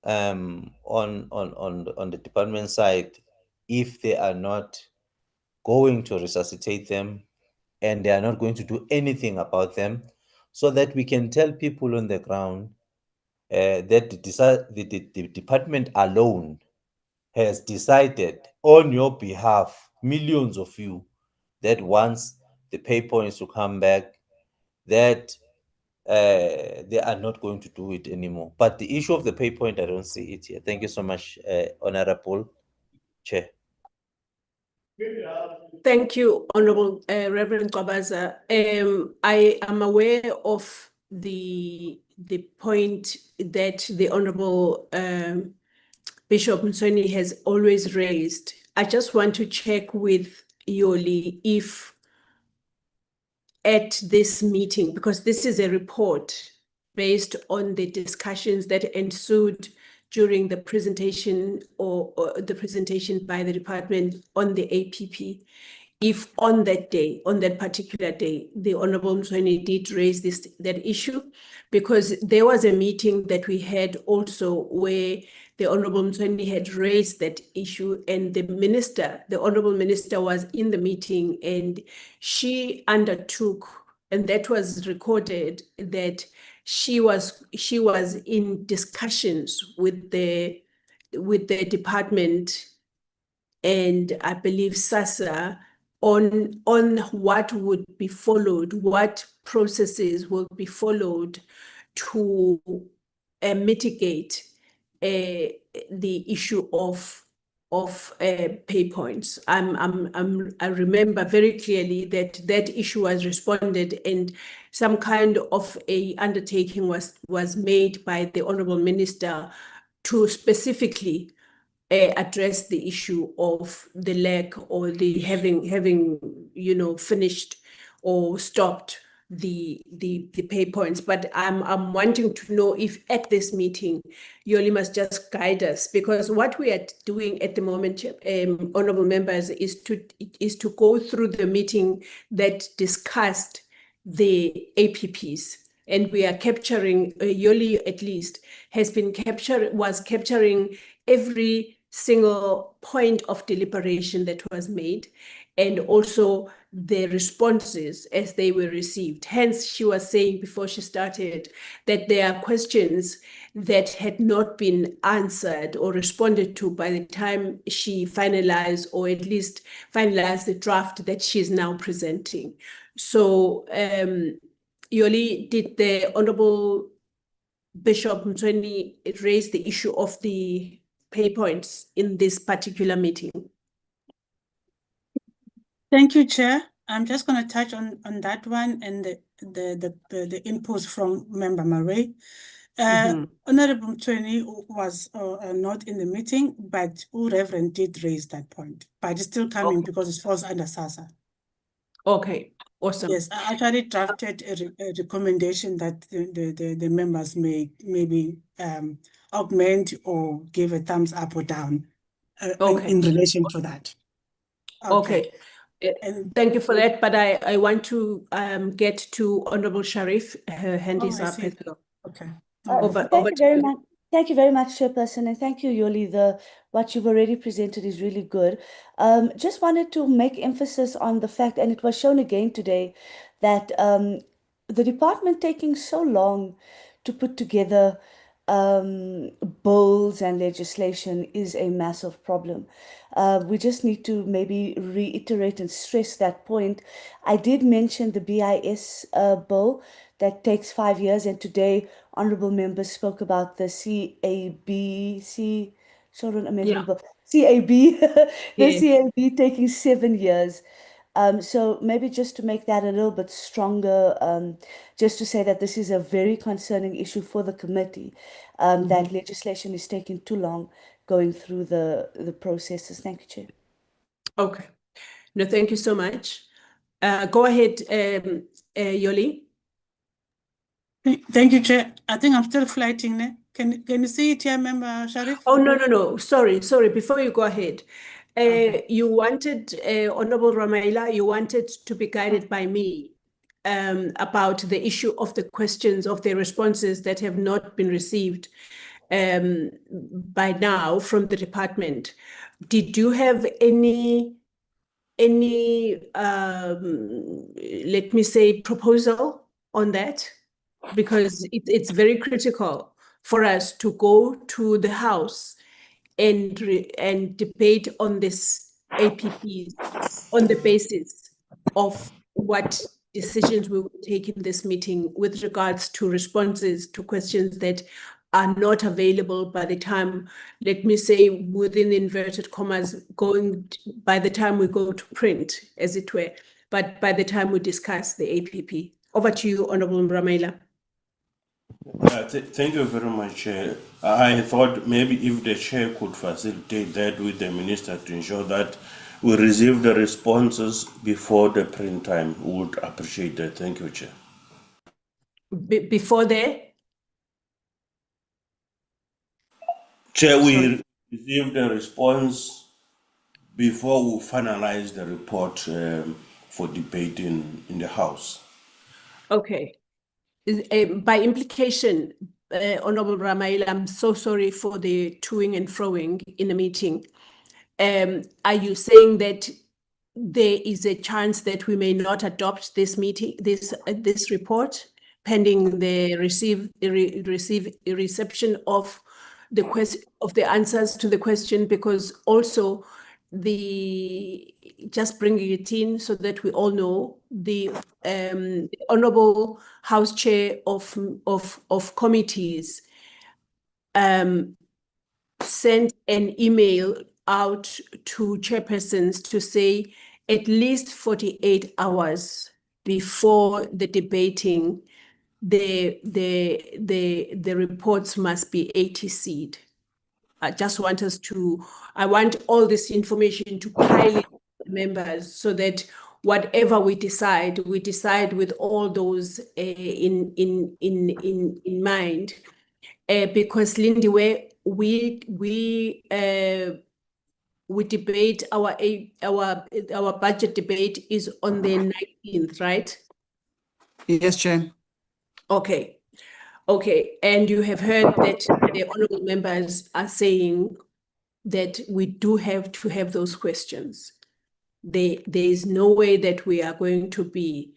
on the department side if they are not going to resuscitate them and they are not going to do anything about them, so that we can tell people on the ground that the department alone has decided on your behalf, millions of you, that once the pay points to come back, that they are not going to do it anymore. But the issue of the pay point, I don't see it here. Thank you so much, Honorable Chair. Thank you, Honorable Reverend Kobaza. I am aware of the point that the Honorable Bishop Mtsweni has always raised. I just want to check with Yoli if at this meeting, because this is a report based on the discussions that ensued during the presentation or the presentation by the department on the APP, if on that day, on that particular day, the Honorable Mtsweni did raise that issue, because there was a meeting that we had also where the Honorable Mtsweni had raised that issue, and the Honorable Minister was in the meeting, and she undertook, and that was recorded, that she was in discussions with the department and I believe SASA on what would be followed, what processes will be followed to mitigate the issue of pay points. I remember very clearly that issue was responded, and some kind of a undertaking was made by the Honorable Minister to specifically address the issue of the lack or the having finished or stopped the pay points. But I'm wanting to know if at this meeting Yoli must just guide us, because what we are doing at the moment, honorable members, is to go through the meeting that discussed the APPs. And we are capturing, Yoli at least was capturing every single point of deliberation that was made, and also the responses as they were received. Hence, she was saying before she started that there are questions that had not been answered or responded to by the time she finalized, or at least finalized, the draft that she is now presenting. So, Yoli, did the Honorable Bishop Mtsweni raise the issue of the pay points in this particular meeting? Thank you, Chair. I'm just going to touch on that one and the inputs from Member Murray. Honorable Mtsweni was not in the meeting, but Reverend did raise that point. But it's still coming because it falls under SASA. Okay, awesome. Yes, I actually drafted a recommendation that the members may maybe augment or give a thumbs up or down in relation to that. Okay. Thank you for that, but I want to get to Honorable Sharif. Her hand is up as well. Okay. Thank you very much. Thank you very much, Chairperson, and thank you, Yoli. What you've already presented is really good. Just wanted to make emphasis on the fact, and it was shown again today, that the department taking so long to put together bills and legislation is a massive problem. We just need to maybe reiterate and stress that point. I did mention the BIS bill that takes 5 years, and today honorable members spoke about the Children Amendment Bill, CAB, the CAB taking 7 years. So maybe just to make that a little bit stronger, just to say that this is a very concerning issue for the committee, that legislation is taking too long going through the processes. Thank you, Chair. Okay. No, thank you so much. Go ahead, Yoli. Thank you, Chair. I think I'm still flighting. Ne? Can you see it here, Member Sharif? Oh, no. Sorry. Before you go ahead, you wanted, Honorable Ramaila, you wanted to be guided by me about the issue of the questions, of the responses that have not been received by now from the department. Did you have any let me say, proposal on that? Because it's very critical for us to go to the House and debate on this APPs on the basis of what decisions we will take in this meeting with regards to responses to questions that are not available by the time, let me say, within inverted commas, by the time we go to print, as it were, but by the time we discuss the APP. Over to you, Honorable Ramaila. Thank you very much, Chair. I thought maybe if the Chair could facilitate that with the Minister to ensure that we receive the responses before the print time, we would appreciate that. Thank you, Chair. Before there? Chair, we received the response before we finalize the report for debate in the House. Okay. By implication, Honorable Ramaila, I'm so sorry for the toing and froing in the meeting. Are you saying that there is a chance that we may not adopt this report pending the reception of the answers to the question? Because also just bringing it in so that we all know, the Honorable House Chair of committees sent an email out to chairpersons to say at least 48 hours before the debating, the reports must be ATC'd. I want all this information to pile in members so that whatever we decide with all those in mind. Because Lindiwe, we debate our budget debate is on the 19th, right? Yes, Chair. Okay. And you have heard that the honorable members are saying that we do have to have those questions. There is no way that we are going to be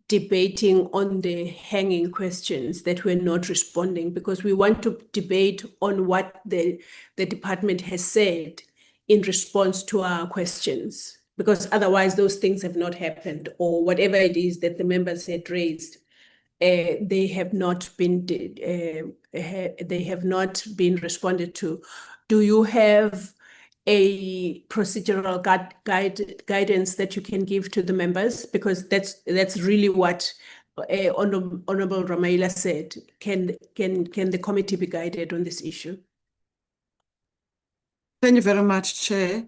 debating on the hanging questions that we're not responding, because we want to debate on what the department has said in response to our questions, because otherwise those things have not happened, or whatever it is that the members had raised, they have not been responded to. Do you have a procedural guidance that you can give to the members? Because that's really what Honorable Ramaila said. Can the committee be guided on this issue? Thank you very much, Chair.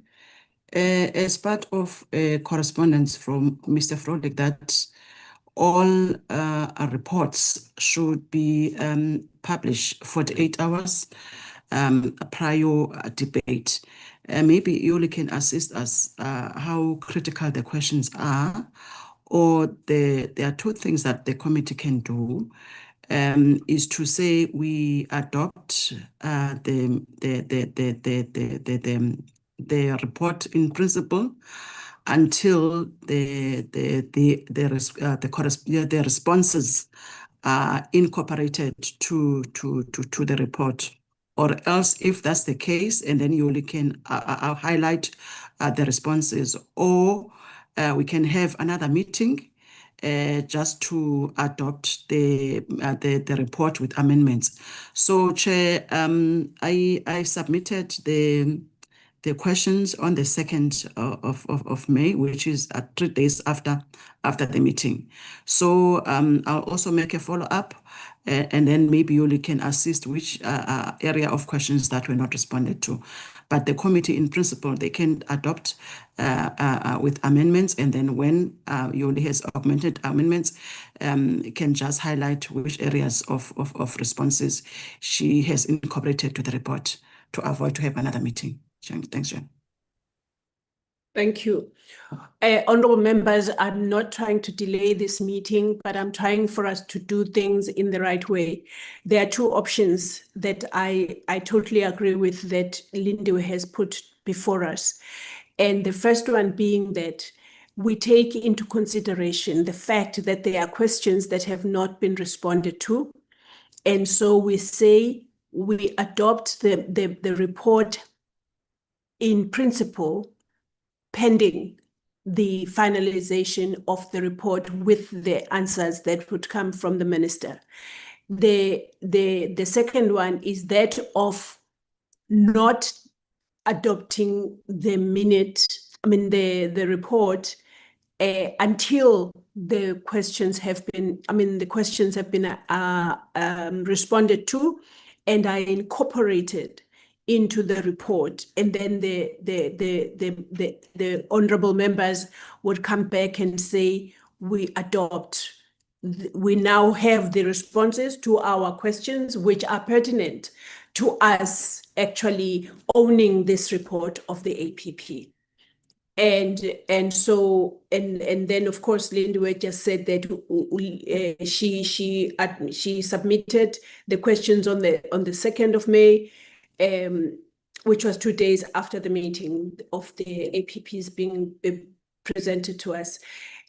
As part of correspondence from Mr. Frolik, that all our reports should be published 48 hours prior debate. Maybe Yoli can assist us how critical the questions are, or there are two things that the committee can do. Is to say we adopt the report in principle until the responses incorporated to the report. Or else, if that's the case, and then you only can highlight the responses, or we can have another meeting just to adopt the report with amendments. So, Chair, I submitted the questions on the 2nd of May, which is 3 days after the meeting. So I'll also make a follow-up, and then maybe you can assist which area of questions that were not responded to. But the committee, in principle, they can adopt with amendments, and then when Yoli has augmented amendments, can just highlight which areas of responses she has incorporated to the report to avoid to have another meeting. Thanks, Jen. Thank you. Honorable members, I'm not trying to delay this meeting, but I'm trying for us to do things in the right way. There are two options that I totally agree with that Lindy has put before us. And the first one being that we take into consideration the fact that there are questions that have not been responded to. And so we say we adopt the report in principle pending the finalization of the report with the answers that would come from the minister. The second one is that of not adopting the report until the questions have been, responded to and are incorporated into the report, and then the honorable members would come back and say, we now have the responses to our questions, which are pertinent to us actually owning this report of the APP. And then of course Lindy just said that she submitted the questions on the 2nd of May, which was 2 days after the meeting of the APPs being presented to us.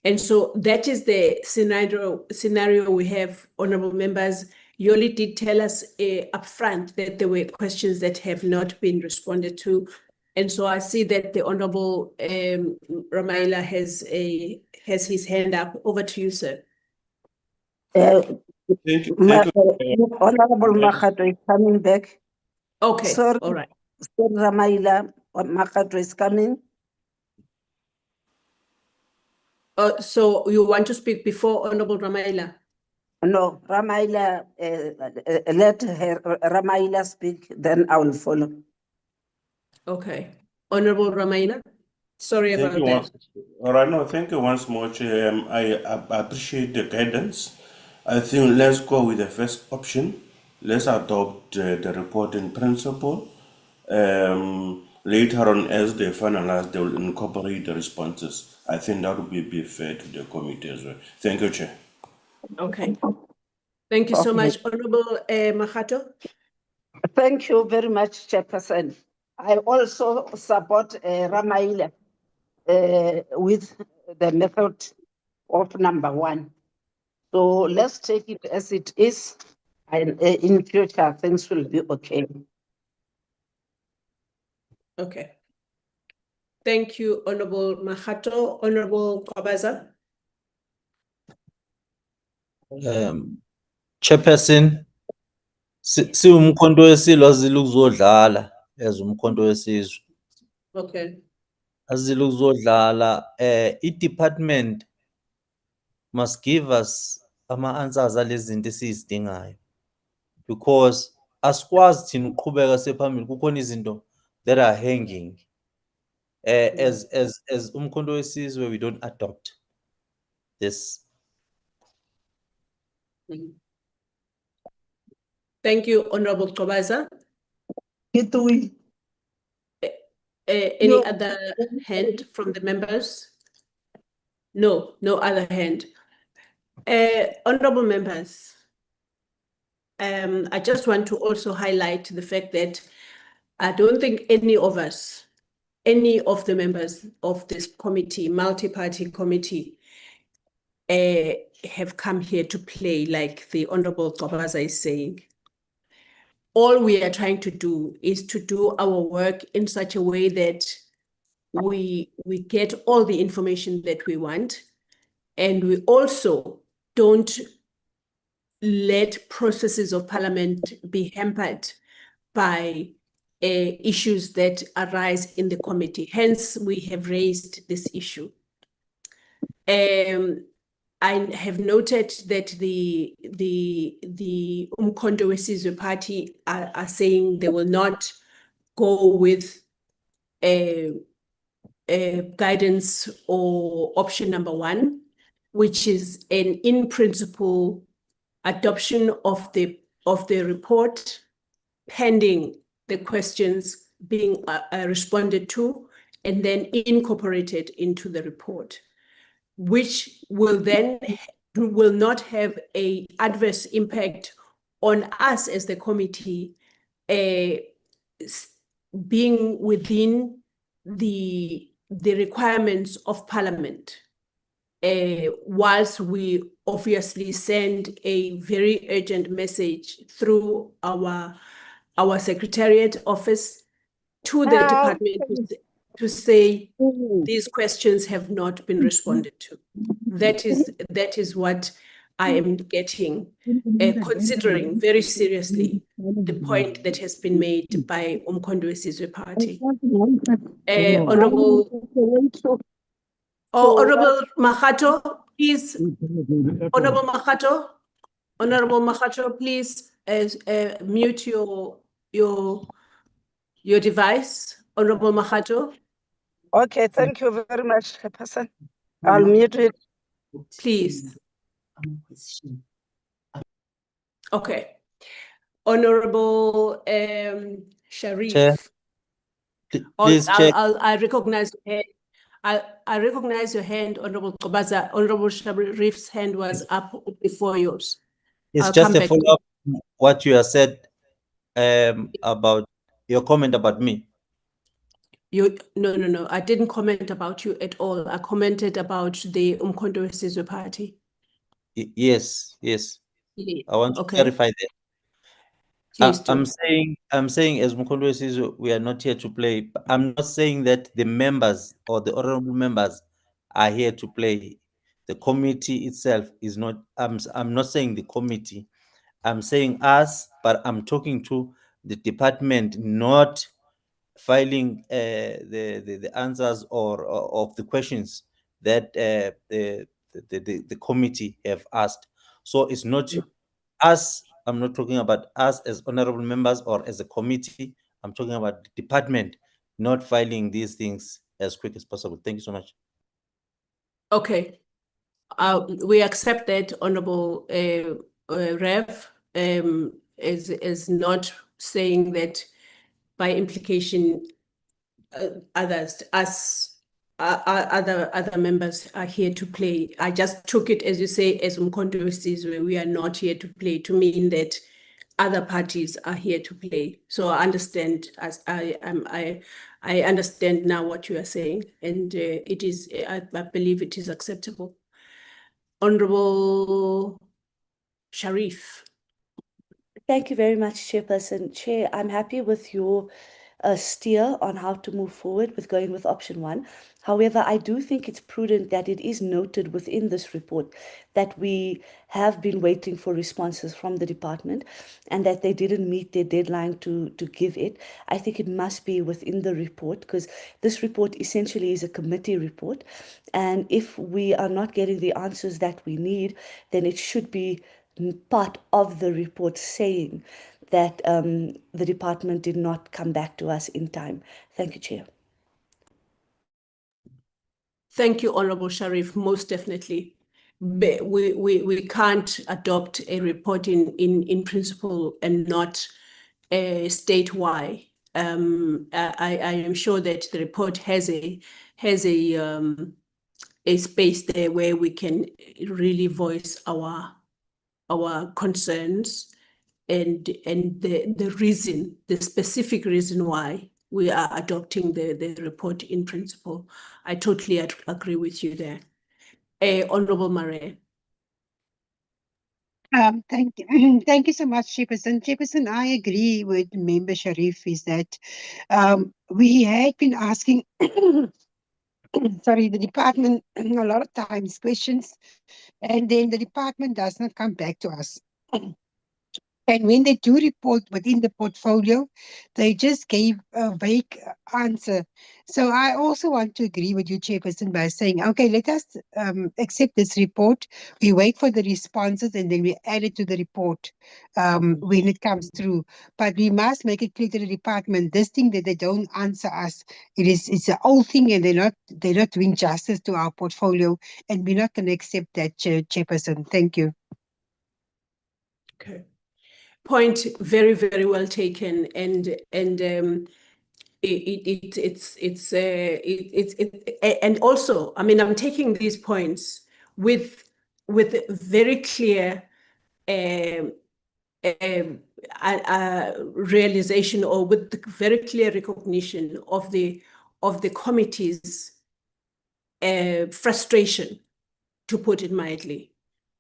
And so that is the scenario we have, honorable members. Yoli did tell us upfront that there were questions that have not been responded to. And so I see that the Honorable Ramaila has his hand up. Over to you, sir. Thank you. Honorable Makhato is coming back. Okay, Sorry, all right. Sorry, Ramaila, Makhato is coming. So you want to speak before Honorable Ramaila? No, Ramaila, let Ramaila speak, then I will follow. Okay. Honorable Ramaila? Sorry Thank about you that. All right, no, thank you once more, Chair. I appreciate the guidance. I think let's go with the first option. Let's adopt the report in principle. Later on, as they finalize, they will incorporate the responses. I think that would be fair to the committee as well. Thank you, Chair. Okay. Thank you so much. Honorable Makhato? Thank you very much, Chairperson. I also support Ramaila with the method of number 1. So let's take it as it is, and in future things will be okay. Okay. Thank you, Honorable Makhato. Honorable Kwabaza? Chairperson, siwumkhonto wesilwa azile ukuzodlala as umkhonto wesizwe. Okay. Azile ukuzodlala, i-department must give us ama-answers alezi zinto esizidingayo, because asikwazi thina ukuqhubeka sephambili, kukhona izinto that are hanging. As umkhonto wesizwe, we don't adopt this. Thank you, Honorable Kwabaza. Any other hand from the members? No, no other hand. Honorable members, I just want to also highlight the fact that I don't think any of us, any of the members of this committee, multi-party committee, have come here to play, like the Honorable Gobaza is saying. All we are trying to do is to do our work in such a way that we get all the information that we want, and we also don't let processes of parliament be hampered by issues that arise in the committee. Hence, we have raised this issue. I have noted that the Umkhonto weSizwe Party are saying they will not go with guidance or option number 1, which is an in principle adoption of the report pending the questions being responded to and then incorporated into the report, which will not have an adverse impact on us as the committee, being within the requirements of Parliament, whilst we obviously send a very urgent message through our Secretariat office to the department to say these questions have not been responded to. That is what I am getting, considering very seriously the point that has been made by Umkhonto weSizwe Party. Honorable Makgato, please. Honorable Makgato, please mute your device. Honorable Makgato. Okay, thank you very much, Chairperson. I'll mute it. Please. Okay. Honorable Sharif. Chair, please, Chair. I recognize your hand. I recognize your hand, Honorable Gobaza. Honorable Sharif's hand was up before yours. It's I'll just come a back. follow-up what you have said about your comment about me. No. I didn't comment about you at all. I commented about the Umkhonto weSizwe Party. Yes. I want to clarify that. Please do. I'm saying as Umkhonto weSizwe, we are not here to play. I'm not saying that the members or the honorable members are here to play. The committee itself is not. I'm not saying the committee. I'm saying us, but I'm talking to the department, not filing the answers or of the questions that the committee have asked. So it's not us. I'm not talking about us as honorable members or as a committee. I'm talking about the department not filing these things as quick as possible. Thank you so much. Okay. We accept that, Honorable Rev, is not saying that by implication other members are here to play. I just took it, as you say, as Umkhonto weSizwe, we are not here to play, to mean that other parties are here to play. So I understand, as I understand now what you are saying, and it is, I believe it is acceptable. Honorable Sharif. Thank you very much, Chairperson. Chair, I'm happy with your steer on how to move forward with going with option 1. However, I do think it's prudent that it is noted within this report that we have been waiting for responses from the department and that they didn't meet their deadline to give it. I think it must be within the report because this report essentially is a committee report. And if we are not getting the answers that we need, then it should be part of the report saying that the department did not come back to us in time. Thank you, Chair. Thank you, Honorable Sharif, most definitely. We can't adopt a report in principle and not state why. I am sure that the report has a space there where we can really voice our concerns and the reason, the specific reason why we are adopting the report in principle. I totally agree with you there. Honorable Mare. Thank you. Thank you so much, Chairperson. Chairperson, I agree with Member Sharif is that we had been asking, sorry, the department a lot of times questions, and then the department does not come back to us. And when they do report within the portfolio, they just gave a vague answer. So I also want to agree with you, Chairperson, by saying, okay, let us accept this report. We wait for the responses and then we add it to the report when it comes through. But we must make it clear to the department, this thing that they don't answer us, it's an old thing and they're not doing justice to our portfolio, and we're not going to accept that, Chairperson. Thank you. Okay. Point very, very well taken, and and also, I mean, I'm taking these points with very clear realization, or with the very clear recognition of the committee's frustration, to put it mildly,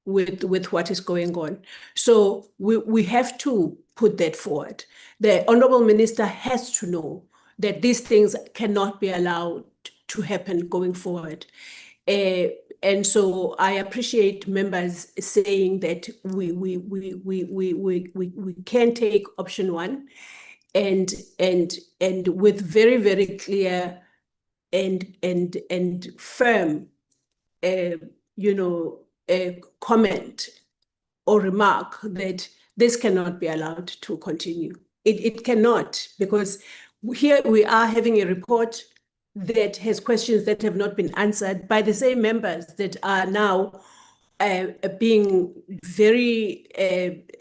with what is going on. So we have to put that forward. The Honorable Minister has to know that these things cannot be allowed to happen going forward. And so I appreciate members saying that we can take option one, and with very, very clear and firm comment or remark that this cannot be allowed to continue. It cannot, because here we are having a report that has questions that have not been answered by the same members that are now being very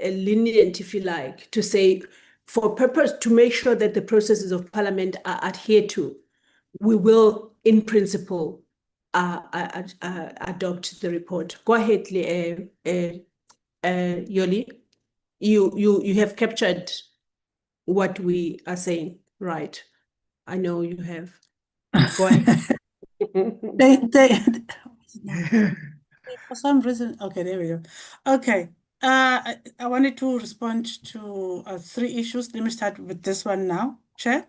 lenient, if you like, to say, for purpose to make sure that the processes of Parliament are adhered to, we will, in principle, adopt the report. Go ahead, Yoli. You have captured what we are saying, right? I know you have. Go ahead. For some reason, okay, there we go. Okay, I wanted to respond to 3 issues. Let me start with this one now, Chair.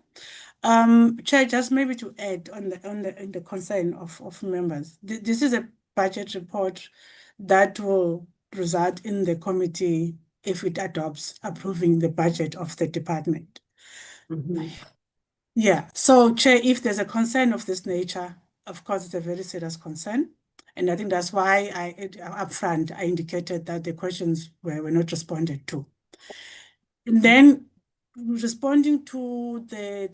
Chair, just maybe to add on the concern of members. This is a budget report that will result in the committee if it adopts approving the budget of the department. Yeah, so Chair, if there's a concern of this nature, of course, it's a very serious concern. And I think that's why upfront I indicated that the questions were not responded to. And then responding to the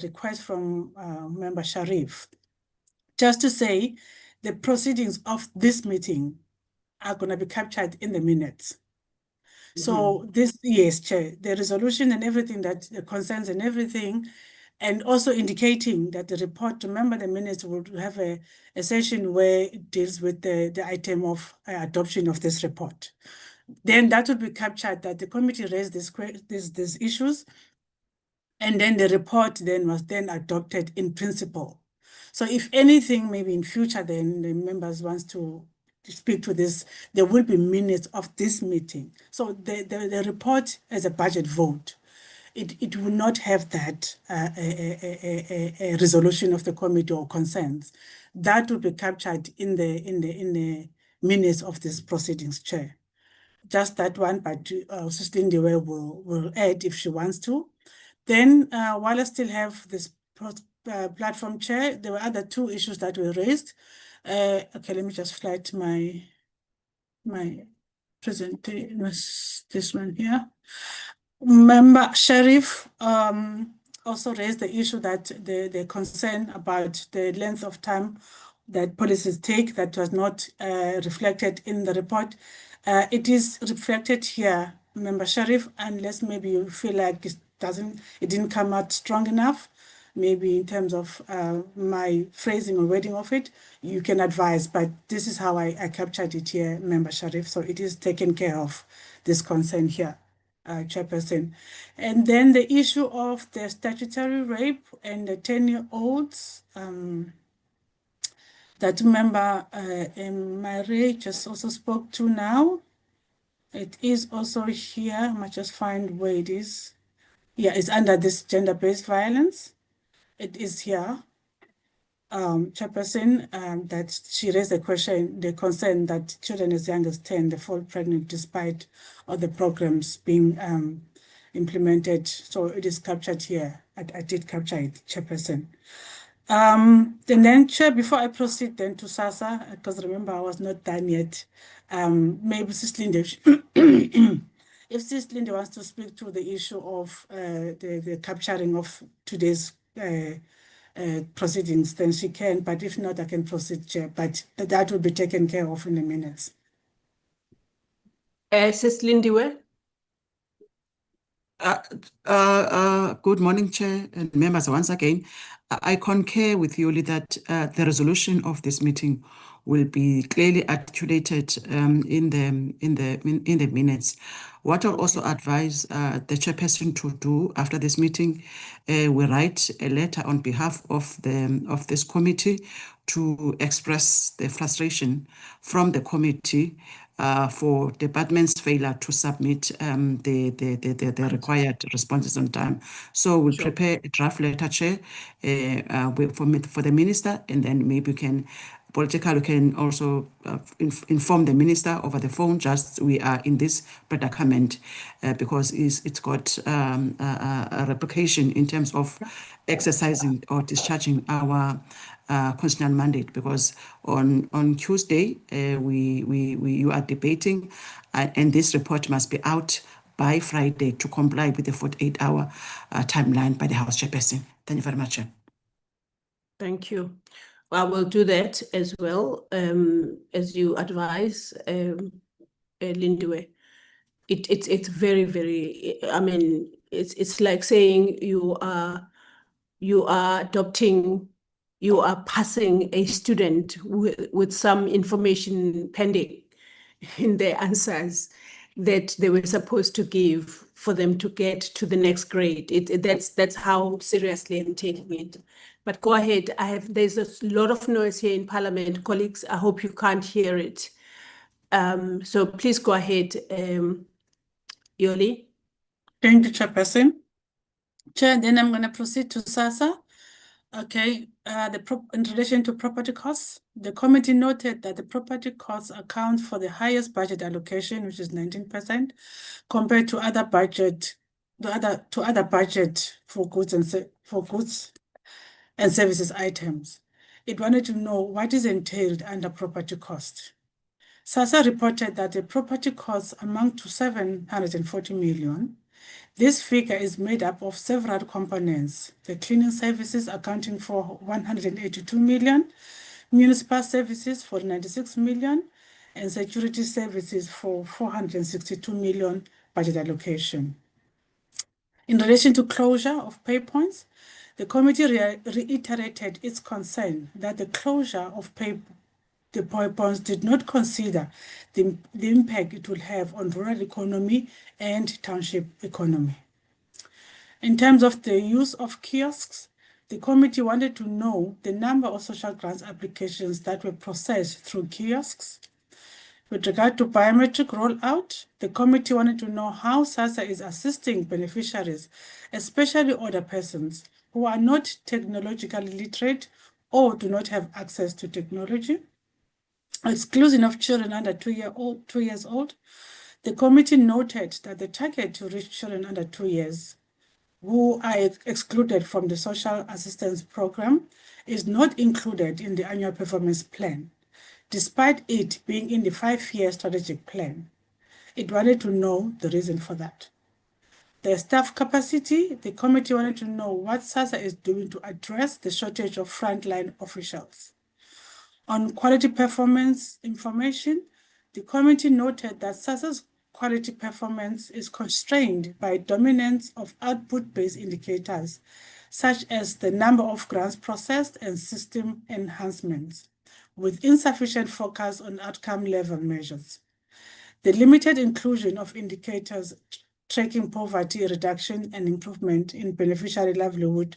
request from Member Sharif, just to say the proceedings of this meeting are going to be captured in the minutes. So this, yes, Chair, the resolution and everything, that the concerns and everything, and also indicating that the report, remember the minutes will have a session where it deals with the item of adoption of this report. Then that would be captured, that the committee raised these issues, and then the report then was then adopted in principle. So if anything, maybe in future, then the members wants to speak to this, there will be minutes of this meeting. So the report as a budget vote, it will not have that a resolution of the committee or concerns. That will be captured in the minutes of this proceedings, Chair. Just that one, but Sister Ndiwe will add if she wants to. Then while I still have this platform, Chair, there were other 2 issues that were raised. Okay, let me just flight my presentation. This one here. Member Sharif also raised the issue that the concern about the length of time that policies take that was not reflected in the report. It is reflected here, Member Sharif, unless maybe you feel like it didn't come out strong enough. Maybe in terms of my phrasing or wording of it, you can advise, but this is how I captured it here, Member Sharif. So it is taken care of, this concern here, Chairperson. And then the issue of the statutory rape and the 10-year-olds, that member Marie just also spoke to now. It is also here. I must just find where it is. Yeah, it's under this gender-based violence. It is here. Chairperson, that she raised the concern that children as young as 10, they fall pregnant despite all the programs being implemented. So it is captured here. I did capture it, Chairperson. And then, Chair, before I proceed then to SASA, because remember I was not done yet, maybe Sis Linde, if Sis Linde wants to speak to the issue of the capturing of today's proceedings, then she can, but if not, I can proceed, Chair, but that will be taken care of in a minute. Sis Lindiwe? Good morning, Chair and members. Once again, I concur with Yoli that the resolution of this meeting will be clearly articulated in the minutes. What I'll also advise the chairperson to do after this meeting, we write a letter on behalf of this committee to express the frustration from the committee for department's failure to submit the required responses on time. So we'll prepare a draft letter, Chair, for the minister, and then maybe we can also inform the minister over the phone, just we are in this predicament because it's got a replication in terms of exercising or discharging our constitutional mandate, because on Tuesday you are debating and this report must be out by Friday to comply with the 48-hour timeline by the House Chairperson. Thank you very much, Chair. Thank you. I will do that as well, as you advise, Lindiwe. It's very, very, I mean, it's like saying you are passing a student with some information pending in their answers that they were supposed to give for them to get to the next grade. That's how seriously I'm taking it. But go ahead. There's a lot of noise here in Parliament, colleagues. I hope you can't hear it. So please go ahead, Yoli. Thank you, Chairperson. Chair, then I'm going to proceed to SASA. Okay, in relation to property costs, the committee noted that the property costs account for the highest budget allocation, which is 19%, compared to other budget for goods and services items. It wanted to know what is entailed under property cost. SASA reported that the property costs amount to 740 million. This figure is made up of several components: the cleaning services accounting for 182 million, municipal services for 96 million, and security services for 462 million budget allocation. In relation to closure of pay points, the committee reiterated its concern that the closure of pay points did not consider the impact it will have on rural economy and township economy. In terms of the use of kiosks, the committee wanted to know the number of social grants applications that were processed through kiosks. With regard to biometric rollout, the committee wanted to know how SASA is assisting beneficiaries, especially older persons who are not technologically literate or do not have access to technology. Exclusion of children under 2 years old, the committee noted that the target to reach children under 2 years who are excluded from the social assistance program is not included in the annual performance plan, despite it being in the 5-year strategic plan. It wanted to know the reason for that. The staff capacity, the committee wanted to know what SASA is doing to address the shortage of frontline officials. On quality performance information, the committee noted that SASA's quality performance is constrained by dominance of output-based indicators, such as the number of grants processed and system enhancements, with insufficient focus on outcome-level measures. The limited inclusion of indicators tracking poverty reduction and improvement in beneficiary livelihood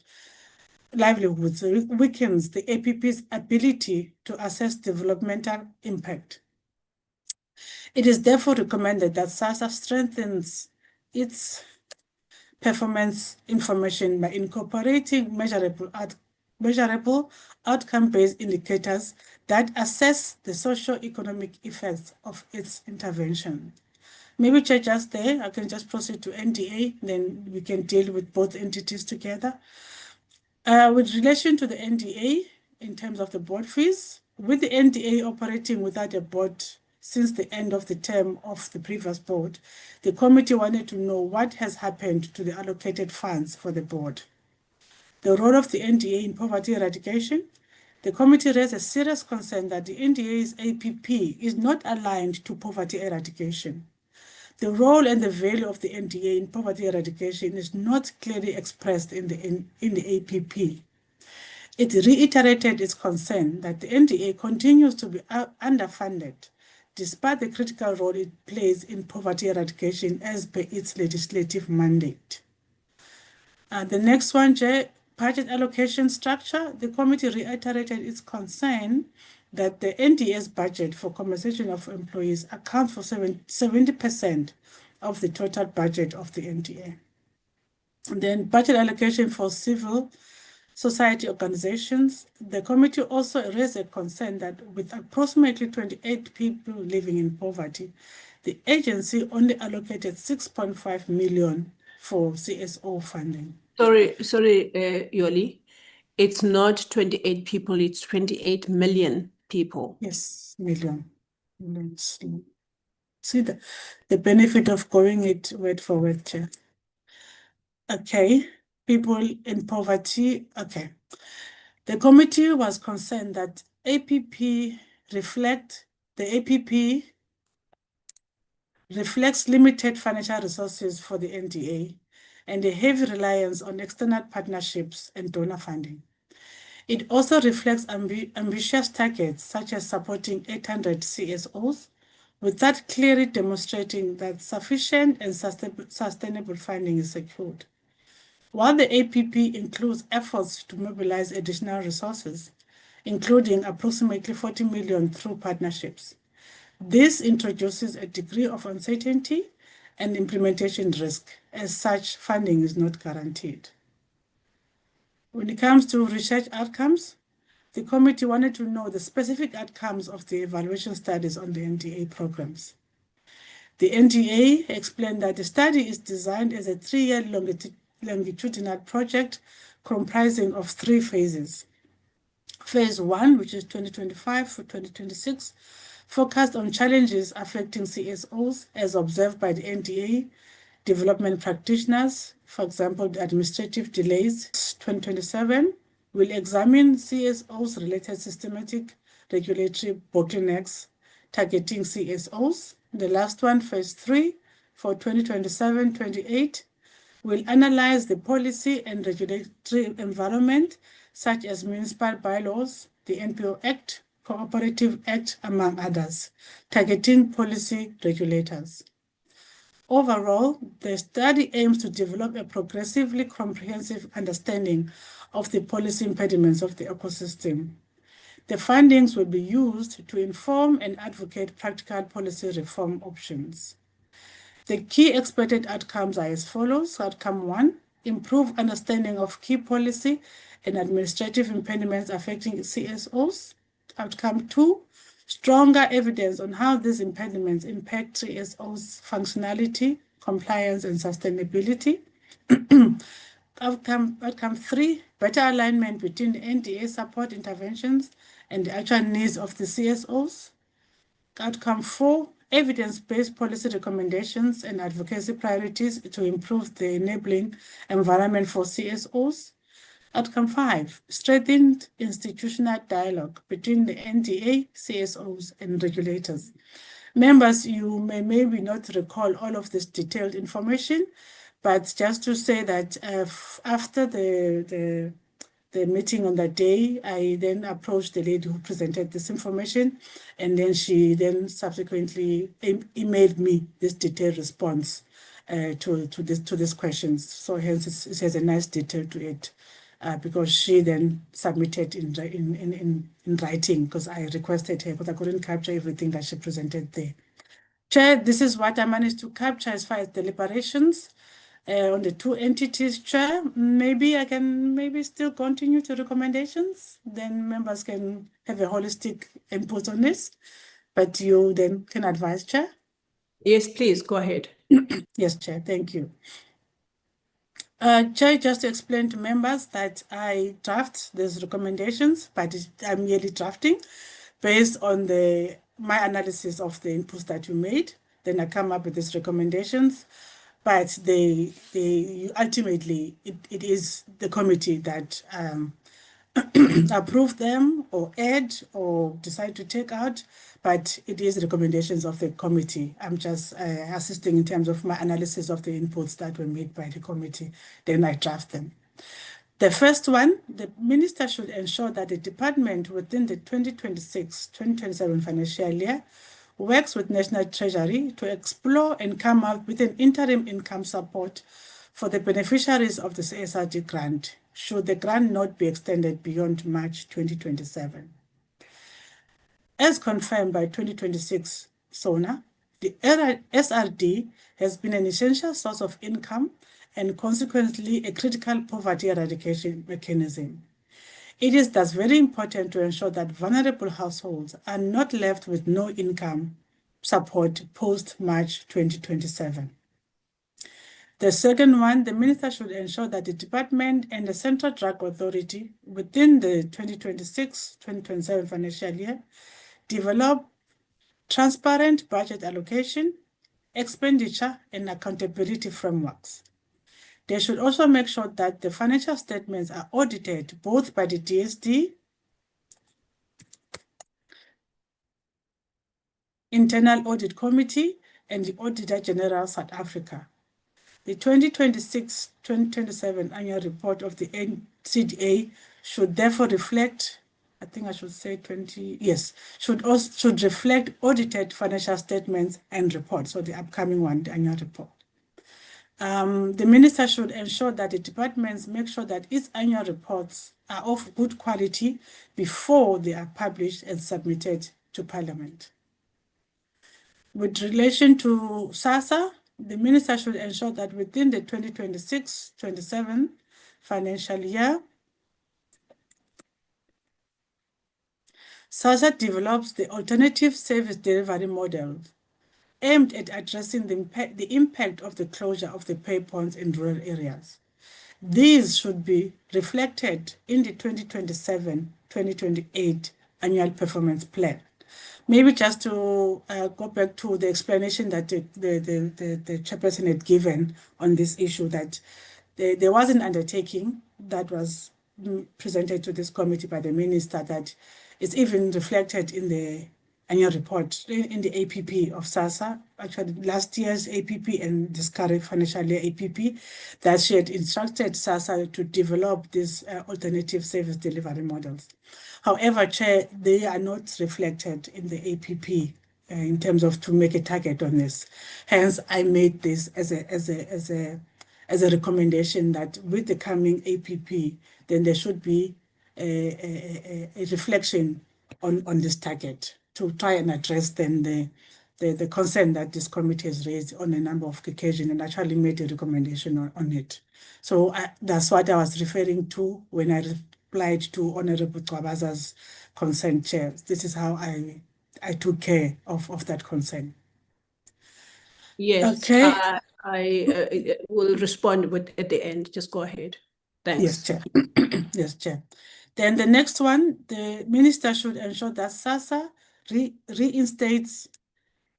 livelihoods weakens the APP's ability to assess developmental impact. It is therefore recommended that SASA strengthens its performance information by incorporating measurable outcome-based indicators that assess the socio-economic effects of its intervention. Maybe Chair, just there, I can just proceed to NDA, then we can deal with both entities together. With relation to the NDA, in terms of the board fees, with the NDA operating without a board since the end of the term of the previous board, the committee wanted to know what has happened to the allocated funds for the board. The role of the NDA in poverty eradication. The committee raised a serious concern that the NDA's APP is not aligned to poverty eradication. The role and the value of the NDA in poverty eradication is not clearly expressed in the APP. It reiterated its concern that the NDA continues to be underfunded, despite the critical role it plays in poverty eradication as per its legislative mandate. The next one, Chair, budget allocation structure. The committee reiterated its concern that the NDA's budget for compensation of employees accounts for 70% of the total budget of the NDA. And then budget allocation for civil society organizations. The committee also raised a concern that with approximately 28 people living in poverty, the agency only allocated 6.5 million for CSO funding. Sorry, Yoli. It's not 28 people, it's 28 million people. Yes, million. See the benefit of going it word for word, Chair. Okay, people in poverty, okay. The committee was concerned that the APP reflects limited financial resources for the NDA and a heavy reliance on external partnerships and donor funding. It also reflects ambitious targets such as supporting 800 CSOs without clearly demonstrating that sufficient and sustainable funding is secured. While the APP includes efforts to mobilize additional resources, including approximately 40 million through partnerships, this introduces a degree of uncertainty and implementation risk, as such funding is not guaranteed. When it comes to research outcomes, the committee wanted to know the specific outcomes of the evaluation studies on the NDA programs. The NDA explained that the study is designed as a 3-year longitudinal project comprising of 3 phases. Phase 1, which is 2025 to 2026, focused on challenges affecting CSOs as observed by the NDA, development practitioners, for example, the administrative delays. 2027 will examine CSOs related systematic regulatory bottlenecks targeting CSOs. The last one, phase 3, for 2027-28, will analyze the policy and regulatory environment, such as municipal bylaws, the NPO Act, Cooperative Act, among others, targeting policy regulators. Overall, the study aims to develop a progressively comprehensive understanding of the policy impediments of the ecosystem. The findings will be used to inform and advocate practical policy reform options. The key expected outcomes are as follows. Outcome 1, improve understanding of key policy and administrative impediments affecting CSOs. Outcome 2, stronger evidence on how these impediments impact CSOs' functionality, compliance, and sustainability. Outcome 3, better alignment between the NDA support interventions and the actual needs of the CSOs. Outcome 4, evidence-based policy recommendations and advocacy priorities to improve the enabling environment for CSOs. Outcome 5, strengthened institutional dialogue between the NDA, CSOs, and regulators. Members, you may maybe not recall all of this detailed information, but just to say that after the meeting on that day, I then approached the lady who presented this information, and then she then subsequently emailed me this detailed response to these questions. So hence it has a nice detail to it. because she then submitted in writing, because I requested her, because I couldn't capture everything that she presented there. Chair, this is what I managed to capture as far as deliberations on the two entities. Chair, maybe I can still continue to recommendations, then members can have a holistic input on this, but you then can advise, Chair. Yes, please, go ahead. Yes, Chair, thank you. Chair, just to explain to members that I draft these recommendations, but I'm merely drafting based on my analysis of the inputs that you made. Then I come up with these recommendations, but ultimately it is the committee that approve them or add or decide to take out, but it is recommendations of the committee. I'm just assisting in terms of my analysis of the inputs that were made by the committee. Then I draft them. The first one, the minister should ensure that the department within the 2026-2027 financial year works with National Treasury to explore and come up with an interim income support for the beneficiaries of the SASA grant, should the grant not be extended beyond March 2027. As confirmed by 2026 SONA, the SRD has been an essential source of income and consequently a critical poverty eradication mechanism. It is thus very important to ensure that vulnerable households are not left with no income support post-March 2027. The second one, the minister should ensure that the department and the Central Drug Authority within the 2026-2027 financial year develop transparent budget allocation, expenditure, and accountability frameworks. They should also make sure that the financial statements are audited both by the DSD, Internal Audit Committee, and the Auditor General South Africa. The 2026-2027 annual report of the NCDA should therefore reflect, I think I should say should reflect audited financial statements and reports. So the upcoming one, the annual report. The minister should ensure that the departments make sure that its annual reports are of good quality before they are published and submitted to Parliament. With relation to SASA, the minister should ensure that within the 2026-27 financial year, SASA develops the alternative service delivery model aimed at addressing the impact of the closure of the pay points in rural areas. These should be reflected in the 2027-2028 annual performance plan. Maybe just to go back to the explanation that the chairperson had given on this issue, that there was an undertaking that was presented to this committee by the minister that is even reflected in the annual report, in the APP of SASA, actually last year's APP and this current financial year APP, that she had instructed SASA to develop these alternative service delivery models. However, Chair, they are not reflected in the APP in terms of to make a target on this. Hence, I made this as a recommendation that with the coming APP, then there should be a reflection on this target to try and address then the concern that this committee has raised on a number of occasions, and actually made a recommendation on it. So that's what I was referring to when I replied to Honorable Twabaza's concern, Chair. This is how I took care of that concern. Yes, okay. I will respond at the end. Just go ahead. Thanks. Yes, Chair. Yes, Chair. Then the next one, the minister should ensure that SASA reinstates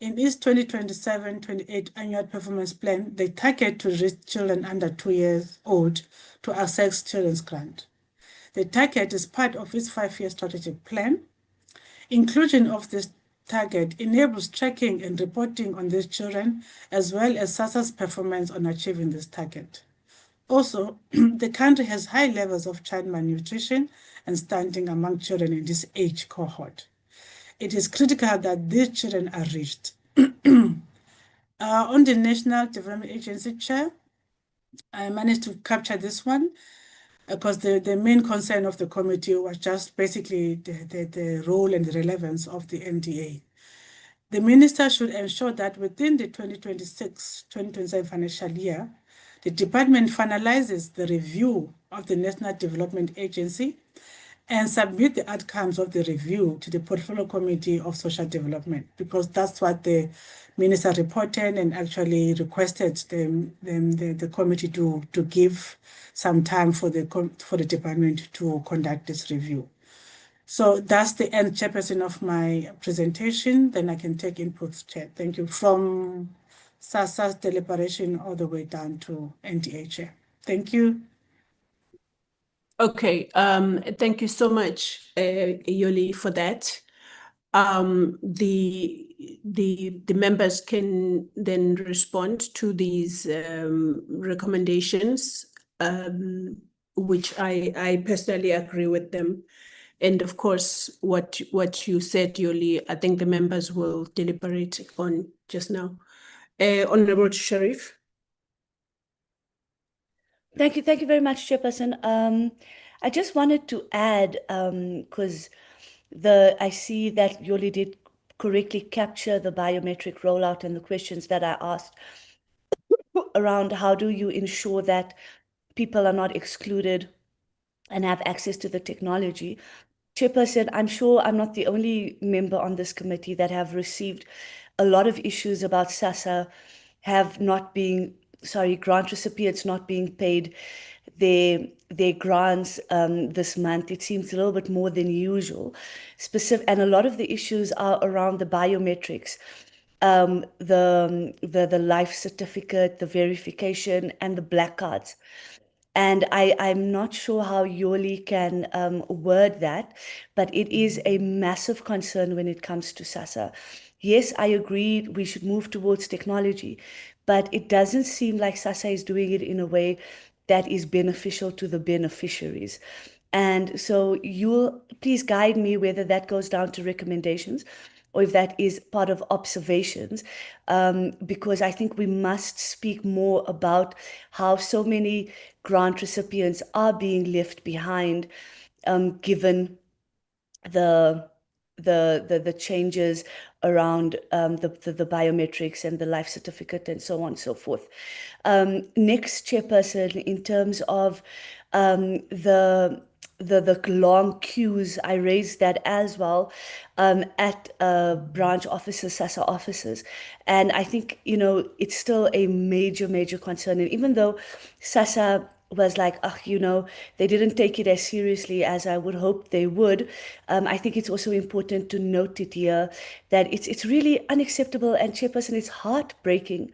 in its 2027-28 annual performance plan the target to reach children under 2 years old to access children's grant. The target is part of its 5-year strategic plan. Inclusion of this target enables tracking and reporting on these children, as well as SASA's performance on achieving this target. Also, the country has high levels of child malnutrition and stunting among children in this age cohort. It is critical that these children are reached. On the National Development Agency, Chair, I managed to capture this one. because the main concern of the committee was just basically the role and the relevance of the NDA. The minister should ensure that within the 2026-2027 financial year, the department finalizes the review of the National Development Agency and submit the outcomes of the review to the Portfolio Committee of Social Development, because that's what the minister reported and actually requested the committee to give some time for the department to conduct this review. So that's the end, Chairperson, of my presentation. Then I can take inputs, Chair. Thank you. From SASA's deliberation all the way down to NDA, Chair. Thank you. Okay, thank you so much, Yoli, for that. The members can then respond to these recommendations, which I personally agree with them. And of course, what you said, Yoli, I think the members will deliberate on just now. Honorable Sharif. Thank you very much, Chairperson. I just wanted to add, because I see that Yoli did correctly capture the biometric rollout and the questions that I asked around how do you ensure that people are not excluded and have access to the technology. Chairperson, I'm sure I'm not the only member on this committee that have received a lot of issues about SASA grant recipients not being paid their grants this month. It seems a little bit more than usual. And a lot of the issues are around the biometrics, the life certificate, the verification, and the black cards. And I'm not sure how Yoli can word that, but it is a massive concern when it comes to SASA. Yes, I agree we should move towards technology, but it doesn't seem like SASA is doing it in a way that is beneficial to the beneficiaries. And so you'll please guide me whether that goes down to recommendations or if that is part of observations, because I think we must speak more about how so many grant recipients are being left behind, given the changes around the biometrics and the life certificate and so on and so forth. Next, Chairperson, in terms of the long queues, I raised that as well at branch offices, SASA offices. And I think, it's still a major concern. And even though SASA was like, they didn't take it as seriously as I would hope they would. I think it's also important to note it here that it's really unacceptable, and Chairperson, it's heartbreaking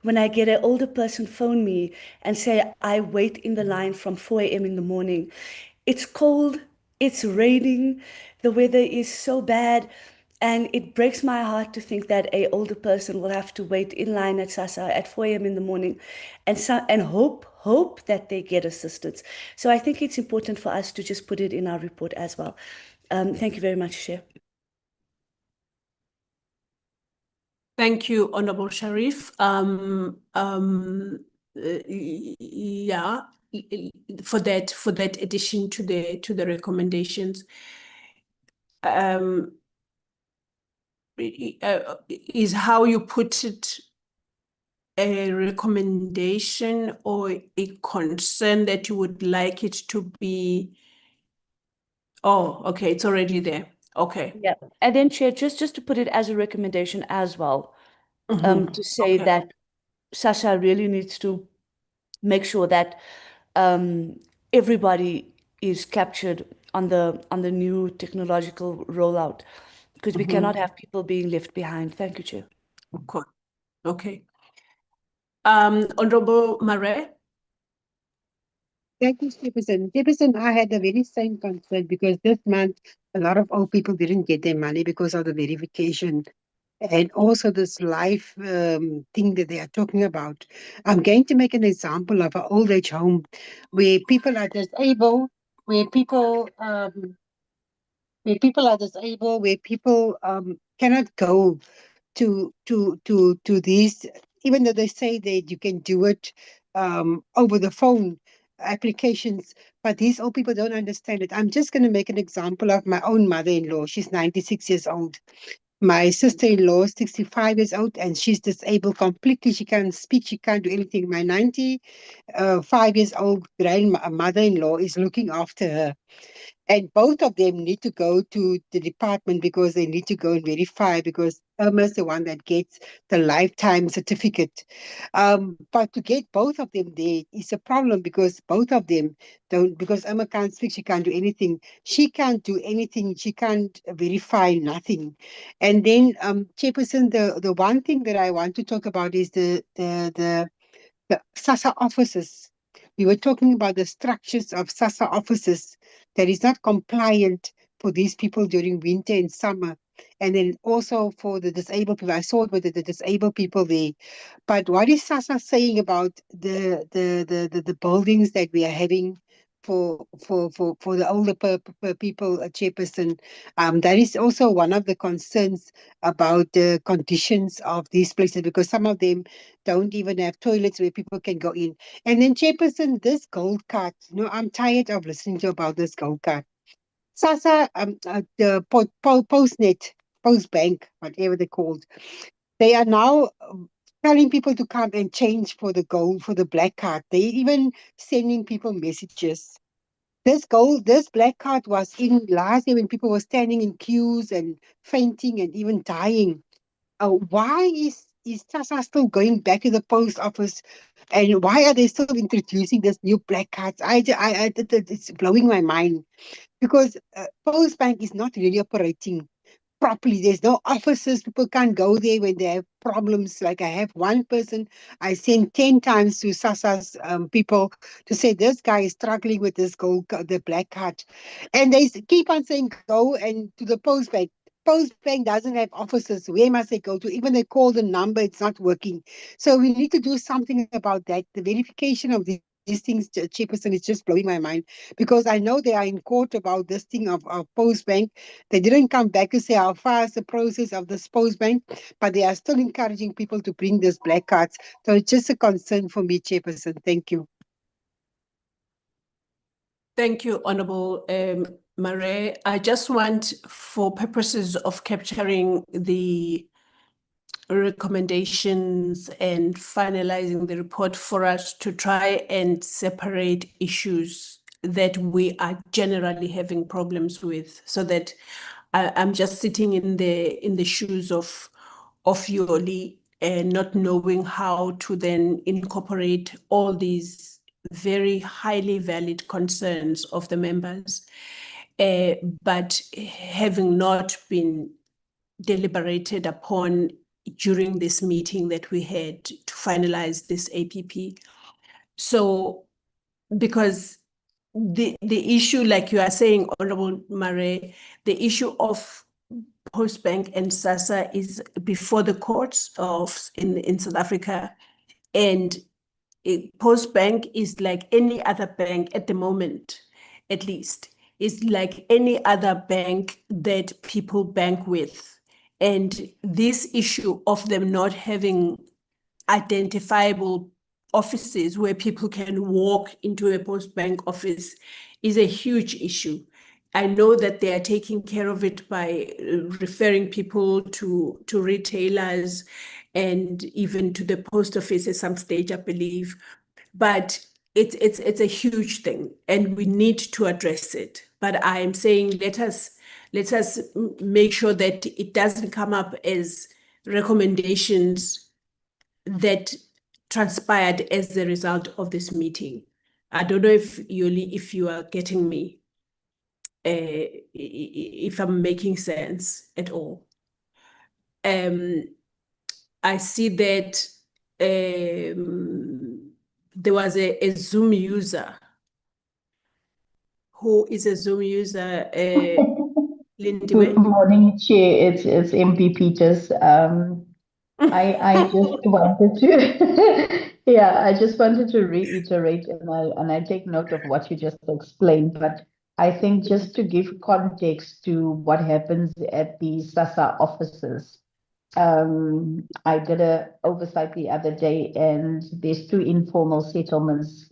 when I get an older person phone me and say, I wait in the line from 4 a.m. in the morning. It's cold, it's raining, the weather is so bad. And it breaks my heart to think that an older person will have to wait in line at SASA at 4 a.m. in the morning and hope that they get assistance. So I think it's important for us to just put it in our report as well. Thank you very much, Chair. Thank you, Honorable Sharif. Yeah, for that addition to the recommendations. Is how you put it a recommendation or a concern that you would like it to be? Oh, okay, it's already there. Okay. Yeah, and then Chair, just to put it as a recommendation as well, to say Okay. that SASA really needs to make sure that everybody is captured on the new technological rollout, because we cannot have people being left behind. Thank you, Chair. Of course. Okay. Honorable Marais. Thank you, Chairperson. Chairperson, I had the very same concern because this month a lot of old people didn't get their money because of the verification. And also this life thing that they are talking about. I'm going to make an example of an old age home where people are disabled, where people are disabled, where people cannot go to these, even though they say that you can do it over the phone. applications, but these old people don't understand it. I'm just going to make an example of my own mother-in-law. She's 96 years old. My sister-in-law is 65 years old, and she's disabled completely. She can't speak, she can't do anything. My 95 years old grandmother-in-law is looking after her. And both of them need to go to the department because they need to go and verify, because Irma's the one that gets the lifetime certificate. But to get both of them there is a problem, because both of them don't, because Irma can't speak, she can't do anything. She can't do anything, she can't verify nothing. And then, Chairperson, the one thing that I want to talk about is the SASA offices. We were talking about the structures of SASA offices that is not compliant for these people during winter and summer. And then also for the disabled people. I saw it with the disabled people there. But what is SASA saying about the buildings that we are having for the older people, Chairperson? That is also one of the concerns about the conditions of these places, because some of them don't even have toilets where people can go in. And then, Chairperson, this gold card, I'm tired of listening to about this gold card. SASA, the Postnet, Postbank, whatever they're called, they are now telling people to come and change for the gold, for the black card. They're even sending people messages. This black card was in last year when people were standing in queues and fainting and even dying. Why is SASA still going back to the post office, and why are they still introducing this new black cards? It's blowing my mind, because Postbank is not really operating properly. There's no offices. People can't go there when they have problems. Like, I have one person, I sent 10 times to SASA's people to say, this guy is struggling with this the black card. And they keep on saying, go and to the Postbank. Postbank doesn't have offices. Where must they go to? Even they call the number, it's not working. So we need to do something about that. The verification of these things, Chairperson, is just blowing my mind, because I know they are in court about this thing of Postbank. They didn't come back to say how far is the process of this Postbank, but they are still encouraging people to bring these black cards. So it's just a concern for me, Chairperson. Thank you. Thank you, Honorable Mare. I just want, for purposes of capturing the recommendations and finalizing the report, for us to try and separate issues that we are generally having problems with, so that I'm just sitting in the shoes of Yoli and not knowing how to then incorporate all these very highly valid concerns of the members, but having not been deliberated upon during this meeting that we had to finalize this APP. So, because the issue, like you are saying, Honorable Mare, the issue of Postbank and SASA is before the courts in South Africa, and Postbank is like any other bank at the moment, at least. It's like any other bank that people bank with. And this issue of them not having identifiable offices where people can walk into a Postbank office is a huge issue. I know that they are taking care of it by referring people to retailers and even to the post office at some stage, I believe. But it's a huge thing, and we need to address it. But I am saying, let us make sure that it doesn't come up as recommendations that transpired as the result of this meeting. I don't know if you are getting me, if I'm making sense at all. I see that there was a Zoom user who is a Zoom user, Good morning, Chair. It's MP Peters. I just wanted to, yeah, I just wanted to reiterate, and I take note of what you just explained. But I think just to give context to what happens at the SASA offices, I did a oversight the other day, and there's two informal settlements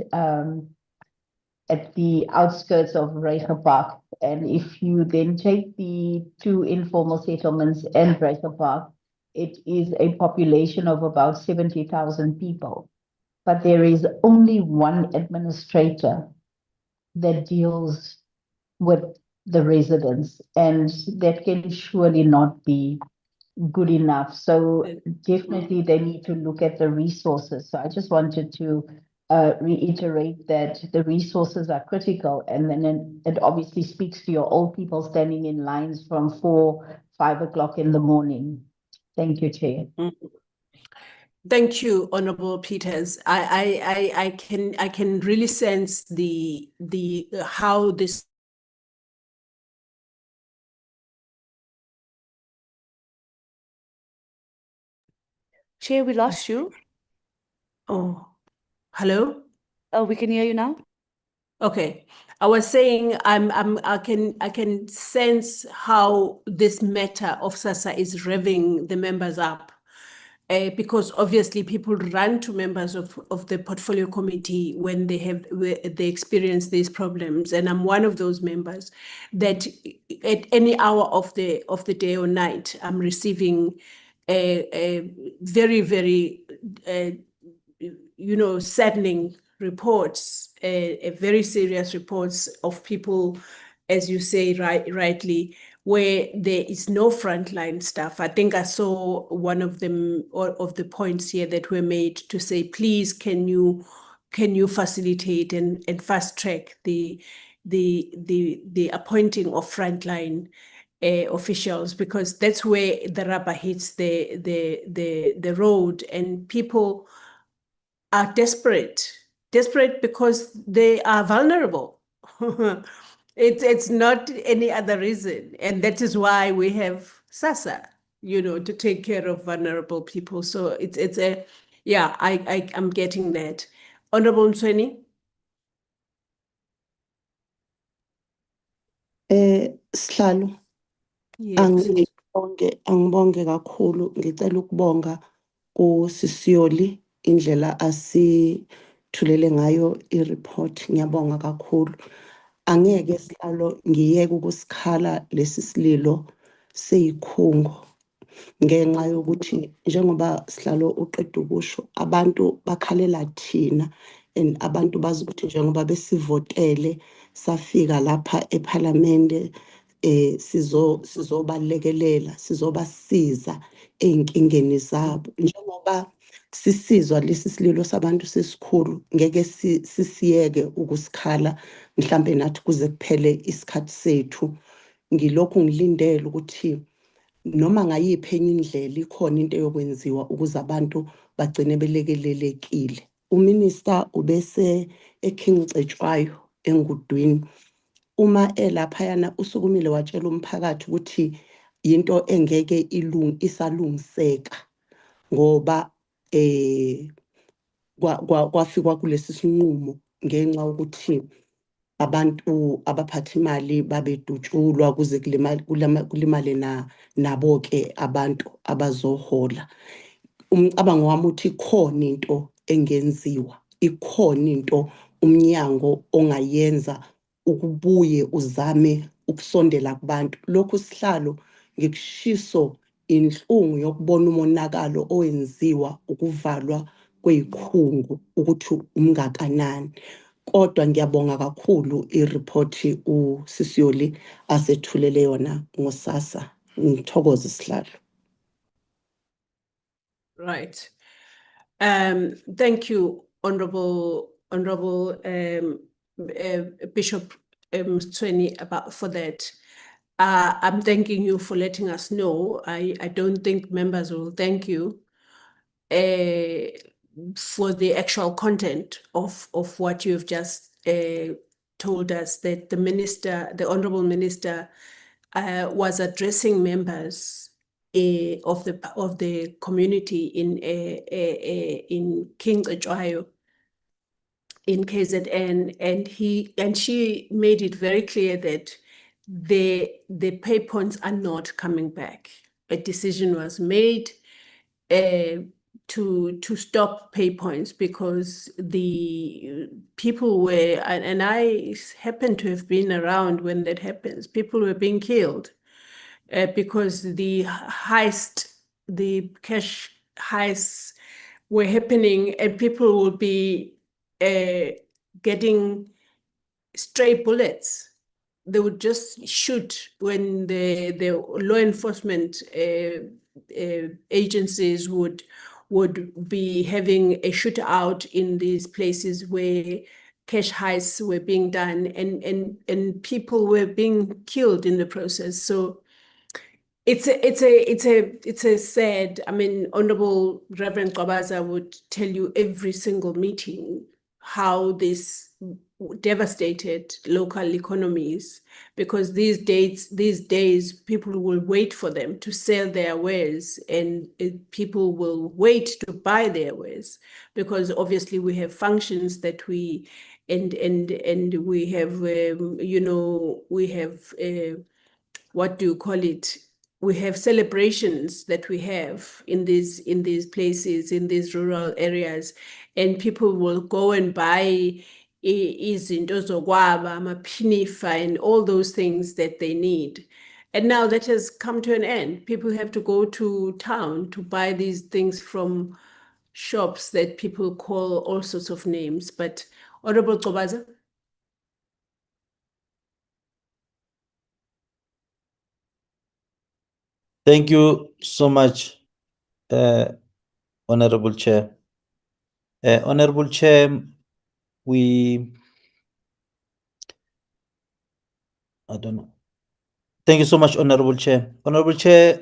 at the outskirts of Park. And if you then take the two informal settlements and Park, it is a population of about 70,000 people. But there is only one administrator that deals with the residents, and that can surely not be good enough. So definitely they need to look at the resources. So I just wanted to reiterate that the resources are critical, and then it obviously speaks to your old people standing in lines from 4, 5 o'clock in the morning. Thank you, Chair. Thank you, Honorable Peters. I can really sense the how this. Chair, we lost you. Oh, hello? Oh, we can hear you now. Okay. I was saying I can sense how this matter of SASA is revving the members up. Because obviously people run to members of the portfolio committee when they experience these problems, and I'm one of those members that at any hour of the day or night I'm receiving a very, very saddening reports, very serious reports of people, as you say rightly, where there is no frontline staff. I think I saw one of them, or of the points here that were made to say, please, can you facilitate and fast track the appointing of frontline officials, because that's where the rubber hits the road, and people are desperate because they are vulnerable. It's not any other reason. And that is why we have SASA, to take care of vulnerable people. So it's a, yeah, I'm getting that. Honorable Msweni? Sihlalo, Yes. angibonge kakhulu, ngicela ukubonga kuSisiyoli indlela asithulele ngayo i-report. Ngiyabonga kakhulu. Angeke Sihlalo ngiyeke ukusikhala lesi sililo seyikhungo, ngenxa yokuthi njengoba Sihlalo uqeda ukusho, abantu bakhalela thina, and abantu bazi ukuthi njengoba besivotele safika lapha ePhalamende, sizobalekelela, sizobasiza ey'nkingeni zabo. Njengoba sisizwa lesi sililo sabantu sesikhulu, ngeke sisiyeke ukusikhala mhlambe nathi kuze kuphele isikhathi sethu. Ngilokhu ngilindele ukuthi noma ngayiphi enye indlela ikhona into yokwenziwa ukuze abantu bagcine belekelelekile. Uminister ubese eKing Cetshwayo engudwini, uma elaphayana usukumile watshela umphakathi ukuthi into engeke isalungiseka ngoba kwafikwa kulesi sinqumo ngenxa ukuthi abantu abaphatha imali babedutshulwa kuze kulimale nabo-ke abantu abazohola. Umcabango wami uthi ikhona into engenziwa, ikhona into umnyango ongayenza ukubuye uzame ukusondela kubantu. Lokhu Sihlalo ngikushiso inhlungu yokubona umonakalo owenziwa ukuvalwa kwey'khungo ukuthi umngakanani. Kodwa ngiyabonga kakhulu i-report uSisiyoli asethulele yona ngosasa. Ngithokoze Sihlalo. Right. Thank you, Honorable Bishop Msweni, for that. I'm thanking you for letting us know. I don't think members will thank you for the actual content of what you have just told us, that the Honorable Minister was addressing members of the community in King Cetshwayo in KZN, and she made it very clear that the pay points are not coming back. A decision was made to stop pay points because the people were, and I happen to have been around when that happens, people were being killed because the cash heists were happening, and people would be getting stray bullets. They would just shoot when the law enforcement agencies would be having a shootout in these places where cash heists were being done, and people were being killed in the process. So it's a sad. I mean, Honorable Reverend Qabaza would tell you every single meeting how this devastated local economies, because these days people will wait for them to sell their wares, and people will wait to buy their wares, because obviously we have functions that we and we have we have what do you call it? We have celebrations that we have in these places, in these rural areas, and people will go and buy izinto zokwaba, amaphinifa, and all those things that they need. And now that has come to an end. People have to go to town to buy these things from shops that people call all sorts of names. But Honorable Qobaza? Thank you so much, Honorable Chair. Honorable Chair, I don't know. Thank you so much, Honorable Chair. Honorable Chair,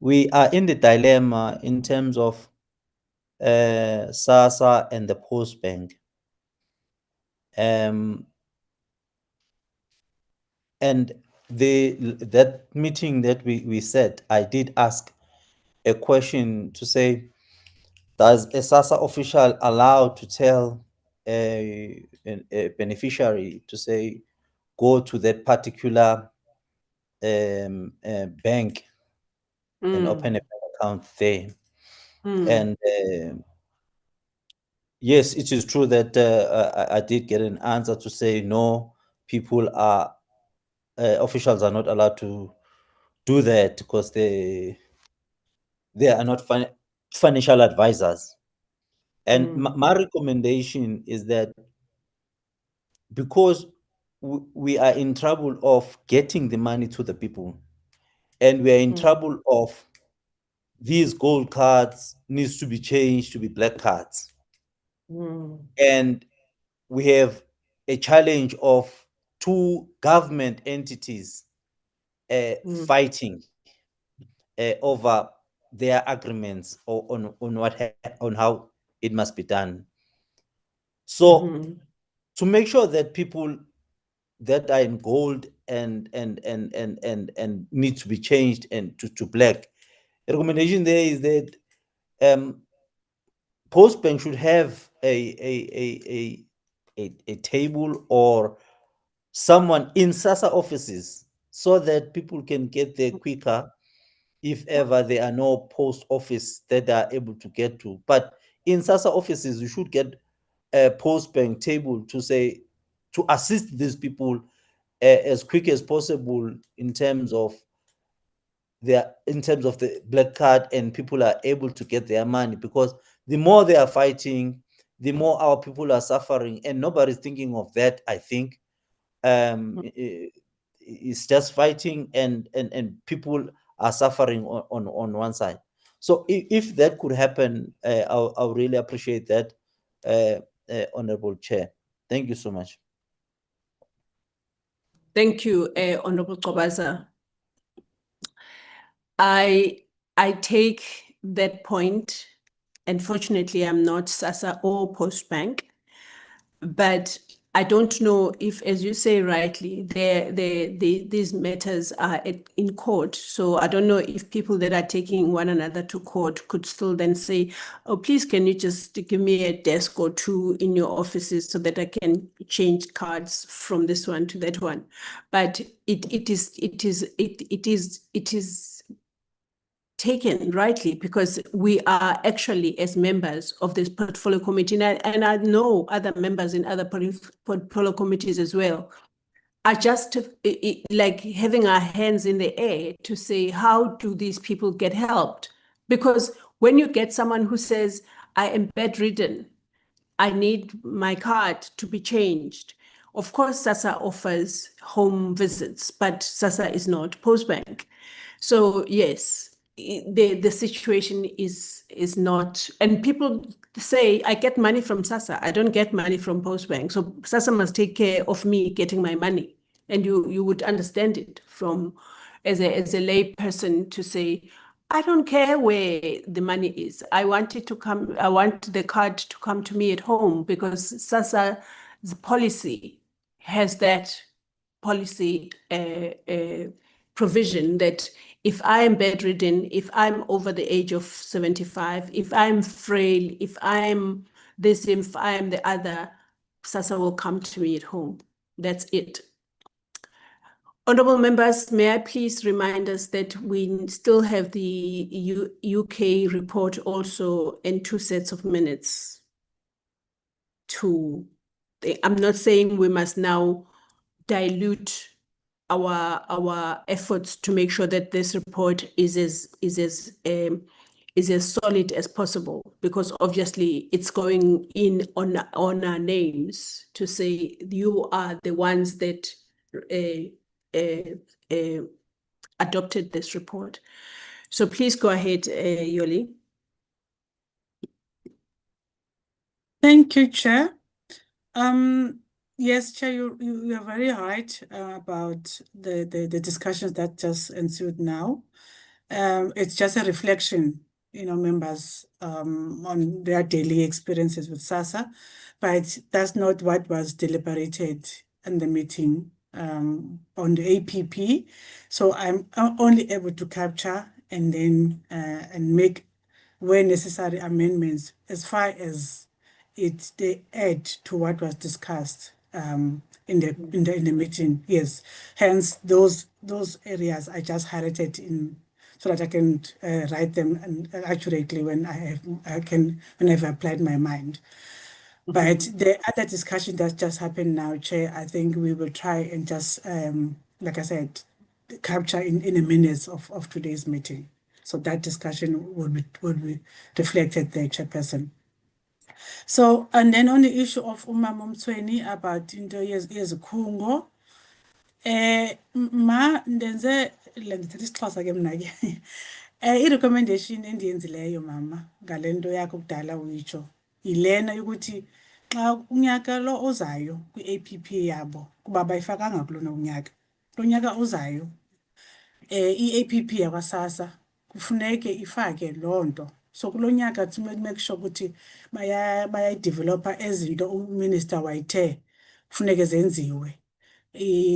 we are in the dilemma in terms of SASA and the Post Bank. And that meeting that we said, I did ask a question to say, does a SASA official allowed to tell a beneficiary to say, go to that particular bank and open a bank account there? And yes, it is true that I did get an answer to say no, people are officials are not allowed to do that because they are not financial advisors. And my recommendation is that because we are in trouble of getting the money to the people, and we are in trouble of these gold cards needs to be changed to be black cards. And we have a challenge of two government entities fighting over their agreements on on how it must be done. So to make sure that people that are in gold and need to be changed and to black, a recommendation there is that Post Bank should have a table or someone in SASA offices so that people can get there quicker if ever there are no post office that they are able to get to. But in SASA offices, you should get a Post Bank table to say, to assist these people as quick as possible in terms of the black card, and people are able to get their money, because the more they are fighting, the more our people are suffering, and nobody's thinking of that. I think it's just fighting, and people are suffering on one side. So if that could happen, I'll really appreciate that, Honorable Chair. Thank you so much. Thank you, Honorable Qobaza. I take that point. Unfortunately, I'm not SASA or Post Bank, but I don't know if, as you say rightly, these matters are in court. So I don't know if people that are taking one another to court could still then say, oh, please, can you just give me a desk or two in your offices so that I can change cards from this one to that one. But it is taken rightly, because we are actually, as members of this portfolio committee, and I know other members in other portfolio committees as well, are just like having our hands in the air to say, how do these people get helped? Because when you get someone who says, I am bedridden, I need my card to be changed. Of course, SASA offers home visits, but SASA is not Postbank. So yes, the situation is not, and people say, I get money from SASA, I don't get money from Postbank. So SASA must take care of me getting my money. And you would understand it from, as a lay person, to say, I don't care where the money is. I want it to come, I want the card to come to me at home, because SASA's policy has that policy provision that if I am bedridden, if I'm over the age of 75, if I'm frail, if I'm this, if I'm the other, SASA will come to me at home. That's it. Honorable members, may I please remind us that we still have the UK report also in 2 sets of minutes. I'm not saying we must now dilute our efforts to make sure that this report is as solid as possible, because obviously it's going in on our names to say you are the ones that adopted this report. So please go ahead, Yoli. Thank you, Chair. Yes, Chair, you are very right about the discussions that just ensued now. It's just a reflection, members, on their daily experiences with SASA, but that's not what was deliberated in the meeting on the APP. So I'm only able to capture and then and make where necessary amendments as far as they add to what was discussed in the meeting. Yes, hence those areas I just highlighted in, so that I can write them accurately when I've applied my mind. But the other discussion that just happened now, Chair, I think we will try and just, like I said, capture in a minute of today's meeting. So that discussion will be reflected there, Chairperson. So, and then on the issue of Umama Mthweni about into yezikhungo, ma ndenze ngithatha isiXhosa ke mina ke i-recommendation endiyenzileyo mama ngalento yakho kudala uyitsho ilena ukuthi xa unyaka lo ozayo kwi-APP yabo kuba bayifakanga kulona unyaka lo nyaka ozayo i-APP yakwa-SASA kufuneke ifake loo nto. So kulo nyaka to make sure ukuthi bayayidevelopa ezinto uminister wayithe kufuneke zenziwe.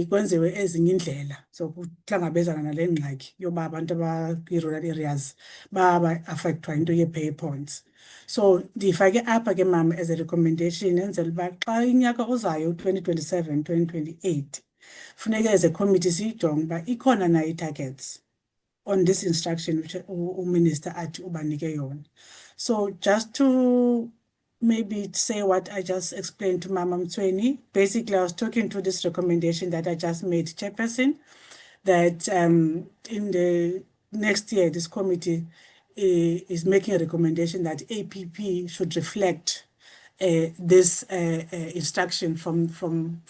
Kwenziwe ezinye indlela zokuhlangabezana nale ngxaki yoba abantu abakwi-rural areas baba-affectwa into ye-pay points. So ndifake apha ke mama as a recommendation enzela uba xa inyaka ozayo 2027, 2028 funeke as a committee siyijonge uba ikhona na i-targets on this instruction which uminister athi ubanike yona. So just to maybe say what I just explained to Mama Mthweni, basically I was talking to this recommendation that I just made, Chairperson, that in the next year, this committee is making a recommendation that APP should reflect this instruction from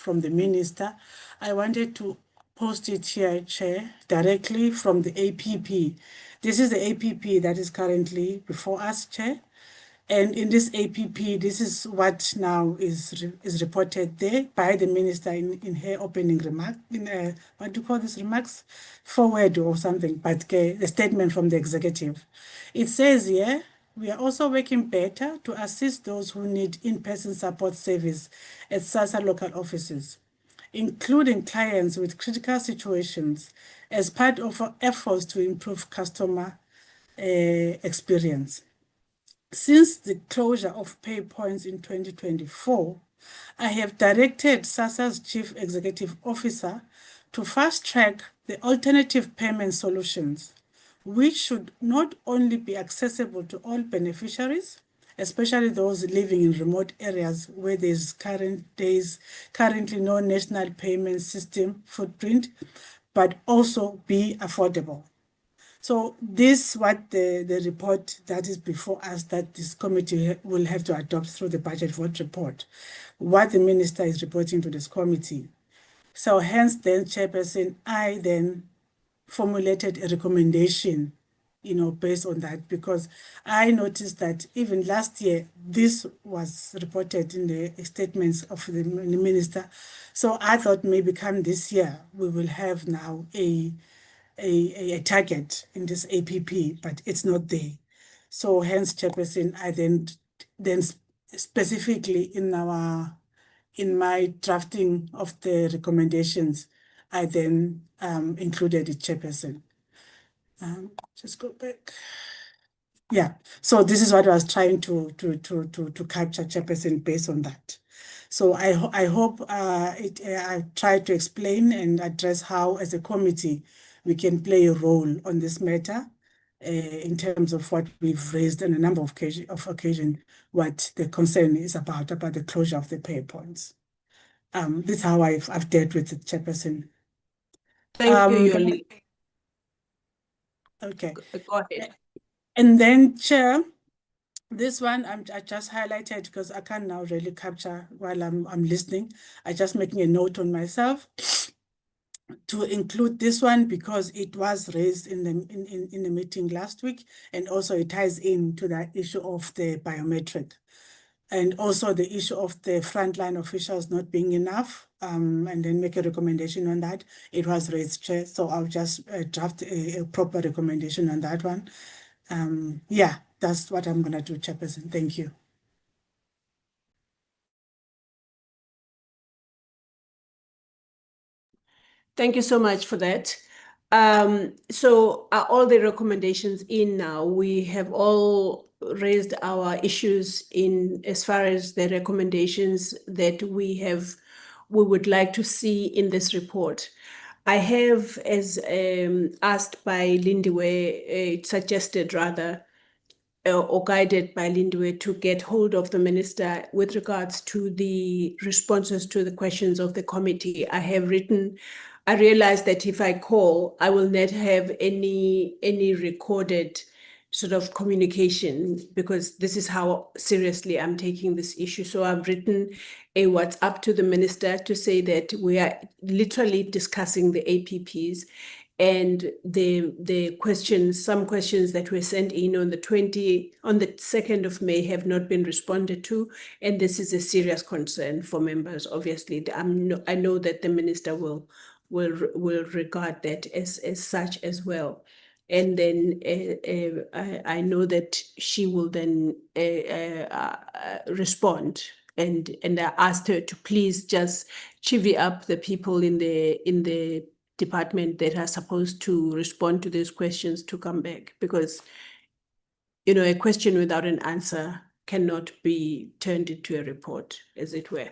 the minister. I wanted to post it here, Chair, directly from the APP. This is the APP that is currently before us, Chair. And in this APP, this is what now is reported there by the minister in her opening remark, what do you call this remarks? Forward or something, but the statement from the executive. It says here, we are also working better to assist those who need in-person support service at SASA local offices, including clients with critical situations as part of our efforts to improve customer experience. Since the closure of pay points in 2024, I have directed SASA's Chief Executive Officer to fast-track the alternative payment solutions, which should not only be accessible to all beneficiaries, especially those living in remote areas where there's currently no national payment system footprint, but also be affordable. So this what the report that is before us that this committee will have to adopt through the budget vote report, what the minister is reporting to this committee. So hence then, Chairperson, I then formulated a recommendation, based on that, because I noticed that even last year, this was reported in the statements of the minister. So I thought maybe come this year, we will have now a target in this APP, but it's not there. So hence, Chairperson, I then specifically in my drafting of the recommendations, I then included the Chairperson. Just go back. Yeah, so this is what I was trying to capture, Chairperson, based on that. So I hope I tried to explain and address how, as a committee, we can play a role on this matter in terms of what we've raised on a number of occasions, what the concern is about the closure of the pay points. This is how I've dealt with it, Chairperson. Thank you, Yoli. Okay. Go ahead. And then, Chair, this one I just highlighted because I can't now really capture while I'm listening. I just making a note on myself to include this one because it was raised in the meeting last week, and also it ties into that issue of the biometric. And also the issue of the frontline officials not being enough, and then make a recommendation on that. It was raised, Chair, so I'll just draft a proper recommendation on that one. Yeah, that's what I'm gonna do, Chairperson. Thank you. Thank you so much for that. So are all the recommendations in now? We have all raised our issues in as far as the recommendations that we would like to see in this report. I have, as asked by Lindiwe, suggested rather, or guided by Lindiwe, to get hold of the minister with regards to the responses to the questions of the committee. I realized that if I call, I will not have any recorded sort of communication, because this is how seriously I'm taking this issue. So I've written a WhatsApp to the minister to say that we are literally discussing the APPs, and some questions that were sent in on the 2nd of May have not been responded to, and this is a serious concern for members. Obviously, I know that the minister will regard that as such as well. And then I know that she will then respond. And I asked her to please just chivvy up the people in the department that are supposed to respond to these questions to come back, because a question without an answer cannot be turned into a report, as it were.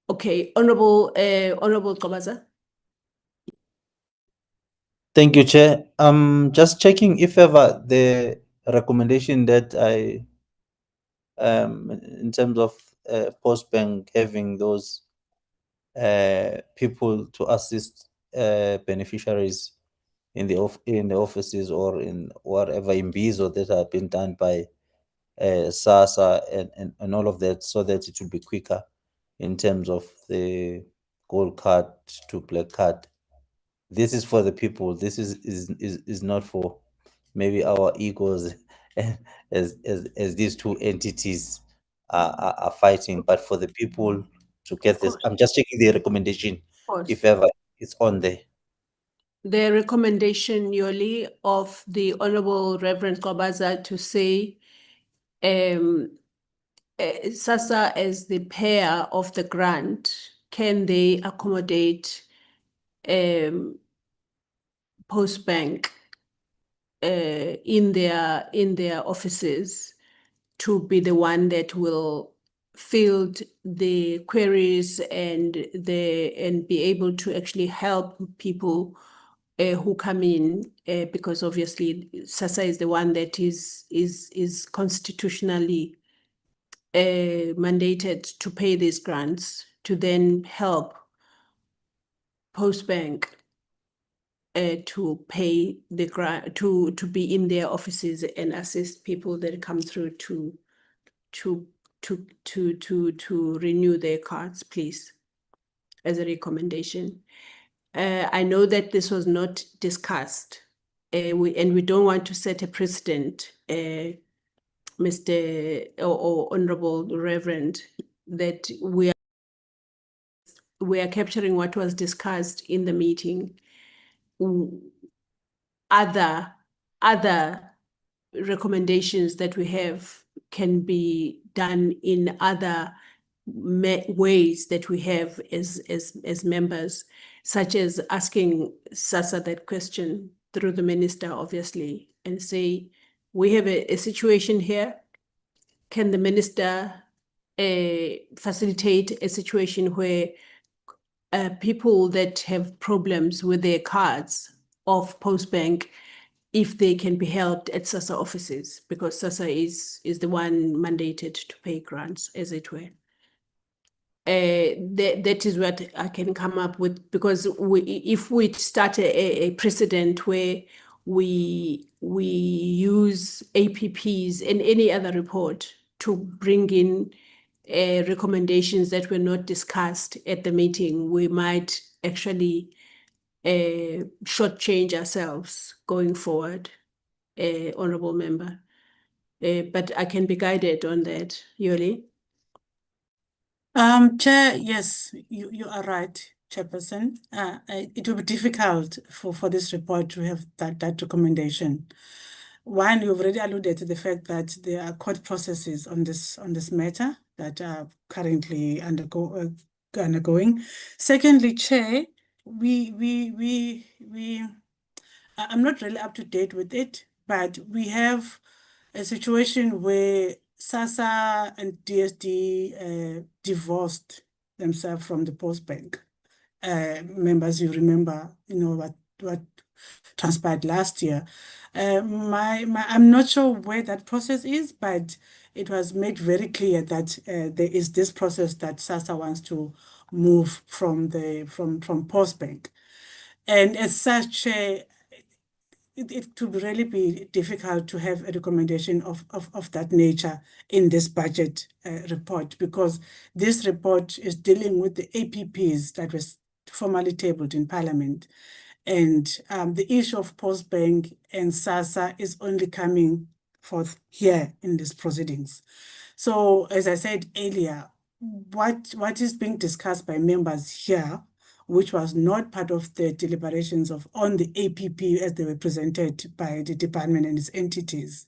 Okay, Honorable Kobaza. Thank you, Chair. Just checking if ever the recommendation that in terms of Post Bank having those people to assist beneficiaries in the offices or in whatever in Bizo that have been done by SASA and all of that, so that it will be quicker in terms of the gold card to black card. This is for the people. This is not for maybe our egos as these two entities are fighting, but for the people to get this. I'm just checking the recommendation, if ever it's on there. The recommendation, Yoli, of the Honorable Reverend Kobaza to say SASA as the payer of the grant, can they accommodate Post Bank in their offices to be the one that will field the queries and be able to actually help people who come in, because obviously SASA is the one that is constitutionally mandated to pay these grants to then help Postbank to pay the grant, to be in their offices and assist people that come through to renew their cards, please, as a recommendation. I know that this was not discussed, and we don't want to set a precedent, Mr. or Honorable Reverend, that we are capturing what was discussed in the meeting. Other recommendations that we have can be done in other ways that we have as members, such as asking SASA that question through the minister, obviously, and say, we have a situation here. Can the minister facilitate a situation where people that have problems with their cards of Postbank, if they can be helped at SASA offices, because SASA is the one mandated to pay grants, as it were. That is what I can come up with, because if we start a precedent where we use APPs and any other report to bring in recommendations that were not discussed at the meeting, we might actually shortchange ourselves going forward, Honorable Member. But I can be guided on that, Yoli. Chair, yes, you are right, Chairperson. It will be difficult for this report to have that recommendation. One, you've already alluded to the fact that there are court processes on this matter that are currently undergoing. Secondly, Chair, I'm not really up to date with it, but we have a situation where SASA and DSD divorced themselves from the Postbank. Members, you remember, what transpired last year. I'm not sure where that process is, but it was made very clear that there is this process that SASA wants to move from Postbank. And as such, it would really be difficult to have a recommendation of that nature in this budget report, because this report is dealing with the APPs that was formally tabled in Parliament. And the issue of Postbank and SASA is only coming forth here in these proceedings. So, as I said earlier, what is being discussed by members here, which was not part of the deliberations on the APP as they were presented by the department and its entities,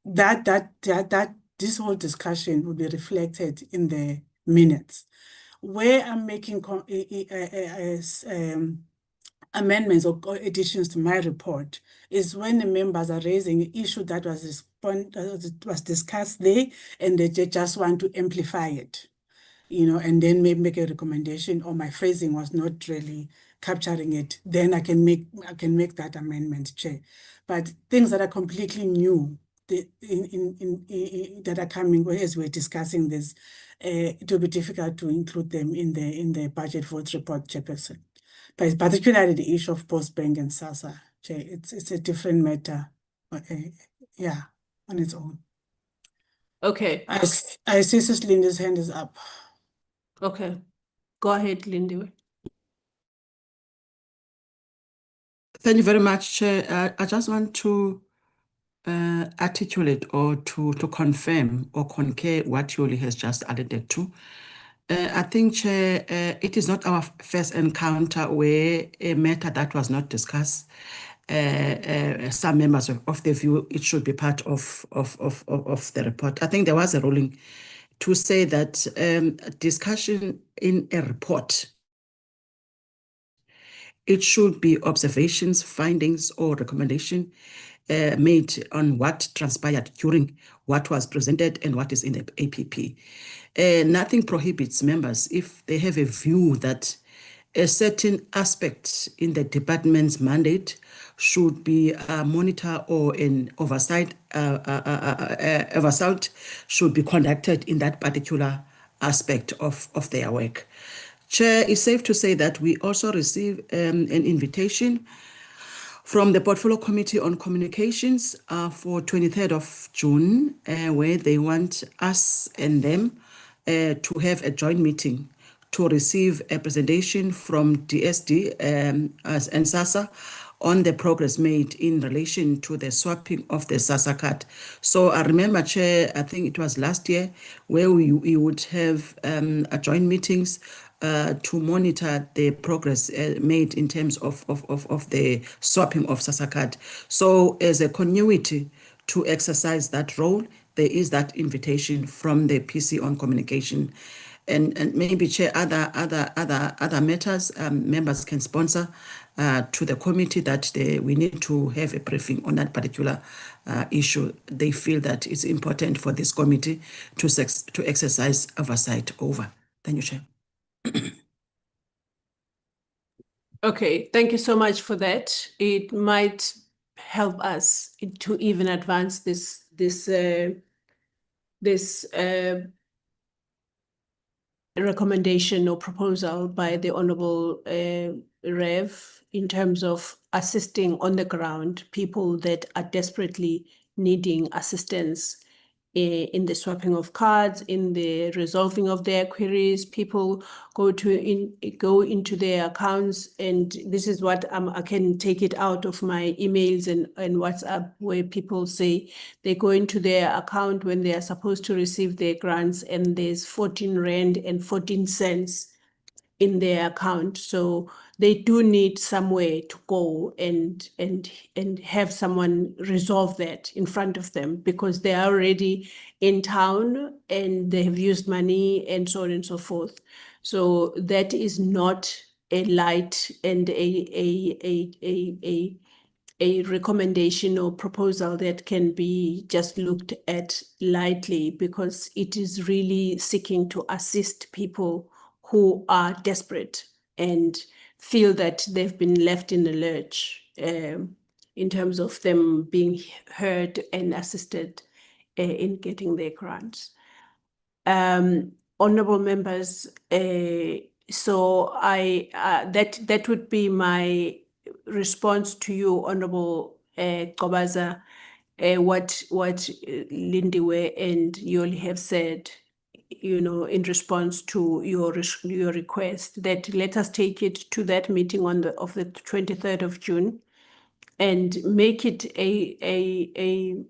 that this whole discussion will be reflected in the minutes. Where I'm making amendments or additions to my report is when the members are raising an issue that was discussed there, and they just want to amplify it, and then maybe make a recommendation, or my phrasing was not really capturing it. Then I can make that amendment, Chair. But things that are completely new, that are coming as we're discussing this, it will be difficult to include them in the budget vote report, Chairperson. But particularly the issue of Postbank and SASA, Chair, it's a different matter, yeah, on its own. Okay. I see Sis Linda's hand is up. Okay, go ahead, Lindy. Thank you very much, Chair. I just want to articulate or to confirm or concur what Yoli has just alluded to. I think, Chair, it is not our first encounter where a matter that was not discussed, some members of the view it should be part of the report. I think there was a ruling to say that discussion in a report, it should be observations, findings, or recommendation made on what transpired during what was presented and what is in the APP. Nothing prohibits members, if they have a view that a certain aspect in the department's mandate should be monitor or an oversight should be conducted in that particular aspect of their work. Chair, it's safe to say that we also receive an invitation from the Portfolio Committee on Communications for 23rd of June, where they want us and them to have a joint meeting to receive a presentation from DSD and SASA on the progress made in relation to the swapping of the SASA card. So I remember, Chair, I think it was last year, where we would have joint meetings to monitor the progress made in terms of the swapping of SASA card. So as a continuity to exercise that role, there is that invitation from the PC on communication. And maybe, Chair, other matters members can sponsor to the committee that we need to have a briefing on that particular issue. They feel that it's important for this committee to exercise oversight over. Thank you, Chair. Okay, thank you so much for that. It might help us to even advance this recommendation or proposal by the Honorable Rev in terms of assisting on the ground people that are desperately needing assistance in the swapping of cards, in the resolving of their queries. People go into their accounts, and this is what I can take it out of my emails and WhatsApp, where people say they go into their account when they are supposed to receive their grants, and there's 14 Rand and 14 cents in their account. So they do need somewhere to go and have someone resolve that in front of them, because they are already in town and they have used money and so on and so forth. So that is not a light and a recommendation or proposal that can be just looked at lightly, because it is really seeking to assist people who are desperate and feel that they've been left in the lurch in terms of them being heard and assisted in getting their grants. Honorable members, so that would be my response to you, Honorable Kobaza, what Lindiwe and Yoli have said, in response to your request, that let us take it to that meeting of the 23rd of June and make it a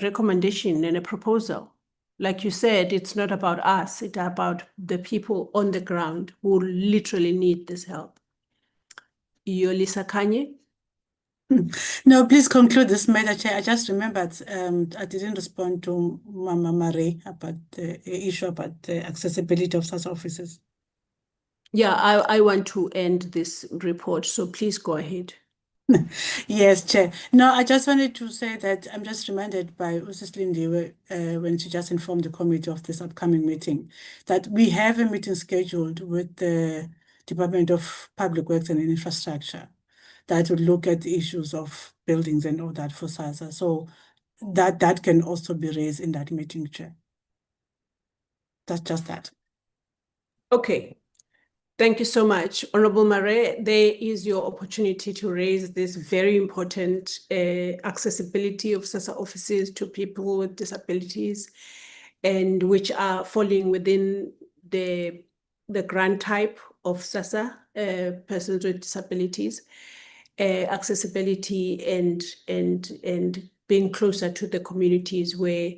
recommendation and a proposal. Like you said, it's not about us, it's about the people on the ground who literally need this help. Yoli Sakanye? No, please conclude this matter, Chair. I just remembered I didn't respond to Mama Marie about the issue about the accessibility of such offices. Yeah, I want to end this report, so please go ahead. Yes, Chair. No, I just wanted to say that I'm just reminded by Mrs. Lindy when she just informed the committee of this upcoming meeting, that we have a meeting scheduled with the Department of Public Works and Infrastructure that would look at the issues of buildings and all that for SASA. So that can also be raised in that meeting, Chair. That's just that. Okay. Thank you so much. Honorable Mare, there is your opportunity to raise this very important accessibility of SASA offices to people with disabilities, and which are falling within the grant type of SASA, persons with disabilities, accessibility and being closer to the communities where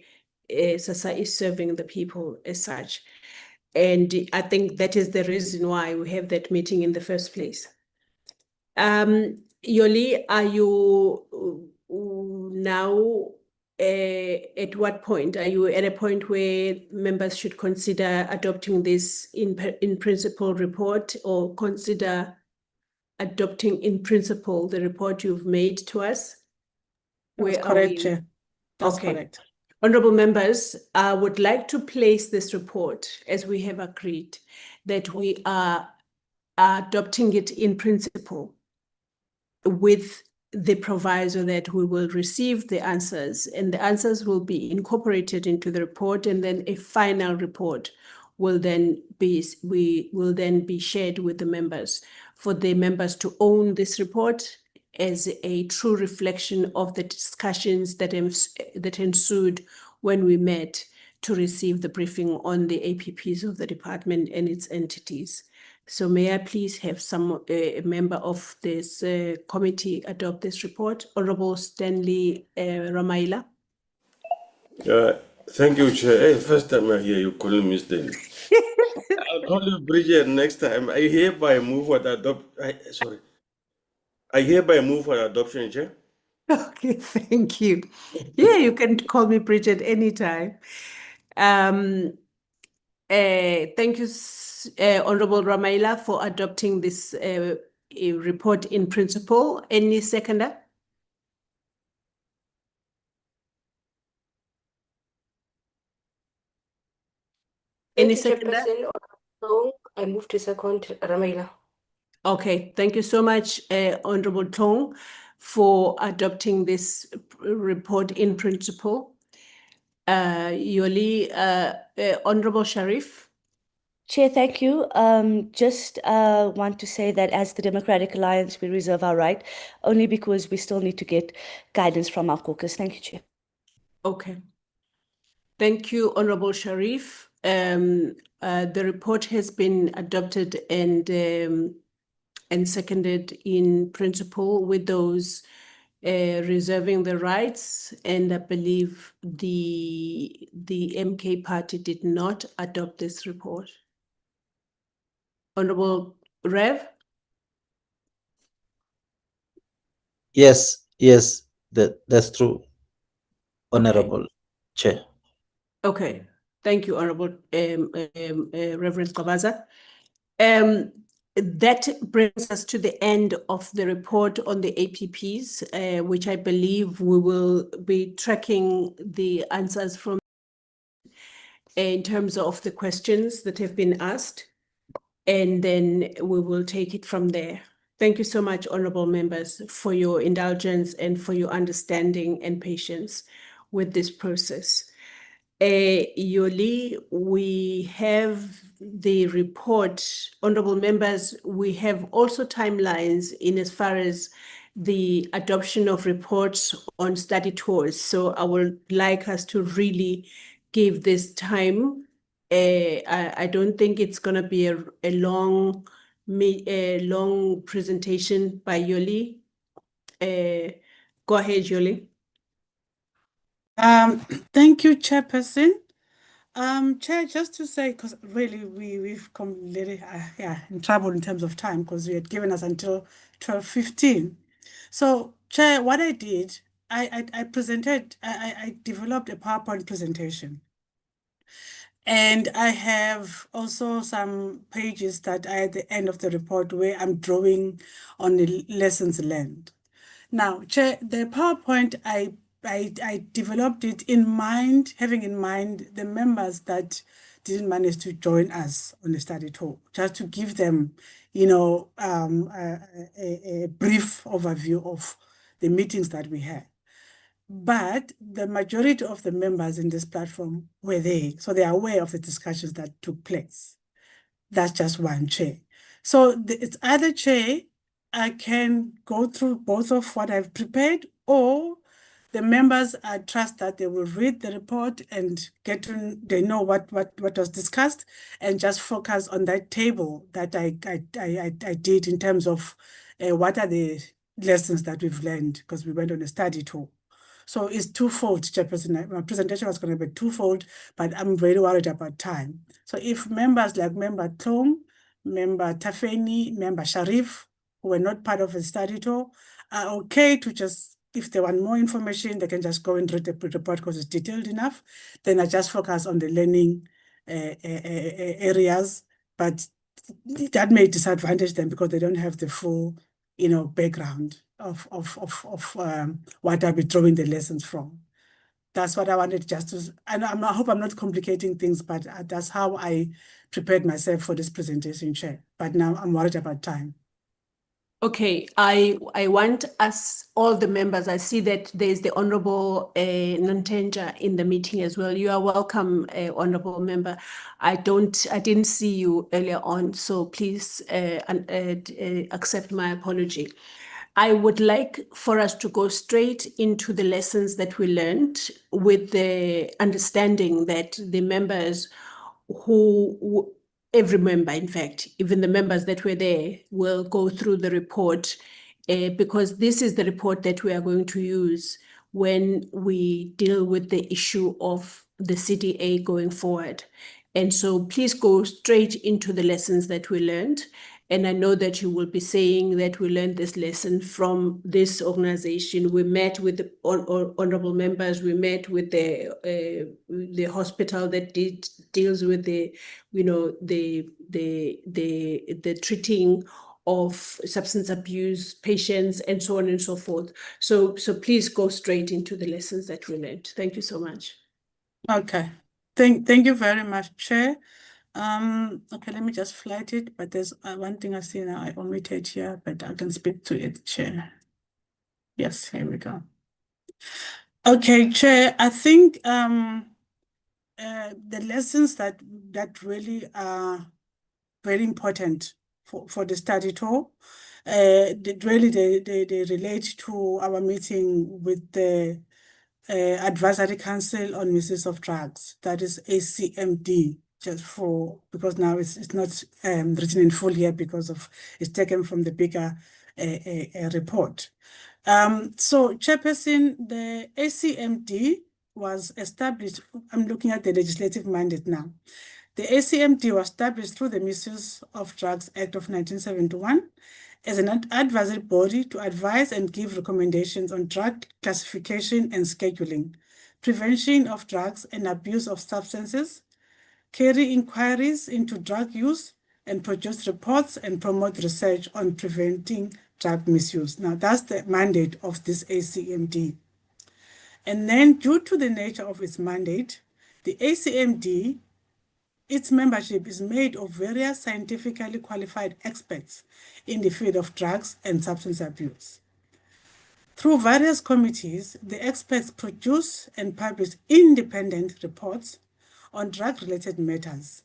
SASA is serving the people as such. And I think that is the reason why we have that meeting in the first place. Yoli, are you now at what point? Are you at a point where members should consider adopting this in principle report, or consider adopting in principle the report you've made to us? That's correct, Chair. That's Okay. correct. Honorable members, I would like to place this report, as we have agreed, that we are adopting it in principle with the proviso that we will receive the answers, and the answers will be incorporated into the report, and then a final report will then be shared with the members, for the members to own this report as a true reflection of the discussions that ensued when we met to receive the briefing on the APPs of the department and its entities. So may I please have a member of this committee adopt this report? Honorable Stanley Ramaila. Thank you, Chair. Hey, first time I hear you calling me Stanley. I'll call you Bridget next time. I hereby move for the I hereby move for adoption, Chair. Okay, thank you. Yeah, you can call me Bridget anytime. Thank you, Honorable Ramaila, for adopting this report in principle. Any seconder? Any seconder? I move to second Ramaila. Okay, thank you so much, Honorable Tong, for adopting this report in principle. Yoli, Honorable Sharif. Chair, thank you. Just want to say that as the Democratic Alliance, we reserve our right, only because we still need to get guidance from our caucus. Thank you, Chair. Okay. Thank you, Honorable Sharif. The report has been adopted and seconded in principle with those reserving the rights, and I believe the MK party did not adopt this report. Honorable Rev? Yes, that's true, Honorable Chair. Okay, thank you, Honorable Reverend Kabaza. That brings us to the end of the report on the APPs, which I believe we will be tracking the answers from in terms of the questions that have been asked, and then we will take it from there. Thank you so much, honorable members, for your indulgence and for your understanding and patience with this process. Yoli, we have the report. Honorable members, we have also timelines in as far as the adoption of reports on study tours. So I would like us to really give this time. I don't think it's going to be a long presentation by Yoli. Go ahead, Yoli. Thank you, Chairperson. Chair, just to say, because really we've come really in trouble in terms of time, because we had given us until 12:15. So, Chair, what I did, I developed a PowerPoint presentation. And I have also some pages that are at the end of the report where I'm drawing on the lessons learned. Now, Chair, the PowerPoint, I developed it in mind, having in mind the members that didn't manage to join us on the study tour, just to give them, you know, a brief overview of the meetings that we had. But the majority of the members in this platform were there, so they are aware of the discussions that took place. That's just one, Chair. So it's either, Chair, I can go through both of what I've prepared, or the members, I trust that they will read the report and they know what was discussed, and just focus on that table that I did in terms of what are the lessons that we've learned, because we went on a study tour. So it's twofold, Chairperson. My presentation was going to be twofold, but I'm very worried about time. So if members like Member Tlong, Member Tafeni, Member Sharif, who were not part of the study tour, are okay to just, if they want more information, they can just go and read the report because it's detailed enough. Then I just focus on the learning areas, but that may disadvantage them because they don't have the full, you know, background of what I'll be drawing the lessons from. That's what I wanted just to, and I hope I'm not complicating things, but that's how I prepared myself for this presentation, Chair. But now I'm worried about time. Okay, I want us, all the members, I see that there's the Honorable Nantenja in the meeting as well. You are welcome, Honorable Member. I didn't see you earlier on, so please accept my apology. I would like for us to go straight into the lessons that we learned, with the understanding that the members every member, in fact, even the members that were there, will go through the report, because this is the report that we are going to use when we deal with the issue of the CDA going forward. And so please go straight into the lessons that we learned. And I know that you will be saying that we learned this lesson from this organization. We met with the honorable members. We met with the hospital that deals with the treating of substance abuse patients, and so on and so forth. So please go straight into the lessons that we learned. Thank you so much. Okay. Thank you very much, Chair. Okay, let me just flight it, but there's one thing I see now I omitted here, but I can speak to it, Chair. Yes, here we go. Okay, Chair, I think the lessons that really are very important for the study tour, they relate to our meeting with the Advisory Council on Misuse of Drugs, that is ACMD, because now it's not written in full here because it's taken from the bigger report. So, Chairperson, the ACMD was established. I'm looking at the legislative mandate now. The ACMD was established through the Misuse of Drugs Act of 1971 as an advisory body to advise and give recommendations on drug classification and scheduling, prevention of drugs and abuse of substances, carry inquiries into drug use, and produce reports and promote research on preventing drug misuse. Now, that's the mandate of this ACMD. And then, due to the nature of its mandate, the ACMD, its membership is made of various scientifically qualified experts in the field of drugs and substance abuse. Through various committees, the experts produce and publish independent reports on drug-related matters,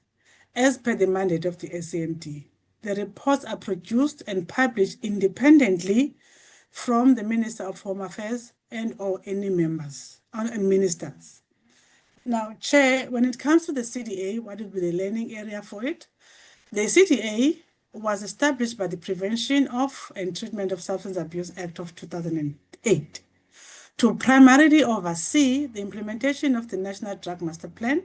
as per the mandate of the ACMD. The reports are produced and published independently from the Minister of Home Affairs and/or any ministers. Now, Chair, when it comes to the CDA, what would be the learning area for it? The CDA was established by the Prevention of and Treatment of Substance Abuse Act of 2008 to primarily oversee the implementation of the National Drug Master Plan,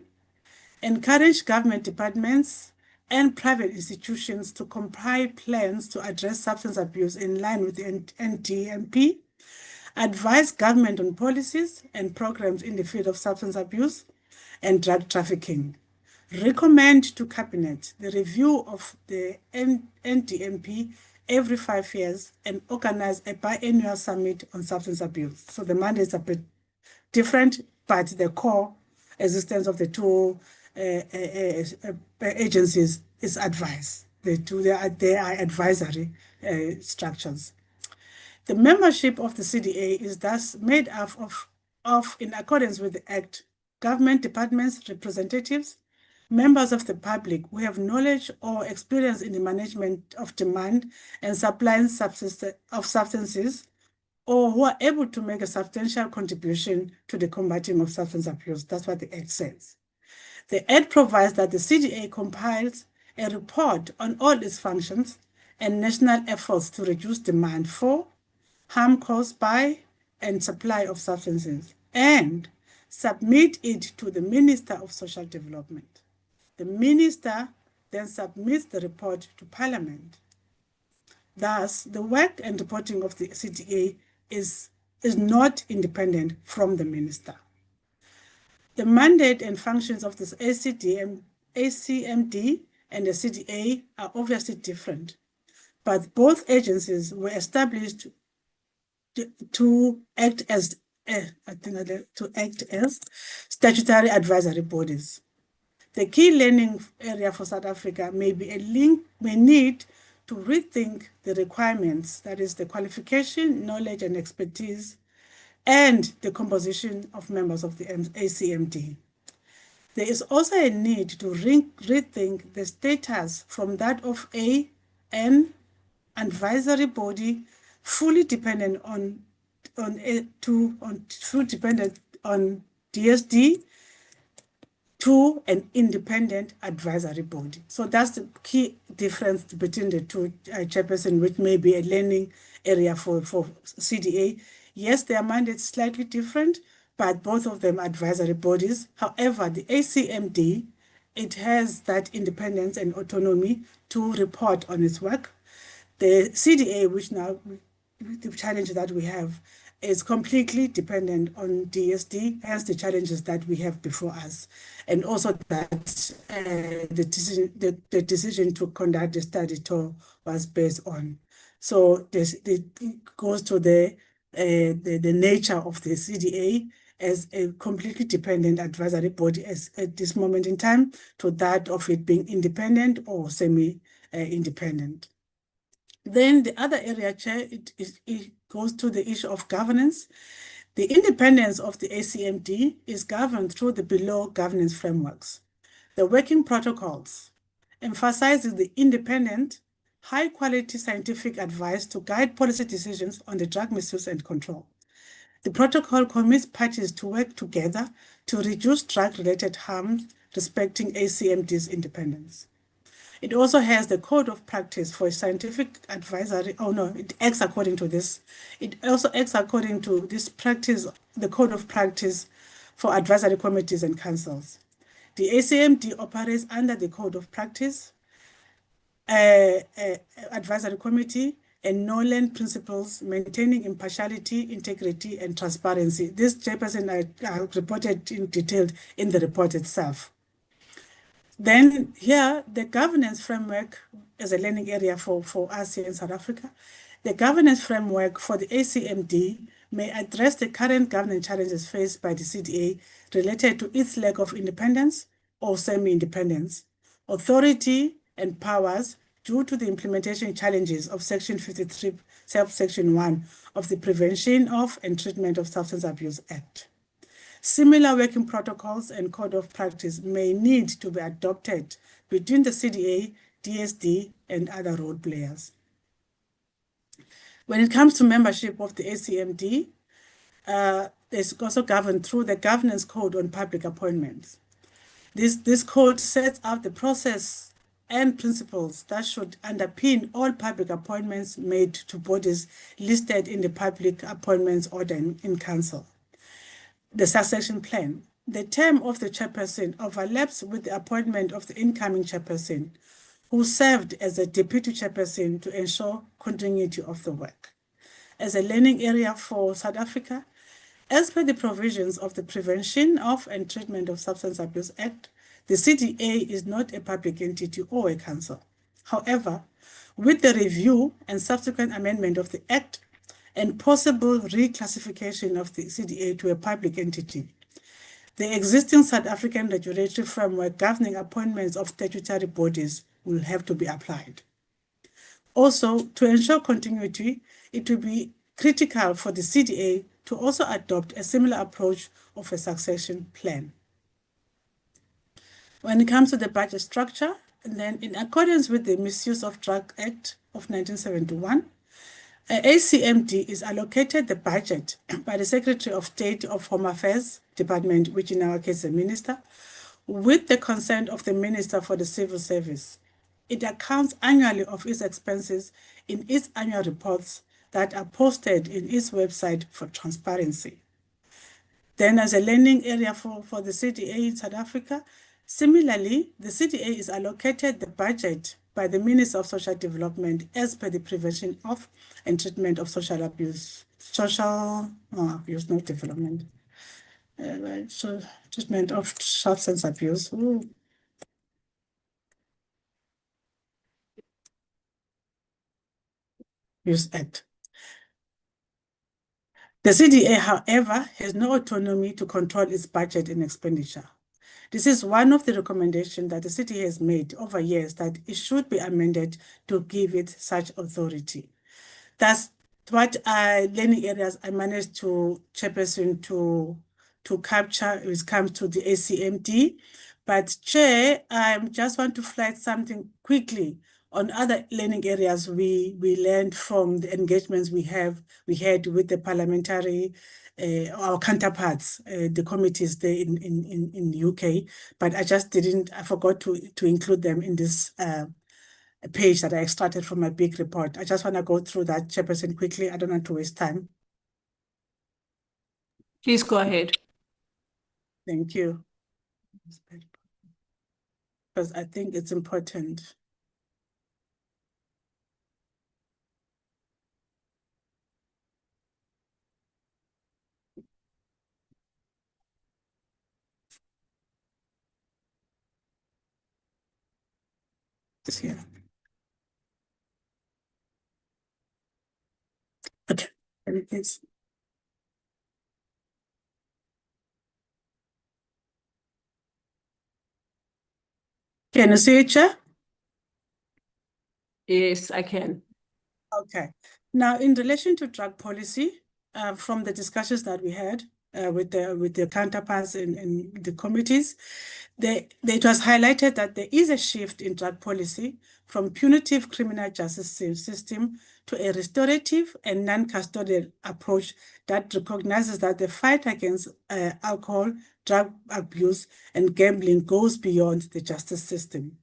encourage government departments and private institutions to compile plans to address substance abuse in line with the NDMP, advise government on policies and programs in the field of substance abuse and drug trafficking, recommend to Cabinet the review of the NDMP every 5 years, and organize a biannual summit on substance abuse. So the mandates are a bit different, but the core existence of the two agencies is advice. They are advisory structures. The membership of the CDA is thus made up of, in accordance with the Act, government departments, representatives, members of the public who have knowledge or experience in the management of demand and supply of substances, or who are able to make a substantial contribution to the combating of substance abuse. That's what the Act says. The Act provides that the CDA compiles a report on all its functions and national efforts to reduce demand for, harm caused by, and supply of substances, and submit it to the Minister of Social Development. The Minister then submits the report to Parliament. Thus, the work and reporting of the CDA is not independent from the Minister. The mandate and functions of this ACMD and the CDA are obviously different, but both agencies were established to act as I think to act as statutory advisory bodies. The key learning area for South Africa may need to rethink the requirements, that is the qualification, knowledge and expertise, and the composition of members of the ACMD. There is also a need to rethink the status from that of an advisory body fully dependent on DSD to an independent advisory body. So that's the key difference between the two, Chairperson, which may be a learning area for CDA. Yes, their mandate is slightly different, but both of them advisory bodies. However, the ACMD, it has that independence and autonomy to report on its work. The CDA, which now the challenge that we have, is completely dependent on DSD, hence the challenges that we have before us. And also that the decision to conduct the study tour was based on. So it goes to the nature of the CDA as a completely dependent advisory body at this moment in time to that of it being independent or semi-independent. Then the other area, Chair, it goes to the issue of governance. The independence of the ACMD is governed through the below governance frameworks. The working protocols emphasizes the independent, high-quality scientific advice to guide policy decisions on the drug misuse and control. The protocol commits parties to work together to reduce drug-related harm, respecting ACMD's independence. It also has the code of practice for scientific advisory. Oh no, it acts according to this. It also acts according to this practice, the code of practice for advisory committees and councils. The ACMD operates under the code of practice, advisory committee, and Nolan principles, maintaining impartiality, integrity, and transparency. This, Chairperson, I reported in detail in the report itself. Then here, the governance framework is a learning area for us here in South Africa. The governance framework for the ACMD may address the current governance challenges faced by the CDA related to its lack of independence or semi-independence, authority and powers due to the implementation challenges of Section 53, subsection 1 of the Prevention of and Treatment of Substance Abuse Act. Similar working protocols and code of practice may need to be adopted between the CDA, DSD, and other role players. When it comes to membership of the ACMD, it's also governed through the Governance Code on Public Appointments. This code sets out the process and principles that should underpin all public appointments made to bodies listed in the Public Appointments Order in Council. The succession plan. The term of the chairperson overlaps with the appointment of the incoming chairperson, who served as a deputy chairperson to ensure continuity of the work. As a learning area for South Africa, as per the provisions of the Prevention of and Treatment of Substance Abuse Act, the CDA is not a public entity or a council. However, with the review and subsequent amendment of the Act, and possible reclassification of the CDA to a public entity, the existing South African regulatory framework governing appointments of statutory bodies will have to be applied. Also, to ensure continuity, it will be critical for the CDA to also adopt a similar approach of a succession plan. When it comes to the budget structure, then in accordance with the Misuse of Drug Act of 1971, ACMD is allocated the budget by the Secretary of State of Home Affairs Department, which in our case is the Minister, with the consent of the Minister for the Civil Service. It accounts annually of its expenses in its annual reports that are posted in its website for transparency. Then as a learning area for the CDA in South Africa, similarly, the CDA is allocated the budget by the Minister of Social Development as per the Prevention of and Treatment of Social Abuse, not development, so treatment of substance abuse. Abuse Act. The CDA, however, has no autonomy to control its budget and expenditure. This is one of the recommendations that the city has made over years, that it should be amended to give it such authority. That's what learning areas I managed to, Chairperson, to capture when it comes to the ACMD. But Chair, I just want to flag something quickly on other learning areas we learned from the engagements we had with the parliamentary, our counterparts, the committees there in UK. But I forgot to include them in this page that I extracted from my big report. I just want to go through that, Chairperson, quickly. I don't want to waste time. Please go ahead. Thank you. Because I think it's important. It's here. Okay, there it is. Can you see it, Chair? Yes, I can. Okay. Now, in relation to drug policy, from the discussions that we had with the counterparts in the committees, it was highlighted that there is a shift in drug policy from punitive criminal justice system to a restorative and non-custodial approach that recognizes that the fight against alcohol, drug abuse, and gambling goes beyond the justice system.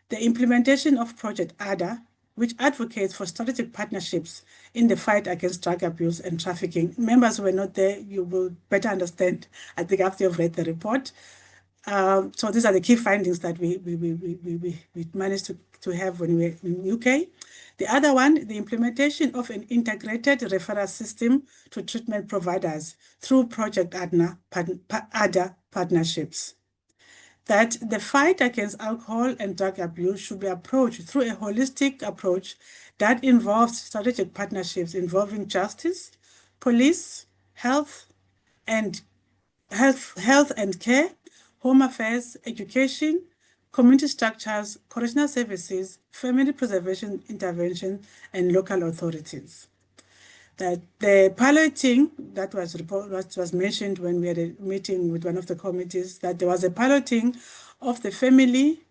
The implementation of Project ADA, which advocates for strategic partnerships in the fight against drug abuse and trafficking. Members who were not there, you will better understand, I think, after you've read the report. So these are the key findings that we managed to have when we were in UK. The other one, the implementation of an integrated referral system to treatment providers through Project ADA partnerships. That the fight against alcohol and drug abuse should be approached through a holistic approach that involves strategic partnerships involving justice, police, health and care, home affairs, education, community structures, correctional services, family preservation intervention, and local authorities. That the piloting that was mentioned when we had a meeting with one of the committees, that there was a piloting of the family,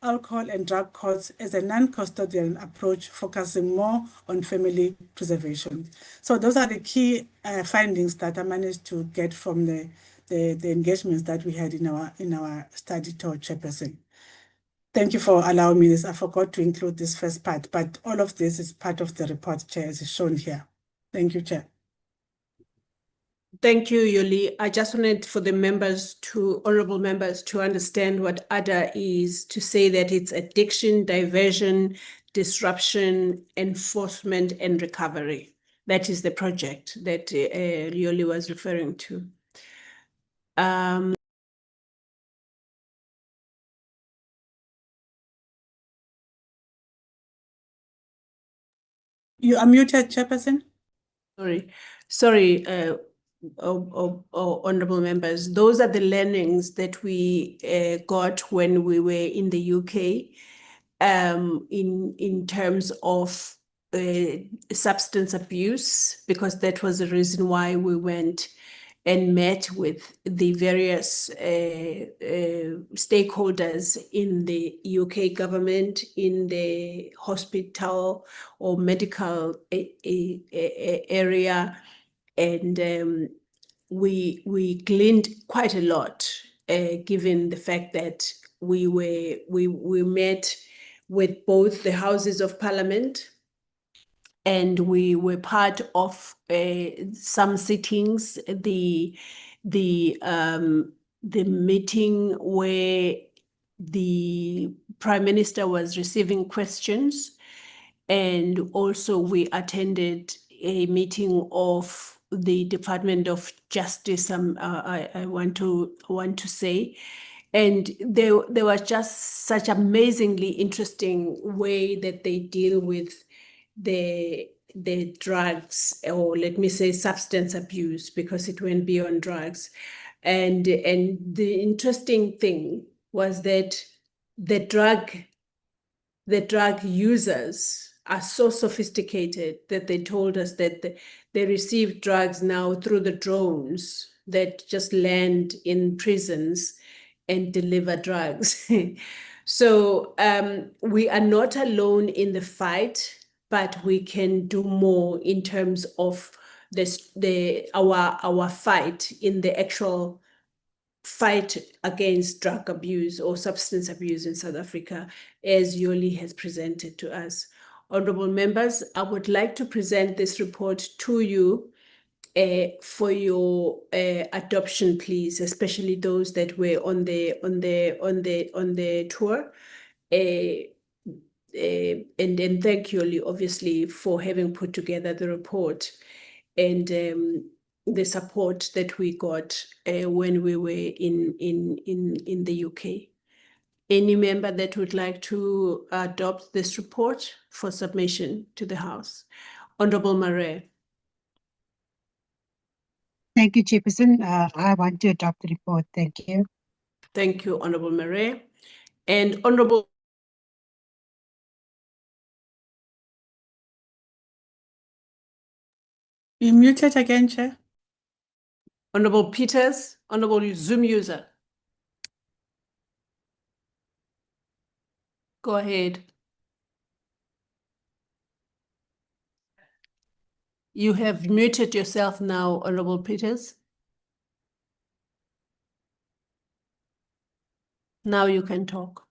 alcohol and drug courts as a non-custodial approach, focusing more on family preservation. So those are the key findings that I managed to get from the engagements that we had in our study tour, Chairperson. Thank you for allowing me this. I forgot to include this first part, but all of this is part of the report, Chair, as is shown here. Thank you, Chair. Thank you, Yoli. I just wanted for the members honorable members to understand what ADA is, to say that it's addiction, diversion, disruption, enforcement, and recovery. That is the project that Yoli was referring to. You are muted, Chairperson. Sorry, honorable members. Those are the learnings that we got when we were in the UK in terms of substance abuse, because that was the reason why we went and met with the various stakeholders in the UK government, in the hospital or medical area, and we gleaned quite a lot, given the fact that we met with both the Houses of Parliament, and we were part of some sittings, the meeting where the Prime Minister was receiving questions, and also we attended a meeting of the Department of Justice. I want to say. And there was just such amazingly interesting way that they deal with the the drugs, or let me say substance abuse, because it went beyond drugs. And the interesting thing was that the drug users are so sophisticated that they told us that they receive drugs now through the drones that just land in prisons and deliver drugs. So we are not alone in the fight, but we can do more in terms of our fight in the actual fight against drug abuse or substance abuse in South Africa, as Yoli has presented to us. Honorable members, I would like to present this report to you for your adoption, please, especially those that were on the tour. And thank you, Yoli, obviously, for having put together the report and the support that we got when we were in the UK. Any member that would like to adopt this report for submission to the House? Honorable Murray. Thank you, Chairperson. I want to adopt the report. Thank you. Thank you, Honorable Murray. And Honorable You muted again, Chair. Honorable Peters, Honorable Zoom user. Go ahead. You have muted yourself now, Honorable Peters. Now you can talk.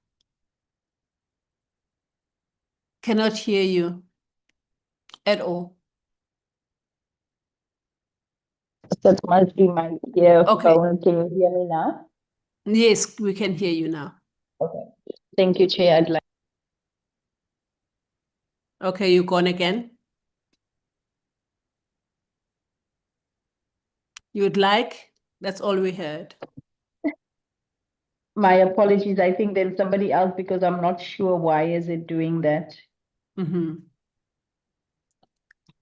Cannot hear you at all. That must be my earphone. Can you hear me now? Yes, we can hear you now. Okay. Thank you, Chair. I'd like. Okay, you gone again? You'd like? That's all we heard. My apologies. I think there's somebody else because I'm not sure why is it doing that. Mm-hmm.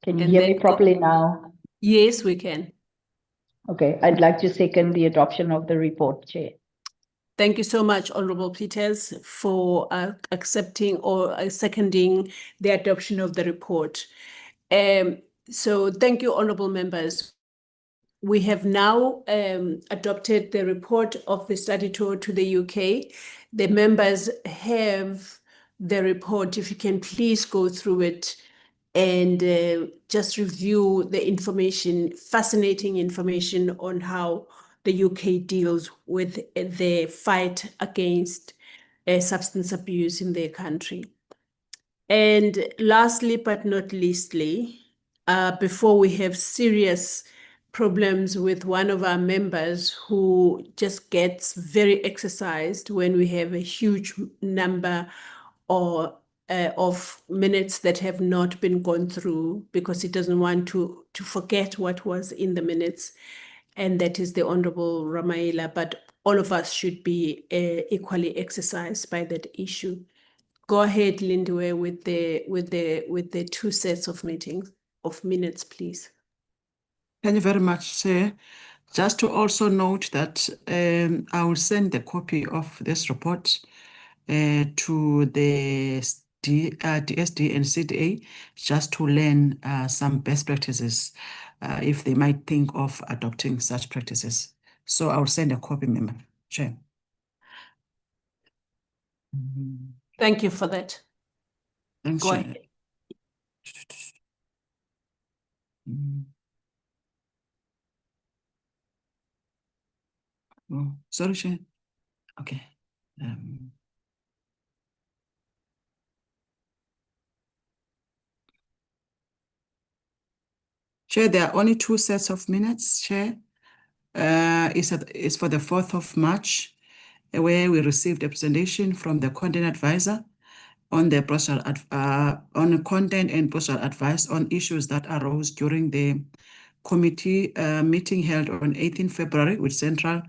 Can you hear me properly now? Yes, we can. Okay, I'd like to second the adoption of the report, Chair. Thank you so much, Honorable Peters, for accepting or seconding the adoption of the report. So thank you, honorable members. We have now adopted the report of the study tour to the UK. The members have the report. If you can please go through it and just review the information, fascinating information on how the UK deals with the fight against substance abuse in their country. And lastly, but not leastly, before we have serious problems with one of our members who just gets very exercised when we have a huge number of minutes that have not been gone through because he doesn't want to forget what was in the minutes, and that is the Honorable Ramaila, but all of us should be equally exercised by that issue. Go ahead, Lindiwe, with the two sets of minutes, please. Thank you very much, Chair. Just to also note that I will send a copy of this report to the DSD and CDA just to learn some best practices if they might think of adopting such practices. So I will send a copy, Member Chair. Thank you for that. Thanks, Go Chair. ahead. Oh, sorry, Chair. Okay. Chair, there are only two sets of minutes, Chair. It's for the 4th of March, where we received a presentation from the content advisor on the on content and procedural advice on issues that arose during the committee meeting held on 18 February with Central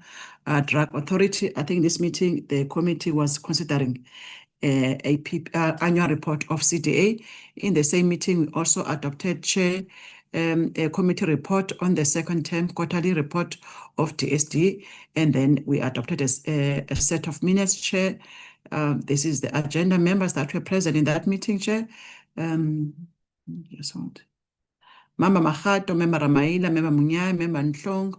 Drug Authority. I think this meeting, the committee was considering annual report of CDA. In the same meeting, we also adopted, Chair, a committee report on the second term quarterly report of DSD, and then we adopted a set of minutes, Chair. This is the agenda members that were present in that meeting, Chair. Just hold. Member Mahato, Member Ramaila, Member Munyai, Member Nhlong,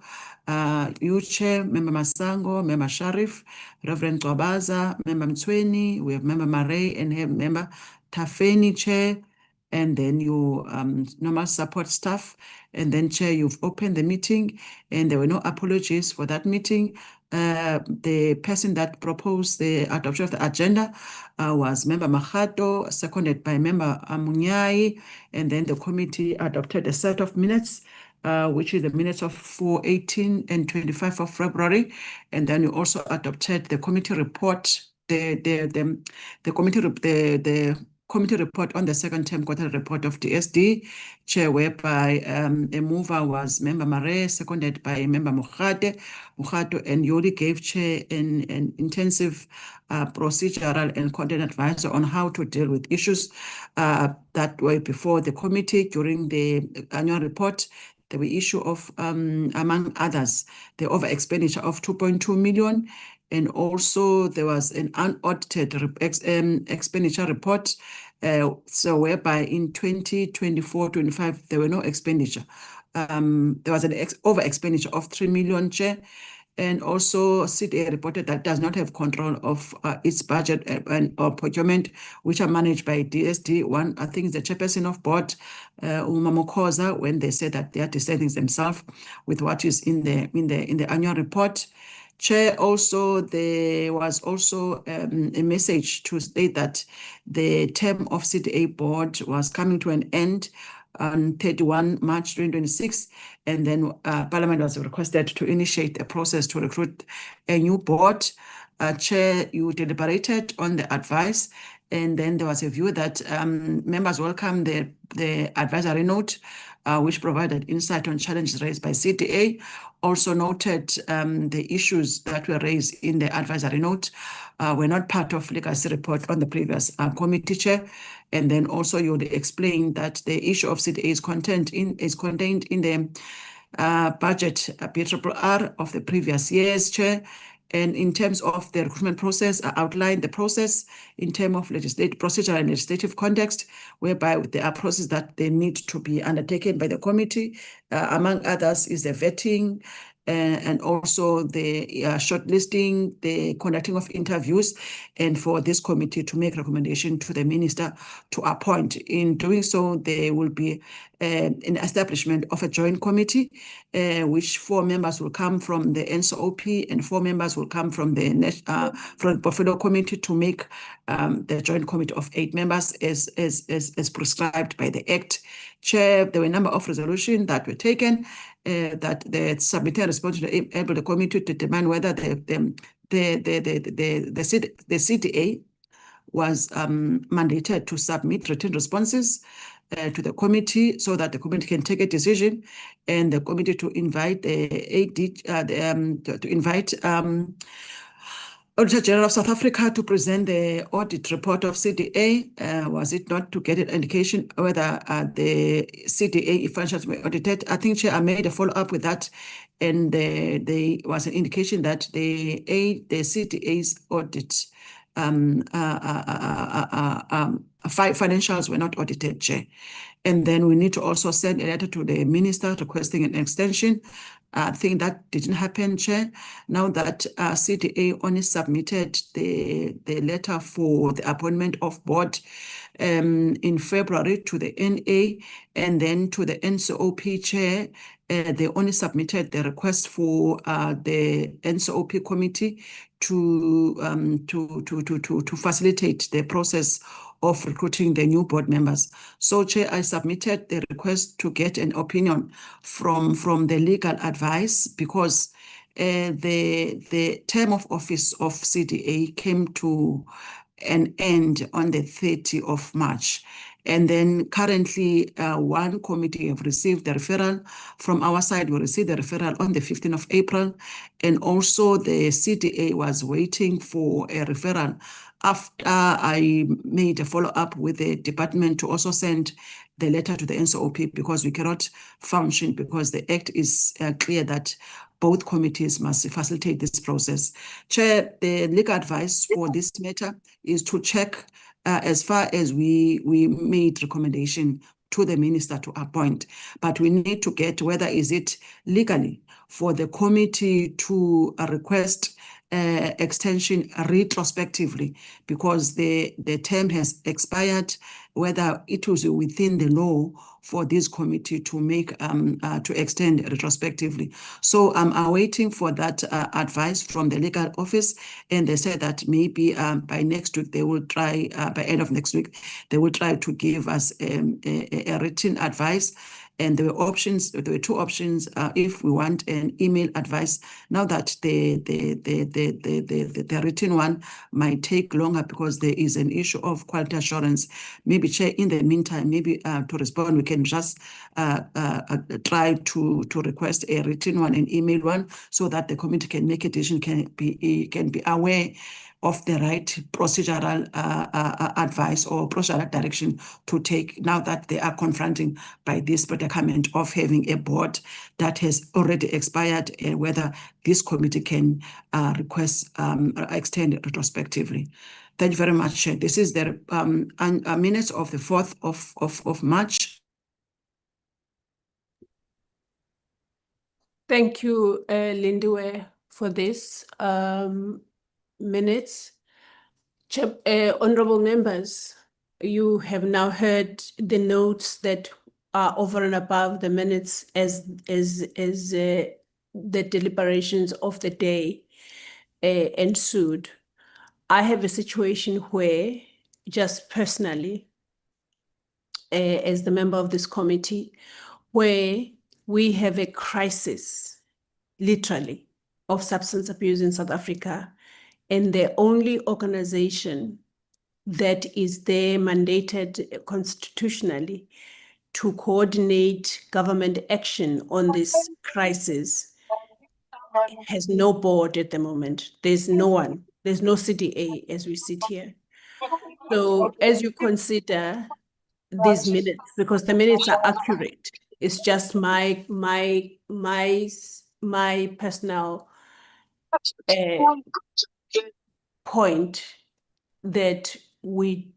you Chair, Member Masango, Member Sharif, Reverend Twabaza, Member Mtsweni, we have Member Marais and have Member Tafeni, Chair, and then you normal support staff, and then Chair, you've opened the meeting, and there were no apologies for that meeting. The person that proposed the adoption of the agenda was Member Mahato, seconded by Member Munyai, and then the committee adopted a set of minutes, which is the minutes of 4/18 and 25 of February, and then you also adopted the committee report, the committee report on the second term quarterly report of DSD, Chair, whereby a mover was Member Marais, seconded by Member Mugato, and Yoli gave Chair an intensive procedural and content advice on how to deal with issues that were before the committee during the annual report. There were issue of, among others, the over expenditure of 2.2 million, and also there was an unaudited expenditure report, so whereby in 2024-25 there were no expenditure. There was an over expenditure of 3 million, Chair, and also CDA reported that does not have control of its budget or procurement, which are managed by DSD. One, I think, is the chairperson of board, Umamokoza, when they said that they are deciding themselves with what is in the annual report. Chair, also there was also a message to state that the term of CDA board was coming to an end on 31 March 2026, and then Parliament was requested to initiate a process to recruit a new board. Chair, you deliberated on the advice, and then there was a view that members welcomed the advisory note, which provided insight on challenges raised by CDA, also noted the issues that were raised in the advisory note were not part of legacy report on the previous committee, Chair. And then also you would explain that the issue of CDA is contained in the budget BRRR of the previous years, Chair. And in terms of the recruitment process, I outlined the process in terms of legislative procedure and legislative context, whereby there are processes that they need to be undertaken by the committee. Among others is the vetting, and also the shortlisting, the conducting of interviews, and for this committee to make recommendation to the minister to appoint. In doing so, there will be an establishment of a joint committee, which 4 members will come from the NCOP and 4 members will come from the portfolio committee to make the joint committee of 8 members as prescribed by the Act. Chair, there were a number of resolutions that were taken that the submitted response to the committee to determine whether the CDA was mandated to submit written responses to the committee so that the committee can take a decision, and the committee to invite Auditor General of South Africa to present the audit report of CDA. Was it not to get an indication whether the CDA financials were audited? I think, Chair, I made a follow-up with that, and there was an indication that the CDA's audit financials were not audited, Chair. And then we need to also send a letter to the minister requesting an extension. I think that didn't happen, Chair. Now that CDA only submitted the letter for the appointment of board in February to the NA and then to the NCOP, Chair, they only submitted the request for the NCOP committee to facilitate the process of recruiting the new board members. So, Chair, I submitted the request to get an opinion from the legal advice, because the term of office of CDA came to an end on the 30th of March. And then currently, one committee have received the referral. From our side, we received the referral on the 15th of April. And also the CDA was waiting for a referral after I made a follow-up with the department to also send the letter to the NCOP, because we cannot function, because the Act is clear that both committees must facilitate this process. Chair, the legal advice for this matter is to check as far as we made recommendation to the minister to appoint, but we need to get whether is it legally for the committee to request extension retrospectively, because the term has expired, whether it was within the law for this committee to make to extend retrospectively. So I'm awaiting for that advice from the legal office, and they said that maybe by next week they will try, by end of next week, they will try to give us a written advice. And there were two options if we want an email advice. Now that the written one might take longer because there is an issue of quality assurance. Maybe, Chair, in the meantime, maybe to respond, we can just try to request a written one, an email one, so that the committee can make a decision, can be aware of the right procedural advice or procedural direction to take now that they are confronting by this predicament of having a board that has already expired, and whether this committee can request extend it retrospectively. Thank you very much, Chair. This is the minutes of the 4th of March. Thank you, Lindiwe, for this minutes. Honorable members, you have now heard the notes that are over and above the minutes as the deliberations of the day ensued. I have a situation where, just personally, as the member of this committee, where we have a crisis, literally, of substance abuse in South Africa, and the only organization that is there mandated constitutionally to coordinate government action on this crisis has no board at the moment. There's no one. There's no CDA as we sit here. So as you consider these minutes, because the minutes are accurate, it's just my personal point that we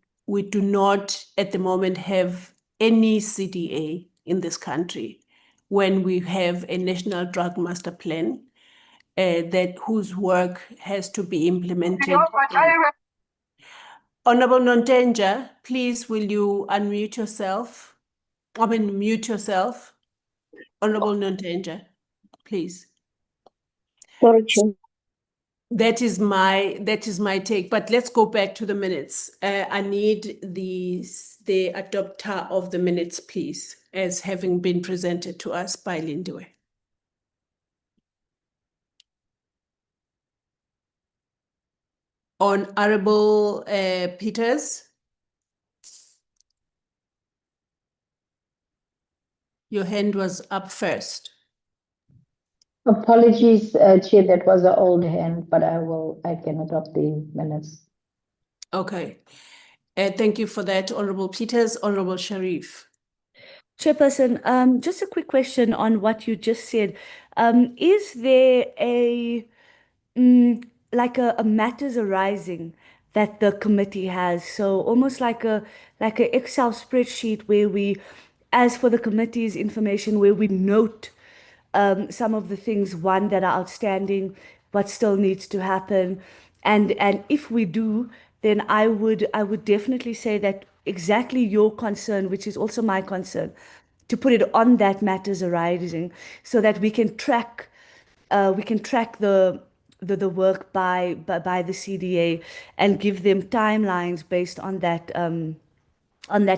do not at the moment have any CDA in this country when we have a national drug master plan that whose work has to be implemented. Honorable Nontenja, please will you unmute yourself? Mute yourself. Honorable Nontenja, please. Sorry, Chair. That is my take, but let's go back to the minutes. I need the adopter of the minutes, please, as having been presented to us by Lindiwe. Honorable Peters, your hand was up first. Apologies, Chair, that was an old hand, but I can adopt the minutes. Okay. Thank you for that, Honorable Peters. Honorable Sharif. Chairperson, just a quick question on what you just said. Is there like a matters arising that the committee has? So almost like a Excel spreadsheet where we, as for the committee's information, where we note some of the things, one, that are outstanding, what still needs to happen. And if we do, then I would definitely say that exactly your concern, which is also my concern, to put it on that matters arising, so that we can track the work by the CDA and give them timelines based on that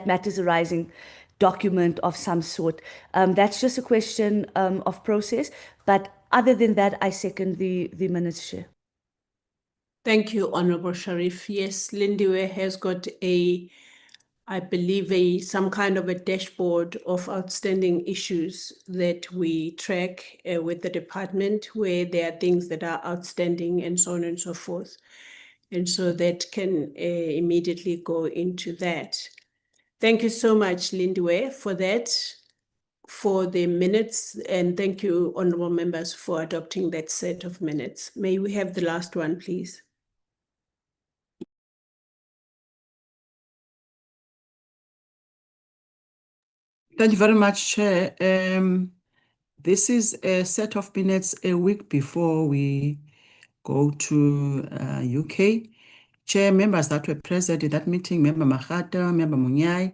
matters arising document of some sort. That's just a question of process, but other than that, I second the minutes, Chair. Thank you, Honorable Sharif. Yes, Lindiwe has got I believe some kind of a dashboard of outstanding issues that we track with the department, where there are things that are outstanding and so on and so forth. And so that can immediately go into that. Thank you so much, Lindiwe, for that, for the minutes, and thank you, honorable members, for adopting that set of minutes. May we have the last one, please? Thank you very much, Chair. This is a set of minutes a week before we go to UK. Chair, members that were present in that meeting, Member Mahata, Member Munyai,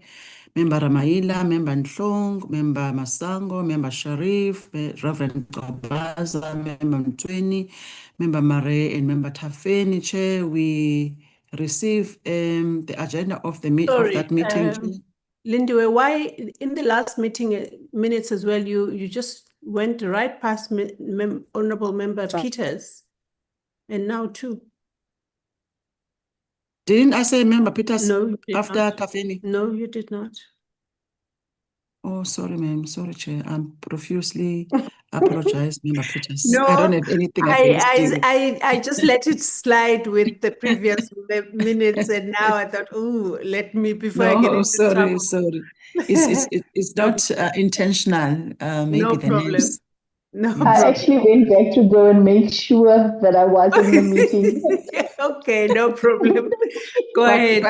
Member Ramaila, Member Nhlong, Member Masango, Member Sharif, Reverend Gabaza, Member Mtweni, Member Mare, and Member Tafeni. Chair, we receive the agenda of the that meeting. Lindiwe, why in the last meeting minutes as well, you just went right past Honorable Member Peters, and now too. Didn't I say Member Peters No, after Tafeni? No, you did not. Oh, sorry, ma'am. Sorry, Chair. I'm profusely apologize, Member Peters. No, I don't have anything against you. I just let it slide with the previous minutes, and now I thought, oh, let me before I get No, into trouble. sorry. It's not intentional. Maybe No the problem. names. No I problem. actually went back to go and make sure that I was in the meeting. Okay, no problem. Go ahead.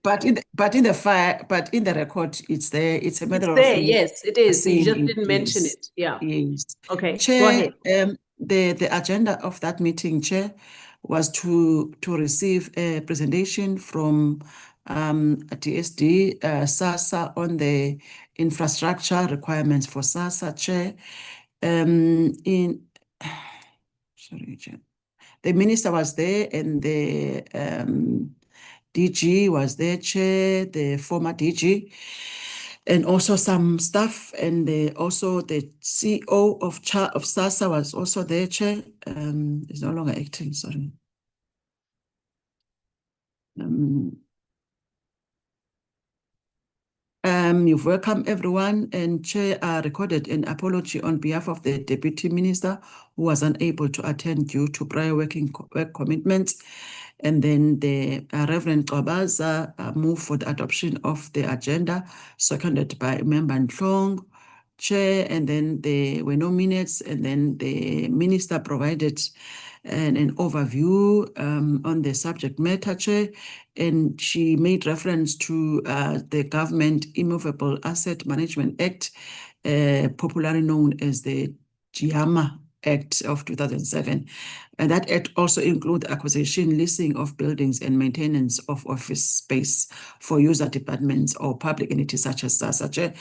But in the record, it's there. It's a matter of There, me yes, it is. You saying just it, didn't mention yes. it. Yeah. Yes. Okay, go Chair, ahead. the agenda of that meeting, Chair, was to receive a presentation from TSD, SASA, on the infrastructure requirements for SASA, Chair. Sorry, Chair. The minister was there, and the DG was there, Chair, the former DG, and also some staff, and also the CEO of SASA was also there, Chair. Is no longer acting, sorry. You've welcomed everyone, and Chair recorded an apology on behalf of the Deputy Minister who was unable to attend due to prior work commitments. And then the Reverend Gabaza moved for the adoption of the agenda, seconded by Member Nhlong, Chair, and then there were no minutes, and then the Minister provided an overview on the subject matter, Chair, and she made reference to the Government Immovable Asset Management Act, popularly known as the GIAMA Act of 2007. And that act also includes acquisition, leasing of buildings, and maintenance of office space for user departments or public entities such as SASA.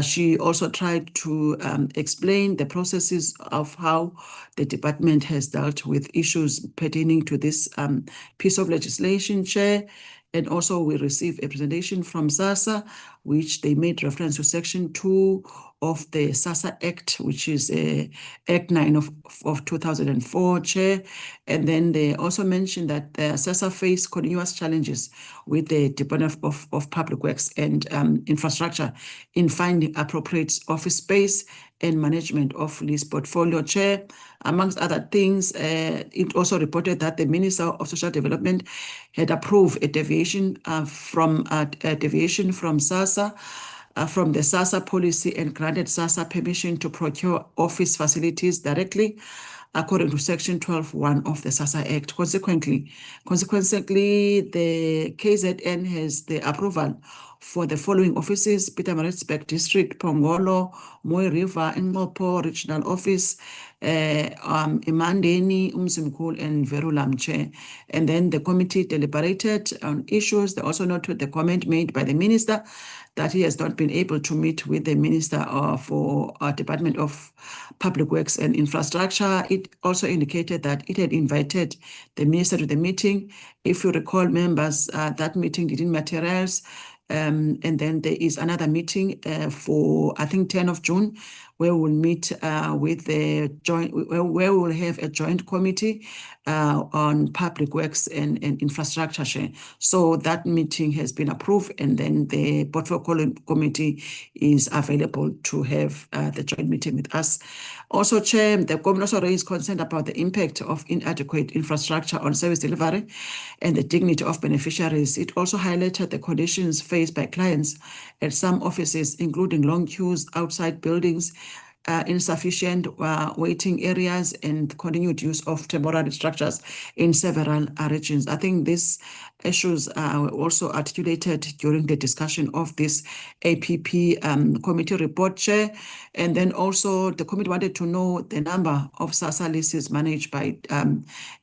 She also tried to explain the processes of how the department has dealt with issues pertaining to this piece of legislation, Chair. And also we received a presentation from SASA, which they made reference to Section 2 of the SASA Act, which is Act 9 of 2004, Chair. And then they also mentioned that SASA faced continuous challenges with the Department of Public Works and Infrastructure in finding appropriate office space and management of lease portfolio, Chair. Amongst other things, it also reported that the Minister of Social Development had approved a deviation from SASA, from the SASA policy, and granted SASA permission to procure office facilities directly according to Section 12(1) of the SASA Act. Consequently, the KZN has the approval for the following offices: Pietermaritzburg District, Pongolo, Mooi River, Ngqopo Regional Office, Imandeni, Umzimkhulu, and Verulam, Chair. And then the committee deliberated on issues. They also noted the comment made by the minister that he has not been able to meet with the Minister for Department of Public Works and Infrastructure. It also indicated that it had invited the minister to the meeting. If you recall, members, that meeting didn't materialize. And then there is another meeting for, I think, 10 of June, where we'll meet with the where we'll have a joint committee on public works and infrastructure share. So that meeting has been approved, and then the portfolio committee is available to have the joint meeting with us. Also, Chair, the government also raised concern about the impact of inadequate infrastructure on service delivery and the dignity of beneficiaries. It also highlighted the conditions faced by clients at some offices, including long queues outside buildings, insufficient waiting areas, and continued use of temporary structures in several regions. I think these issues were also articulated during the discussion of this APP committee report, Chair. And then also the committee wanted to know the number of SASA leases managed by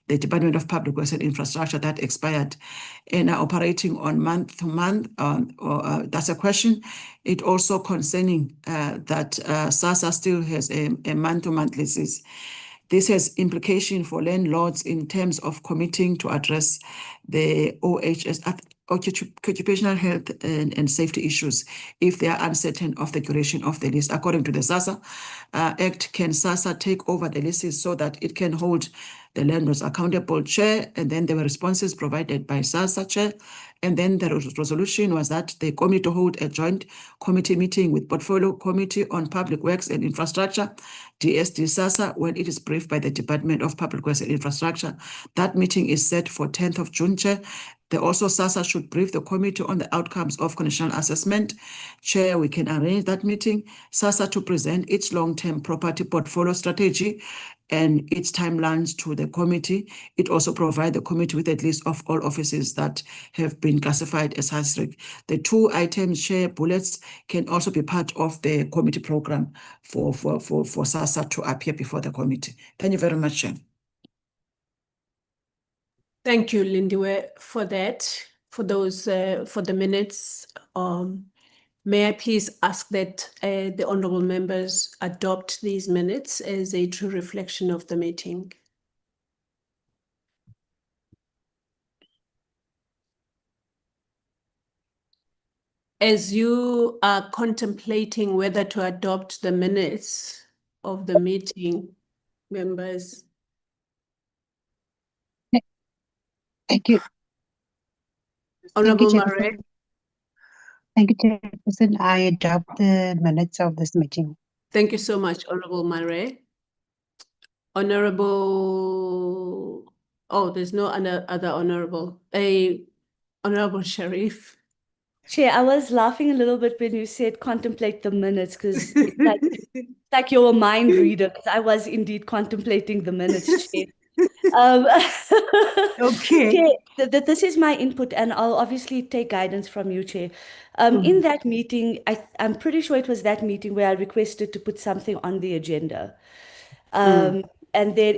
the Department of Public Works and Infrastructure that expired and are operating on month to month. That's a question. It also concerning that SASA still has a month-to-month leases. This has implication for landlords in terms of committing to address the OHS, occupational health and safety issues if they are uncertain of the duration of the lease. According to the SASA Act, can SASA take over the leases so that it can hold the landlords accountable, Chair? And then there were responses provided by SASA, Chair. And then the resolution was that the committee hold a joint committee meeting with Portfolio Committee on Public Works and Infrastructure, DSD SASA, when it is briefed by the Department of Public Works and Infrastructure. That meeting is set for 10th of June, Chair. Also, SASA should brief the committee on the outcomes of conditional assessment. Chair, we can arrange that meeting. SASA to present its long-term property portfolio strategy and its timelines to the committee. It also provides the committee with a list of all offices that have been classified as high risk. The 2 items, Chair, bullets, can also be part of the committee program for SASA to appear before the committee. Thank you very much, Chair. Thank you, Lindiwe, for that, for those, for the minutes. May I please ask that the honorable members adopt these minutes as a true reflection of the meeting? As you are contemplating whether to adopt the minutes of the meeting, members. Thank you. Honorable Murray. Thank you, Chairperson. I adopt the minutes of this meeting. Thank you so much, Honorable Murray. Honorable, there's no other honorable. Honorable Sharif. Chair, I was laughing a little bit when you said contemplate the minutes, because it's like you're a mind reader, because I was indeed contemplating the minutes, Chair. Okay. Chair, this is my input, and I'll obviously take guidance from you, Chair. In that meeting, I'm pretty sure it was that meeting where I requested to put something on the agenda. And then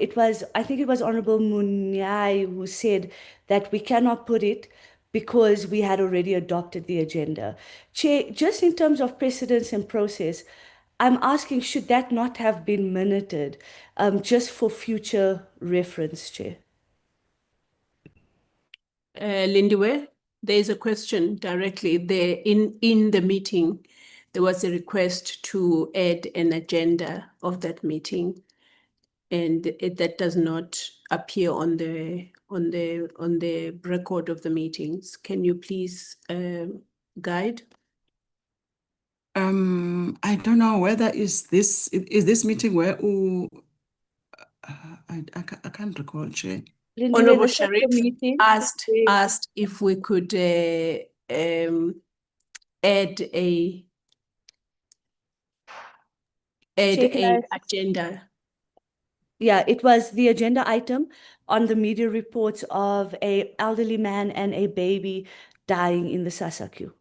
I think it was Honorable Munyai who said that we cannot put it because we had already adopted the agenda. Chair, just in terms of precedence and process, I'm asking, should that not have been minuted just for future reference, Chair? Lindiwe, there is a question directly there in the meeting. There was a request to add an agenda of that meeting, and that does not appear on the record of the meetings. Can you please guide? I don't know whether is this meeting where I can't recall, Chair. Honorable Sharif asked if we could add a agenda. Yeah, it was the agenda item on the media reports of an elderly man and a baby dying in the SASA queue.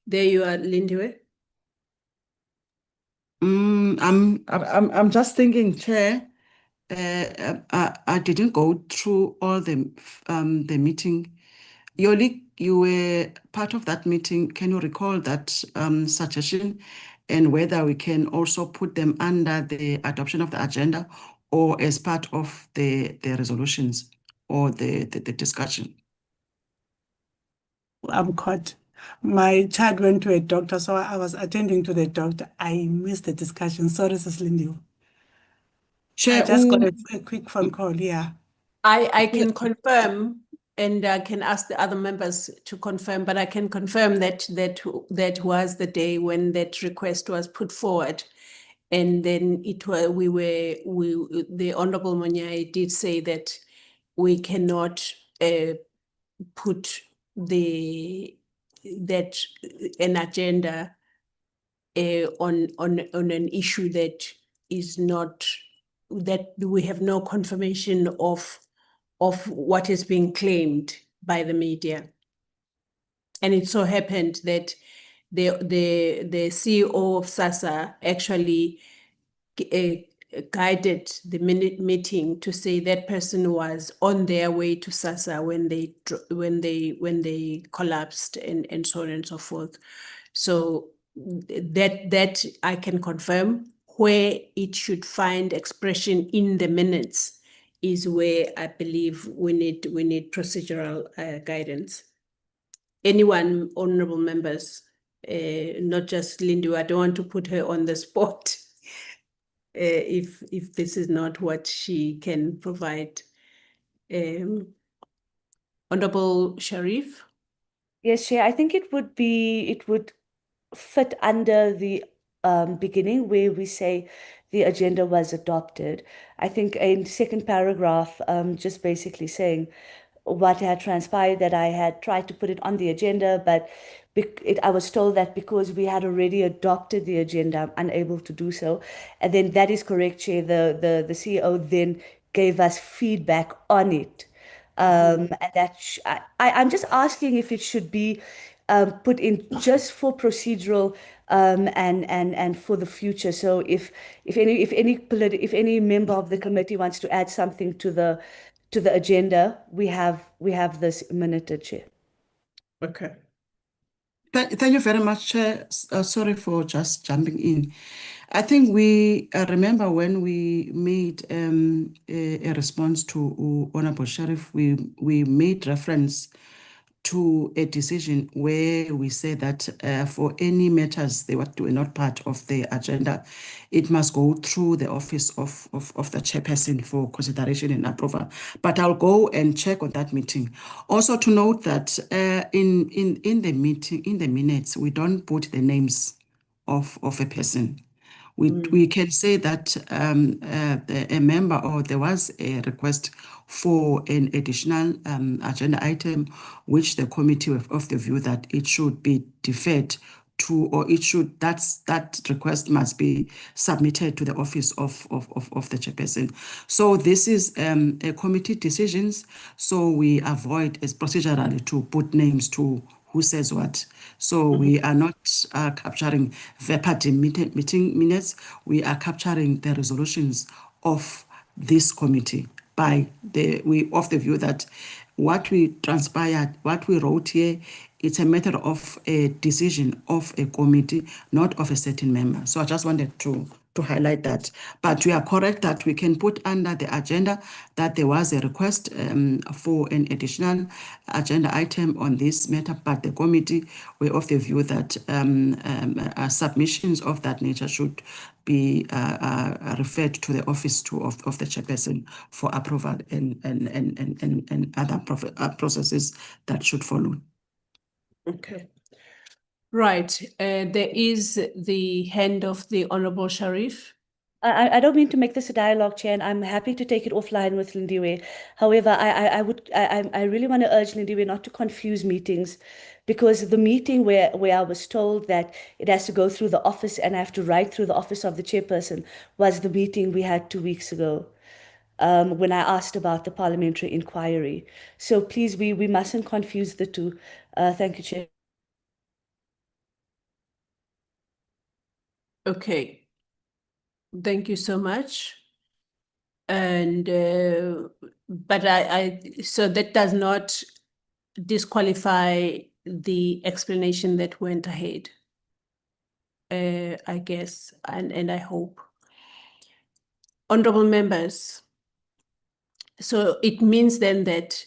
There you are, Lindiwe. I'm just thinking, Chair. I didn't go through all the meeting. Yoli, you were part of that meeting. Can you recall that suggestion, and whether we can also put them under the adoption of the agenda or as part of the resolutions or the discussion? I'm caught. My child went to a doctor, so I was attending to the doctor. I missed the discussion. Sorry, Sis Lindy. I Chair, just got a quick phone call, yeah. I can confirm, and I can ask the other members to confirm, but I can confirm that that was the day when that request was put forward. And then it was the Honorable Monyai did say that we cannot put an agenda on an issue that is not, that we have no confirmation of what is being claimed by the media. And it so happened that the CEO of SASA actually guided the meeting to say that person was on their way to SASA when they collapsed and so on and so forth. So that I can confirm. Where it should find expression in the minutes is where I believe we need procedural guidance. Anyone, honorable members, not just Lindu, I don't want to put her on the spot. If this is not what she can provide. Honorable Sharif? Yes, Chair, I think it would fit under the beginning where we say the agenda was adopted. I think in second paragraph, just basically saying what had transpired, that I had tried to put it on the agenda, but I was told that because we had already adopted the agenda, I'm unable to do so. And then that is correct, Chair. The CEO then gave us feedback on it. And that I'm just asking if it should be put in just for procedural and for the future. So if any member of the committee wants to add something to the agenda, we have this minuted, Chair. Okay. Thank you very much, Chair. Sorry for just jumping in. I think we remember when we made a response to Honorable Sheriff, we made reference to a decision where we said that for any matters they were not part of the agenda, it must go through the office of the chairperson for consideration and approval. But I'll go and check on that meeting. Also to note that in the meeting, in the minutes, we don't put the names of a person. We can say that a member, or there was a request for an additional agenda item, which the committee was of the view that it should be deferred to, or that request must be submitted to the office of the chairperson. So this is a committee decisions. So we avoid as procedurally to put names to who says what. So we are not capturing verbatim meeting minutes. We are capturing the resolutions of this committee we of the view that what we transpired, what we wrote here, it's a matter of a decision of a committee, not of a certain member. So I just wanted to highlight that. But we are correct that we can put under the agenda that there was a request for an additional agenda item on this matter, but the committee were of the view that submissions of that nature should be referred to the office of the chairperson for approval and other processes that should follow. Okay. Right. There is the hand of the Honorable Sharif. I don't mean to make this a dialogue, Chair, and I'm happy to take it offline with Lindiwe. However, I really want to urge Lindiwe not to confuse meetings, because the meeting where I was told that it has to go through the office and I have to write through the office of the chairperson was the meeting we had 2 weeks ago. When I asked about the parliamentary inquiry. So please, we mustn't confuse the two. Thank you, Chair. Okay. Thank you so much. And but so that does not disqualify the explanation that went ahead. I guess, and I hope. Honorable members, so it means then that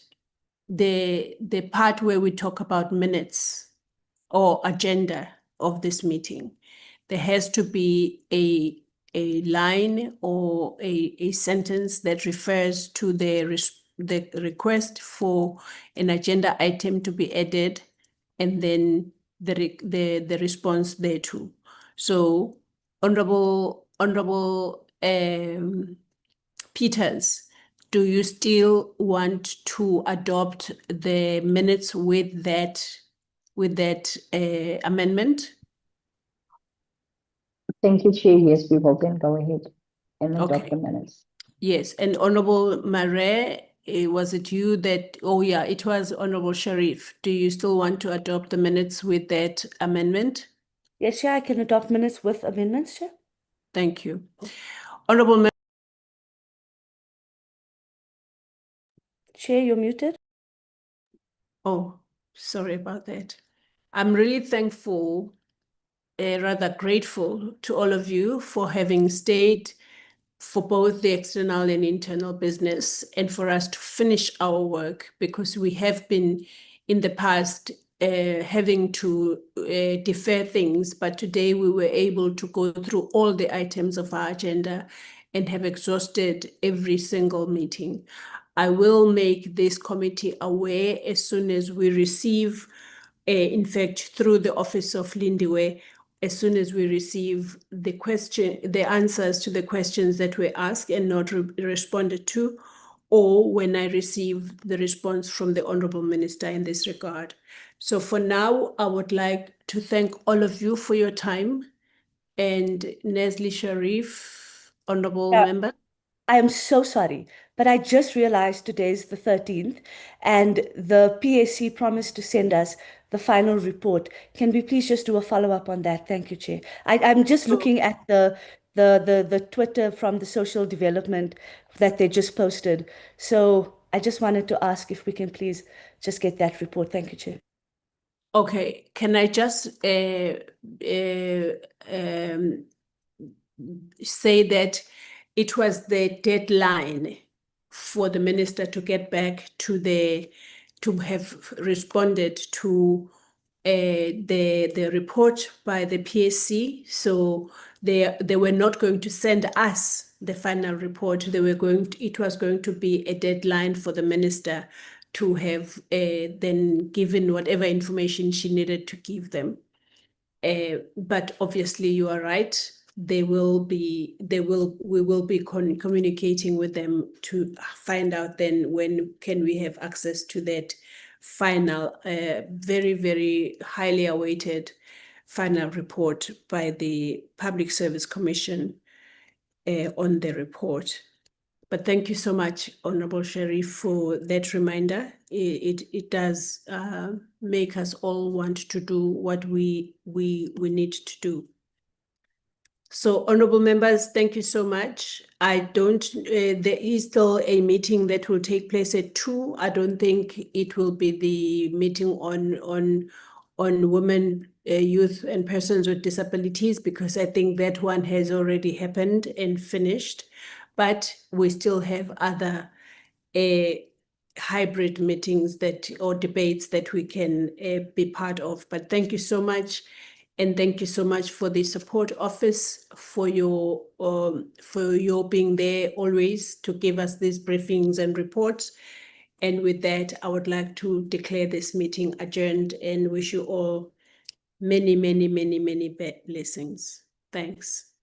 the part where we talk about minutes or agenda of this meeting. There has to be a line or a sentence that refers to the request for an agenda item to be added, and then the response thereto. So, Honorable Peters, do you still want to adopt the minutes with that amendment? Thank you, Chair. Yes, we will then go ahead and adopt Okay. the minutes. Yes, and Honorable Mare, was it you that, oh yeah, it was Honorable Sharif. Do you still want to adopt the minutes with that amendment? Yes, Chair, I can adopt minutes with amendments, Chair. Thank you. Honorable Chair, you're muted. Oh, sorry about that. I'm really thankful, rather grateful to all of you for having stayed for both the external and internal business, and for us to finish our work, because we have been in the past having to defer things, but today we were able to go through all the items of our agenda and have exhausted every single meeting. I will make this committee aware as soon as we receive, in fact, through the Office of Lindiwe, as soon as we receive the answers to the questions that were asked and not responded to, or when I receive the response from the Honorable Minister in this regard. So for now, I would like to thank all of you for your time. And Nesli Sharif, Honorable Member. I am so sorry, but I just realized today's the 13th and the PAC promised to send us the final report. Can we please just do a follow-up on that? Thank you, Chair. I'm just looking at the Twitter from the social development that they just posted. So I just wanted to ask if we can please just get that report. Thank you, Chair. Okay, can I just say that it was the deadline for the minister to get back to have responded to the report by the PSC. So they were not going to send us the final report. It was going to be a deadline for the minister to have then given whatever information she needed to give them. But obviously you are right. We will be communicating with them to find out then when can we have access to that final, very, very highly awaited final report by the Public Service Commission on the report. But thank you so much, Honorable Sharif, for that reminder. It does make us all want to do what we need to do. So, honorable members, thank you so much. There is still a meeting that will take place at 2. I don't think it will be the meeting on women, youth, and persons with disabilities, because I think that one has already happened and finished. But we still have other hybrid meetings or debates that we can be part of. But thank you so much. And thank you so much for the support office, for your being there always to give us these briefings and reports. And with that, I would like to declare this meeting adjourned and wish you all many, many, many, many blessings. Thanks.